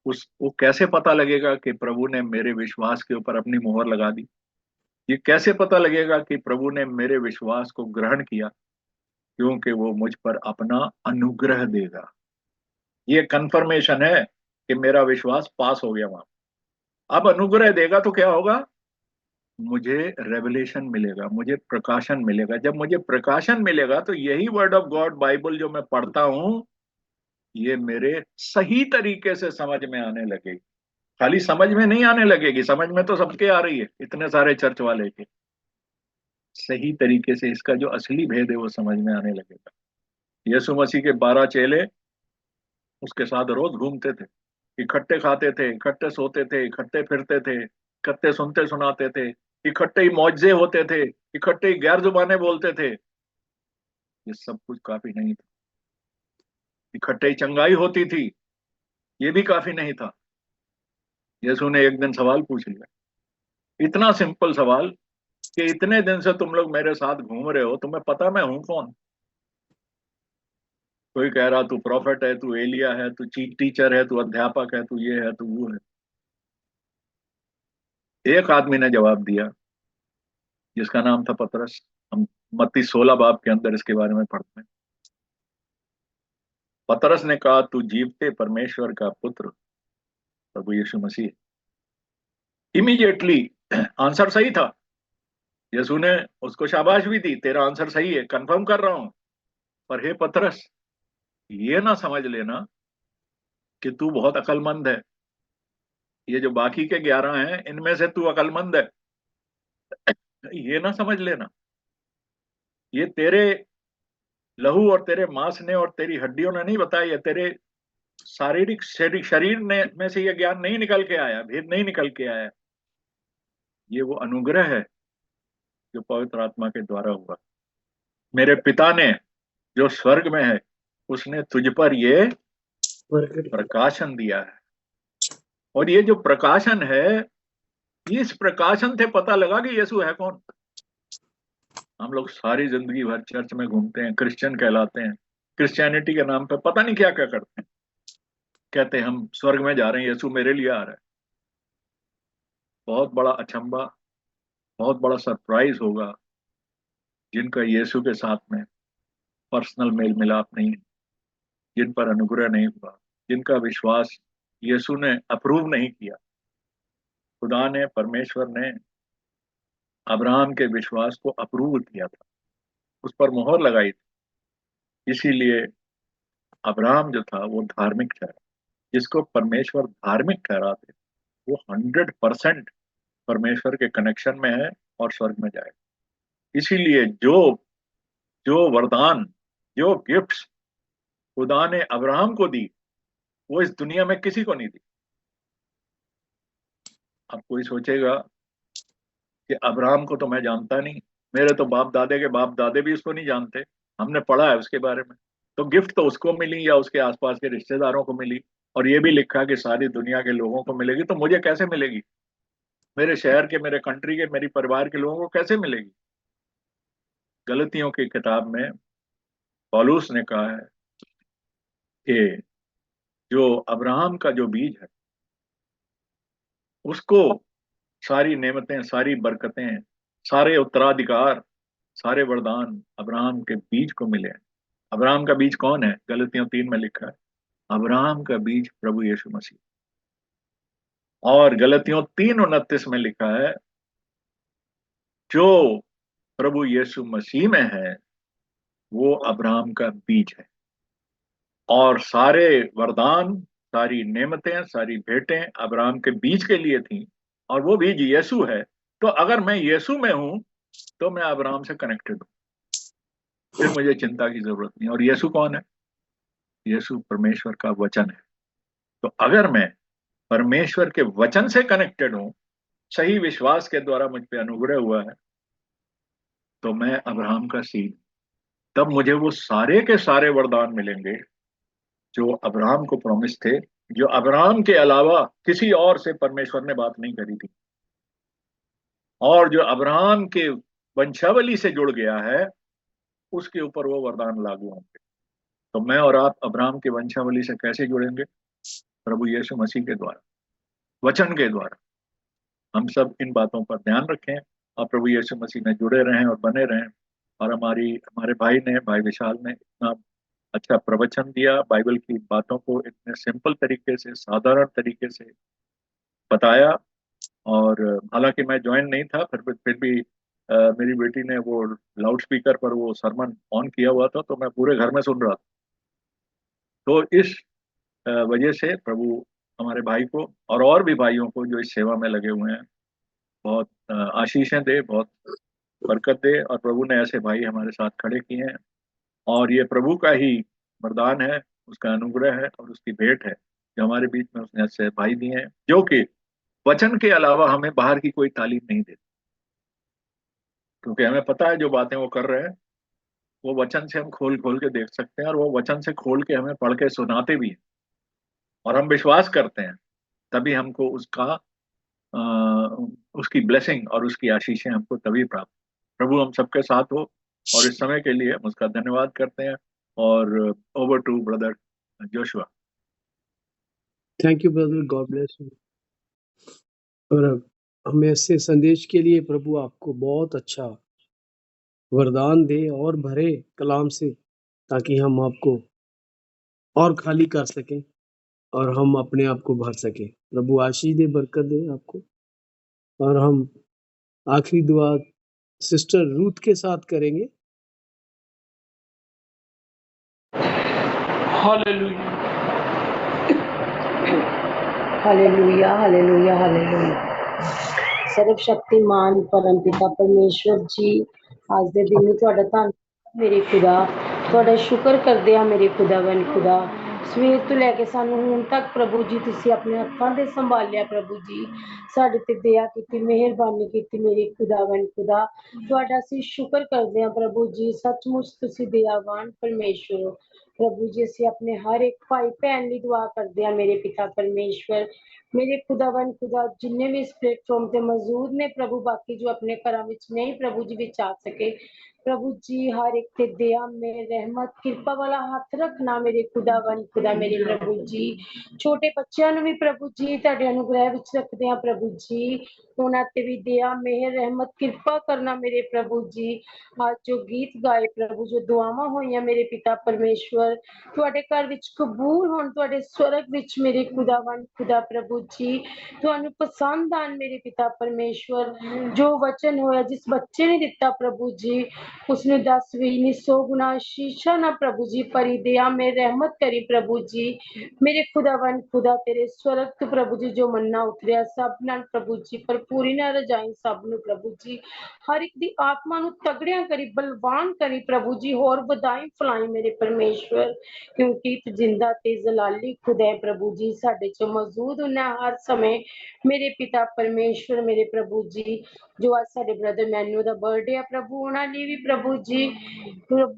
वो कैसे पता लगेगा कि प्रभु ने मेरे विश्वास के ऊपर अपनी मोहर लगा दी? ये कैसे पता लगेगा कि प्रभु ने मेरे विश्वास को ग्रहण किया? क्योंकि वो मुझ पर अपना अनुग्रह देगा। ये कंफर्मेशन है कि मेरा विश्वास पास हो गया वहां। अब अनुग्रह देगा तो क्या होगा? मुझे रेवलेशन मिलेगा, मुझे प्रकाशन मिलेगा। जब मुझे प्रकाशन मिलेगा तो यही वर्ड ऑफ गॉड बाइबल जो मैं पढ़ता हूं, ये मेरे सही तरीके से समझ में आने लगेगी। खाली समझ में नहीं आने लगेगी, समझ में तो सबके आ रही है, इतने सारे चर्च वाले के। सही तरीके से इसका जो असली भेद है वो समझ में आने लगेगा। यीशु मसीह के 12 चेले उसके साथ रोज घूमते थे, इकट्ठे खाते थे, इकट्ठे सोते थे, इकट्ठे फिरते थे, इकट्ठे सुनते सुनाते थे, इकट्ठे ही मौजे होते थे, इकट्ठे ही गैर जुबानें बोलते थे। ये सब कुछ काफी नहीं था। इकट्ठे ही चंगाई होती थी, ये भी काफी नहीं था। यीशु ने एक दिन सवाल पूछ लिया, इतना सिंपल सवाल कि इतने दिन से तुम लोग मेरे साथ घूम रहे हो, तुम्हें पता मैं हूं कौन? कोई कह रहा तू प्रॉफिट है, तू एलिया है, तू टीचर है, तू अध्यापक है, तू ये है, तू वो है। एक आदमी ने जवाब दिया जिसका नाम था पतरस। हम मत्ती 16 बाब के अंदर इसके बारे में पढ़ते हैं। पतरस ने कहा, तू जीवते परमेश्वर का पुत्र प्रभु यीशु मसीह। इमीडिएटली आंसर सही था। यीशु ने उसको शाबाश भी दी, तेरा आंसर सही है, कंफर्म कर रहा हूं। पर हे पतरस, ये ना समझ लेना कि तू बहुत अकलमंद है, ये जो बाकी के 11 हैं इनमें से तू अकलमंद है, ये ना समझ लेना। ये तेरे लहू और तेरे मांस ने और तेरी हड्डियों ने नहीं बताया, ये तेरे शारीरिक शरीर ने में से ये ज्ञान नहीं निकल के आया, भेद नहीं निकल के आया। ये वो अनुग्रह है जो पवित्र आत्मा के द्वारा हुआ। मेरे पिता ने जो स्वर्ग में है उसने तुझ पर ये प्रकाशन दिया है। और ये जो प्रकाशन है, इस प्रकाशन से पता लगा कि यीशु है कौन। हम लोग सारी जिंदगी भर चर्च में घूमते हैं, क्रिश्चियन कहलाते हैं, क्रिश्चियनिटी के नाम पे पता नहीं क्या क्या करते हैं। कहते हैं हम स्वर्ग में जा रहे हैं, यीशु मेरे लिए आ रहा है। बहुत बड़ा अचंबा, बहुत बड़ा सरप्राइज होगा जिनका यीशु के साथ में पर्सनल मेल मिलाप नहीं है, जिन पर अनुग्रह नहीं हुआ, जिनका विश्वास यीशु ने अप्रूव नहीं किया। खुदा ने, परमेश्वर ने अब्राहम के विश्वास को अप्रूव किया था, उस पर मोहर लगाई थी। इसीलिए अब्राहम जो था वो धार्मिक ठहरा। जिसको परमेश्वर धार्मिक ठहराते वो 100% परमेश्वर के कनेक्शन में है और स्वर्ग में जाएगा। इसीलिए जो जो वरदान, जो गिफ्ट्स खुदा ने अब्राहम को दी, वो इस दुनिया में किसी को नहीं दी। अब कोई सोचेगा कि अब्राहम को तो मैं जानता नहीं, मेरे तो बाप दादे के बाप दादे भी उसको नहीं जानते, हमने पढ़ा है उसके बारे में, तो गिफ्ट तो उसको मिली या उसके आसपास के रिश्तेदारों को मिली, और ये भी लिखा कि सारी दुनिया के लोगों को मिलेगी, तो मुझे कैसे मिलेगी? मेरे शहर के, मेरे कंट्री के, मेरी परिवार के लोगों को कैसे मिलेगी? गलतियों की किताब में पौलुस ने कहा है कि जो अब्राहम का जो बीज है, उसको सारी नेमतें, सारी बरकतें, सारे उत्तराधिकार, सारे वरदान अब्राहम के बीज को मिले हैं। अब्राहम का बीज कौन है? गलतियों 3 में लिखा है, अब्राहम का बीज प्रभु यीशु मसीह। और गलतियों 3:29 में लिखा है, जो प्रभु यीशु मसीह में है वो अब्राहम का बीज है। और सारे वरदान, सारी नेमतें, सारी भेंटें अब्राहम के बीज के लिए थी, और वो बीज यीशु है। तो अगर मैं यीशु में हूं तो मैं अब्राहम से कनेक्टेड हूं, फिर मुझे चिंता की जरूरत नहीं। और यीशु कौन है? यीशु परमेश्वर का वचन है। तो अगर मैं परमेश्वर के वचन से कनेक्टेड हूं, सही विश्वास के द्वारा मुझ पे अनुग्रह हुआ है, तो मैं अब्राहम का सीड, तब मुझे वो सारे के सारे वरदान मिलेंगे जो अब्राहम को प्रॉमिस थे, जो अब्राहम के अलावा किसी और से परमेश्वर ने बात नहीं करी थी, और जो अब्राहम के वंशावली से जुड़ गया है उसके ऊपर वो वरदान लागू होंगे। तो मैं और आप अब्राहम की वंशावली से कैसे जुड़ेंगे? प्रभु यीशु मसीह के द्वारा, वचन के द्वारा। हम सब इन बातों पर ध्यान रखें और प्रभु यीशु मसीह में जुड़े रहें और बने रहें। और हमारे भाई विशाल ने इतना अच्छा प्रवचन दिया, बाइबल की बातों को इतने सिंपल तरीके से, साधारण तरीके से बताया। और हालांकि मैं ज्वाइन नहीं था, फिर भी मेरी बेटी ने वो लाउड स्पीकर पर वो सरमन ऑन किया हुआ था, तो मैं पूरे घर में सुन रहा था। तो इस वजह से प्रभु हमारे भाई को और भी भाइयों को जो इस सेवा में लगे हुए हैं बहुत आशीषें दे, बहुत बरकत दे। और प्रभु ने ऐसे भाई हमारे साथ खड़े किए हैं, और ये प्रभु का ही वरदान है, उसका अनुग्रह है और उसकी भेंट है जो हमारे बीच में उसने ऐसे भाई दिए हैं, जो कि वचन के अलावा हमें बाहर की कोई तालीम नहीं देते, क्योंकि हमें पता है जो बातें वो कर रहे हैं वो वचन से हम खोल खोल के देख सकते हैं, और वो वचन से खोल के हमें पढ़ के सुनाते भी हैं, और हम विश्वास करते हैं, तभी हमको अ, उसकी ब्लेसिंग और उसकी आशीषें हमको तभी प्राप्त। प्रभु हम सबके साथ हो, और इस समय के लिए हम उसका धन्यवाद करते हैं। और over to brother Joshua. Thank you brother, God bless you. और हमें ऐसे संदेश के लिए प्रभु आपको बहुत अच्छा वरदान दे और भरे कलाम से, ताकि हम आपको और खाली कर सकें और हम अपने आप को भर सकें। प्रभु आशीष दे, बरकत दे आपको। और हम आखिरी दुआ सिस्टर रूथ के साथ करेंगे। Hallelujah hallelujah hallelujah hallelujah. सर्वशक्तिमान परमपिता परमेश्वर जी, आज दे दिन ਨੂੰ ਤੁਹਾਡਾ ਧੰਨਵਾਦ ਮੇਰੇ ਖੁਦਾ, ਤੁਹਾਡਾ ਸ਼ੁਕਰ ਕਰਦੇ ਆ ਮੇਰੇ ਖੁਦਾਵੰਦ ਖੁਦਾ। ਸਵੇਰ ਤੋਂ ਲੈ ਕੇ ਸਾਨੂੰ ਹੁਣ ਤੱਕ ਪ੍ਰਭੂ ਜੀ ਤੁਸੀਂ ਆਪਣੇ ਹੱਥਾਂ ਦੇ ਸੰਭਾਲਿਆ ਪ੍ਰਭੂ ਜੀ, ਸਾਡੇ ਤੇ ਦਇਆ ਕੀਤੀ, ਮਿਹਰਬਾਨੀ ਕੀਤੀ ਮੇਰੇ ਖੁਦਾਵੰਦ ਖੁਦਾ। ਤੁਹਾਡਾ ਅਸੀਂ ਸ਼ੁਕਰ ਕਰਦੇ ਆ ਪ੍ਰਭੂ ਜੀ, ਸੱਚਮੁੱਚ ਤੁਸੀਂ ਦਇਆਵਾਨ ਪਰਮੇਸ਼ਵਰ ਹੋ ਪ੍ਰਭੂ ਜੀ। ਅਸੀਂ ਆਪਣੇ ਹਰ ਇੱਕ ਭਾਈ ਭੈਣ ਲਈ ਦੁਆ ਕਰਦੇ ਆ ਮੇਰੇ ਪਿਤਾ ਪਰਮੇਸ਼ਵਰ, मेरे खुदावन खुदा जिन्ने भी इस प्लेटफॉर्म पे मौजूद ने प्रभु, बाकी जो अपने घरों में नहीं प्रभु जी विच आ सके, प्रभु जी हर एक ते दया में रहमत कृपा वाला हाथ रखना मेरे खुदावन खुदा मेरे प्रभु जी। छोटे बच्चों भी प्रभु जी तुहाडे अनुग्रह विच रखदे हां प्रभु जी, उन्हां ते भी दया मेहर रहमत कृपा करना मेरे प्रभु जी। आज जो गीत गाए प्रभु, जो दुआवां होईयां मेरे पिता परमेश्वर तुहाडे घर विच कबूल होण, तुहाडे स्वर्ग विच मेरे खुदावन खुदा प्रभु ਜੀ ਤੁਹਾਨੂੰ ਪਸੰਦ ਆਣ ਮੇਰੇ ਪਿਤਾ ਪਰਮੇਸ਼ਵਰ। ਜੋ ਵਚਨ ਹੋਇਆ ਜਿਸ ਬੱਚੇ ਨੇ ਦਿੱਤਾ ਪ੍ਰਭੂ ਜੀ ਉਸਨੂੰ 10 20 100 ਗੁਣਾ ਆਸ਼ੀਸ਼ਾਂ ਨਾ ਪ੍ਰਭੂ ਜੀ ਭਰੀ ਦਿਆ ਮੈਂ ਰਹਿਮਤ ਕਰੀ ਪ੍ਰਭੂ ਜੀ। ਮੇਰੇ ਖੁਦਾਵੰਦ ਖੁਦਾ ਤੇਰੇ ਸਵਰਗ ਤੋਂ ਪ੍ਰਭੂ ਜੀ ਜੋ ਮੰਨਾ ਉਤਰਿਆ ਸਭ ਨਾਲ ਪ੍ਰਭੂ ਜੀ ਭਰਪੂਰੀ ਨਾਲ ਰਜਾਈ ਸਭ ਨੂੰ ਪ੍ਰਭੂ ਜੀ। ਹਰ ਇੱਕ ਦੀ ਆਤਮਾ ਨੂੰ ਤਗੜਿਆਂ ਕਰੀ ਬਲਵਾਨ ਕਰੀ ਪ੍ਰਭੂ ਜੀ। ਹੋਰ ਵਧਾਈ ਫਲਾਈ ਮੇਰੇ ਪਰਮੇਸ਼ਵਰ ਕਿਉਂਕਿ ਤੂੰ ਜਿੰਦਾ ਤੇ ਜਲਾਲੀ ਖੁਦਾ ਹੈ ਪ੍ਰਭੂ ਜੀ। ਸਾਡੇ ਚ ਮੌਜੂਦ ਹੁੰਨਾ ਹਰ ਸਮੇਂ ਮੇਰੇ ਪਿਤਾ ਪਰਮੇਸ਼ਵਰ ਮੇਰੇ ਪ੍ਰਭੂ ਜੀ। ਜੋ ਅੱਜ ਸਾਡੇ ਬ੍ਰਦਰ ਮੈਨੂ ਦਾ ਬਰਥਡੇ ਆ ਪ੍ਰਭੂ ਉਹਨਾਂ ਲਈ ਵੀ ਪ੍ਰਭੂ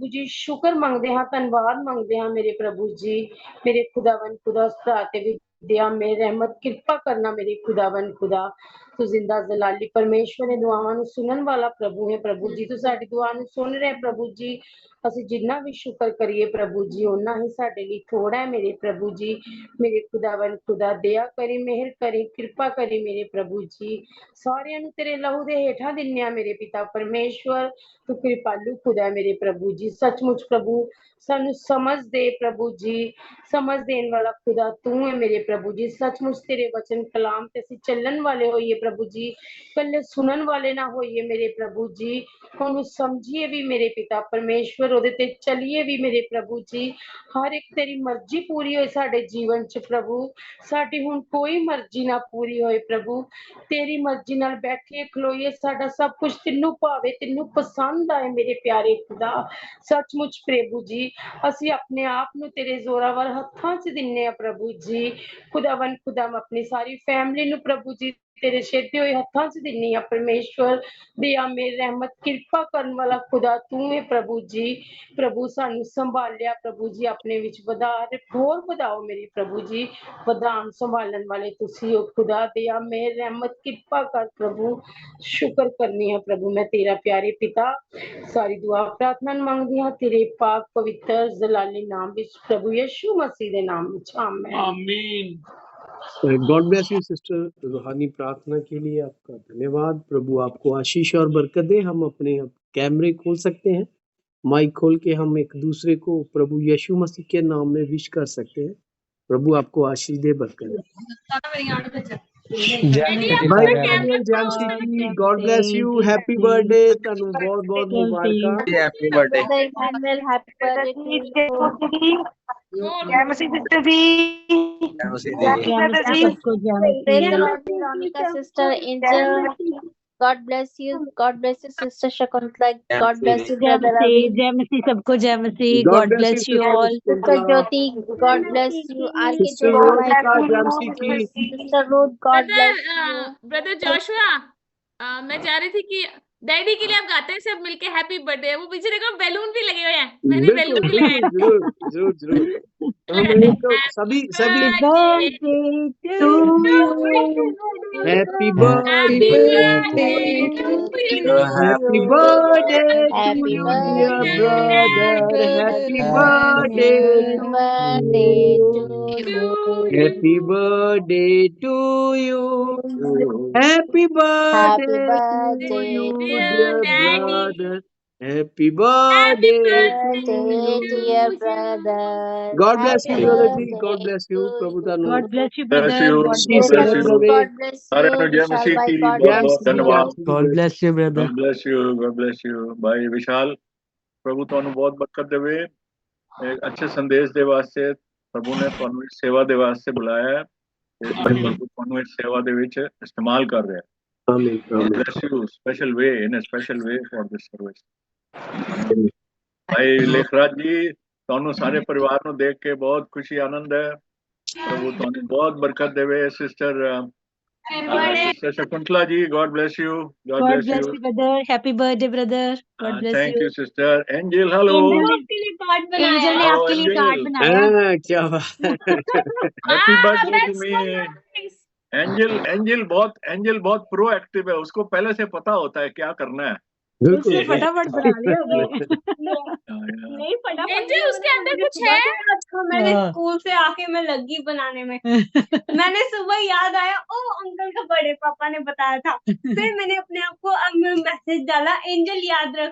ਜੀ ਸ਼ੁਕਰ ਮੰਗਦੇ ਹਾਂ ਧੰਨਵਾਦ ਮੰਗਦੇ ਹਾਂ ਮੇਰੇ ਪ੍ਰਭੂ ਜੀ। ਮੇਰੇ ਖੁਦਾਵੰਦ ਖੁਦਾ ਉਸ ਭਰਾ ਤੇ ਵੀ ਦਿਆ ਮੇ ਰਹਿਮਤ ਕਿਰਪਾ ਕਰਨਾ ਮੇਰੇ ਖੁਦਾਵੰਦ ਖੁਦਾ। ਤੂੰ ਜ਼ਿੰਦਾ ਜਲਾਲੀ ਪਰਮੇਸ਼ਵਰ ਨੇ ਦੁਆਵਾਂ ਨੂੰ ਸੁਣਨ ਵਾਲਾ ਪ੍ਰਭੂ ਹੈ ਪ੍ਰਭੂ ਜੀ। ਤੂੰ ਸਾਡੀ ਦੁਆ ਨੂੰ ਸੁਣ ਰਿਹਾ ਪ੍ਰਭੂ ਜੀ। ਅਸੀਂ ਜਿੰਨਾ ਵੀ ਸ਼ੁਕਰ ਕਰੀਏ ਪ੍ਰਭੂ ਜੀ ਓਨਾ ਹੀ ਸਾਡੇ ਲਈ ਥੋੜਾ ਹੈ ਮੇਰੇ ਪ੍ਰਭੂ ਜੀ। ਮੇਰੇ ਖੁਦਾਵੰਦ ਖੁਦਾ ਦਇਆ ਕਰੀ ਮਿਹਰ ਕਰੀ ਕਿਰਪਾ ਕਰੀ ਮੇਰੇ ਪ੍ਰਭੂ ਜੀ। ਸਾਰਿਆਂ ਨੂੰ ਤੇਰੇ ਲਹੂ ਦੇ ਹੇਠਾਂ ਦਿੰਨੇ ਆ ਮੇਰੇ ਪਿਤਾ ਪਰਮੇਸ਼ਵਰ। ਤੂੰ ਕਿਰਪਾਲੂ ਖੁਦਾ ਹੈ ਮੇਰੇ ਪ੍ਰਭੂ ਜੀ। ਸੱਚਮੁੱਚ ਪ੍ਰਭੂ ਸਾਨੂੰ ਸਮਝ ਦੇ ਪ੍ਰਭੂ ਜੀ। ਸਮਝ ਦੇਣ ਵਾਲਾ ਖੁਦਾ ਤੂੰ ਹੈ ਮੇਰੇ ਪ੍ਰਭੂ ਜੀ। ਸੱਚਮੁੱਚ ਤੇਰੇ ਵਚਨ ਕਲਾਮ ਤੇ ਅਸੀਂ ਚੱਲਣ ਵਾਲੇ ਹੋਈਏ ਪ੍ਰਭੂ ਜੀ। ਇਕੱਲੇ ਸੁਣਨ ਵਾਲੇ ਨਾ ਹੋਈਏ ਮੇਰੇ ਪ੍ਰਭੂ ਜੀ। ਉਹਨੂੰ ਸਮਝੀਏ ਵੀ ਮੇਰੇ ਪਿਤਾ ਪਰਮੇਸ਼ਵਰ ਉਹਦੇ ਤੇ ਚੱਲੀਏ ਵੀ ਮੇਰੇ ਪ੍ਰਭੂ ਜੀ। ਹਰ ਇੱਕ ਤੇਰੀ ਮਰਜ਼ੀ ਪੂਰੀ ਹੋਏ ਸਾਡੇ ਜੀਵਨ ਚ ਪ੍ਰਭੂ। ਸਾਡੀ ਹੁਣ ਕੋਈ ਮਰਜ਼ੀ ਨਾ ਪੂਰੀ ਹੋਏ ਪ੍ਰਭੂ। ਤੇਰੀ ਮਰਜ਼ੀ ਨਾਲ ਬੈਠੀਏ ਖਲੋਈਏ ਸਾਡਾ ਸਭ ਕੁਝ ਤੈਨੂੰ ਭਾਵੇ ਤੈਨੂੰ ਪਸੰਦ ਆਏ ਮੇਰੇ ਪਿਆਰੇ ਖੁਦਾ। ਸੱਚਮੁੱਚ ਪ੍ਰਭੂ ਜੀ ਅਸੀਂ ਆਪਣੇ ਆਪ ਨੂੰ ਤੇਰੇ ਜ਼ੋਰਾਵਰ ਹੱਥਾਂ 'ਚ ਦਿੰਨੇ ਆ ਪ੍ਰਭੂ ਜੀ। ਖੁਦਾਵੰਦ ਖੁਦਾ ਮੈਂ ਆਪਣੀ ਸਾਰੀ ਫੈਮਿਲੀ ਨੂੰ ਪ੍ਰਭੂ ਜੀ ਤੇਰੇ ਛੇਦੇ ਹੋਏ ਹੱਥਾਂ 'ਚ ਦਿੰਨੀ ਆ ਪਰਮੇਸ਼ਵਰ। ਦਇਆ ਮੇਰ ਰਹਿਮਤ ਕਿਰਪਾ ਕਰਨ ਵਾਲਾ ਖੁਦਾ ਤੂੰ ਹੈ ਪ੍ਰਭੂ ਜੀ। ਪ੍ਰਭੂ ਸਾਨੂੰ ਸੰਭਾਲਿਆ ਪ੍ਰਭੂ ਜੀ ਆਪਣੇ ਵਿੱਚ ਵਧਾ ਹੋਰ ਵਧਾਓ ਮੇਰੇ ਪ੍ਰਭੂ ਜੀ। ਵਧਾਉਣ ਸੰਭਾਲਣ ਵਾਲੇ ਤੁਸੀਂ ਹੋ ਖੁਦਾ। ਦਇਆ ਮੇਰ ਰਹਿਮਤ ਕਿਰਪਾ ਕਰ ਪ੍ਰਭੂ। ਸ਼ੁਕਰ ਕਰਨੀ ਹੈ ਪ੍ਰਭੂ ਮੈਂ ਤੇਰਾ ਪਿਆਰੇ ਪਿਤਾ। ਸਾਰੀ ਦੁਆ ਪ੍ਰਾਰਥਨਾ ਮੰਗਦੀ ਹਾਂ ਤੇਰੇ ਪਾਕ ਪਵਿੱਤਰ ਜਲਾਲੀ ਨਾਮ ਵਿੱਚ ਪ੍ਰਭੂ यीशु मसीह के नाम में आमीन आमीन। God bless you sister. रूहानी प्रार्थना के लिए आपका धन्यवाद। प्रभु आपको आशीष और बरकत दे। हम अपने अब कैमरे खोल सकते हैं, माइक खोल के हम एक दूसरे को प्रभु यीशु मसीह के नाम में विश कर सकते हैं। प्रभु आपको आशीष दे, बरकत दे। भाई डैनियल जैमसी ji, God bless you, happy birthday. ਤੁਹਾਨੂੰ ਬਹੁਤ ਬਹੁਤ ਮੁਬਾਰਕਾਂ। Happy birthday Emmanuel, happy birthday to you. Praise the Lord, Veronica sister Angel. God bless you. God bless you, sister Shakuntala. God bless you, brother Ravi. जय मसीह सबको जय मसीह। God God bless bless you, you sister all. Sister Kuntala. Jyoti, God bless you. R.K. Sister Jyoti, Veronica Jamsi की। Sister Ruth, God bless you. Brother Joshua, मैं चाह रही थी कि daddy के लिए आप गाते हैं सब मिलके हैप्पी बर्थडे। वो पीछे देखो बैलून भी लगे हुए हैं, मैंने बिल्कुल बैलून भी लगाए। जरूर जरूर जरूर। हम एक सभी सभी happy birthday happy birthday Happy to you dear birthday. Brother. Happy birthday Happy birthday to you. Happy birthday Happy to birthday you to dear Daddy. Brother. Happy birthday to birthday, you. dear brother. God bless you, Happy brother जी। birthday God bless you। to प्रभु you. ਤੁਹਾਨੂੰ God bless you Bless brother. you, God शीश God bless bless you. you। God bless सारे you. जय Vishal मसीह bhai, की God बहुत जैम बहुत bless सी धन्यवाद। जैम गॉड सी। Bless you brother. God bless you, God bless you। भाई विशाल, प्रभु ਤੁਹਾਨੂੰ ਬਹੁਤ ਬਰਕਤ ਦੇਵੇ। ਇੱਕ ਅੱਛੇ ਸੰਦੇਸ਼ ਦੇ ਵਾਸਤੇ ਪ੍ਰਭੂ ਨੇ ਤੁਹਾਨੂੰ ਇਸ ਸੇਵਾ ਦੇ ਵਾਸਤੇ ਬੁਲਾਇਆ ਹੈ। ਇਸ ਲਈ ਪ੍ਰਭੂ ਤੁਹਾਨੂੰ ਇਸ ਸੇਵਾ ਦੇ ਵਿੱਚ ਇਸਤੇਮਾਲ ਕਰ ਰਿਹਾ ਹੈ। आमीन God आमीन bless you special way in a special way for this service। ਭਾਈ ਲੇਖਰਾਜ ਜੀ, ਤੁਹਾਨੂੰ ਸਾਰੇ ਪਰਿਵਾਰ ਨੂੰ ਦੇਖ ਕੇ ਬਹੁਤ ਖੁਸ਼ੀ ਆਨੰਦ ਹੈ। ਪ੍ਰਭੂ ਤੁਹਾਨੂੰ ਬਹੁਤ ਬਰਕਤ ਦੇਵੇ। Sister Shakuntala ji, God bless you, God God bless bless you। You brother. Happy birthday brother. God bless Thank you. you sister Angel, hello। Angel ने आपके लिए कार्ड बनाया। एंजल ने Hello, आपके लिए कार्ड Angel। बनाया। क्या बात है। Happy Ah, birthday to that's me। so nice. Angel बहुत प्रोएक्टिव है। उसको पहले से पता होता है क्या करना है। बिल्कुल उसने फटाफट बना लिया अभी। नहीं फटाफट एंजल, उसके अंदर कुछ है? मैंने हाँ। स्कूल से आके मैं लगी बनाने में। मैंने सुबह याद आया, ओ अंकल का बड़े पापा ने बताया था। फिर मैंने अपने आप को अब मैसेज डाला, एंजल याद रख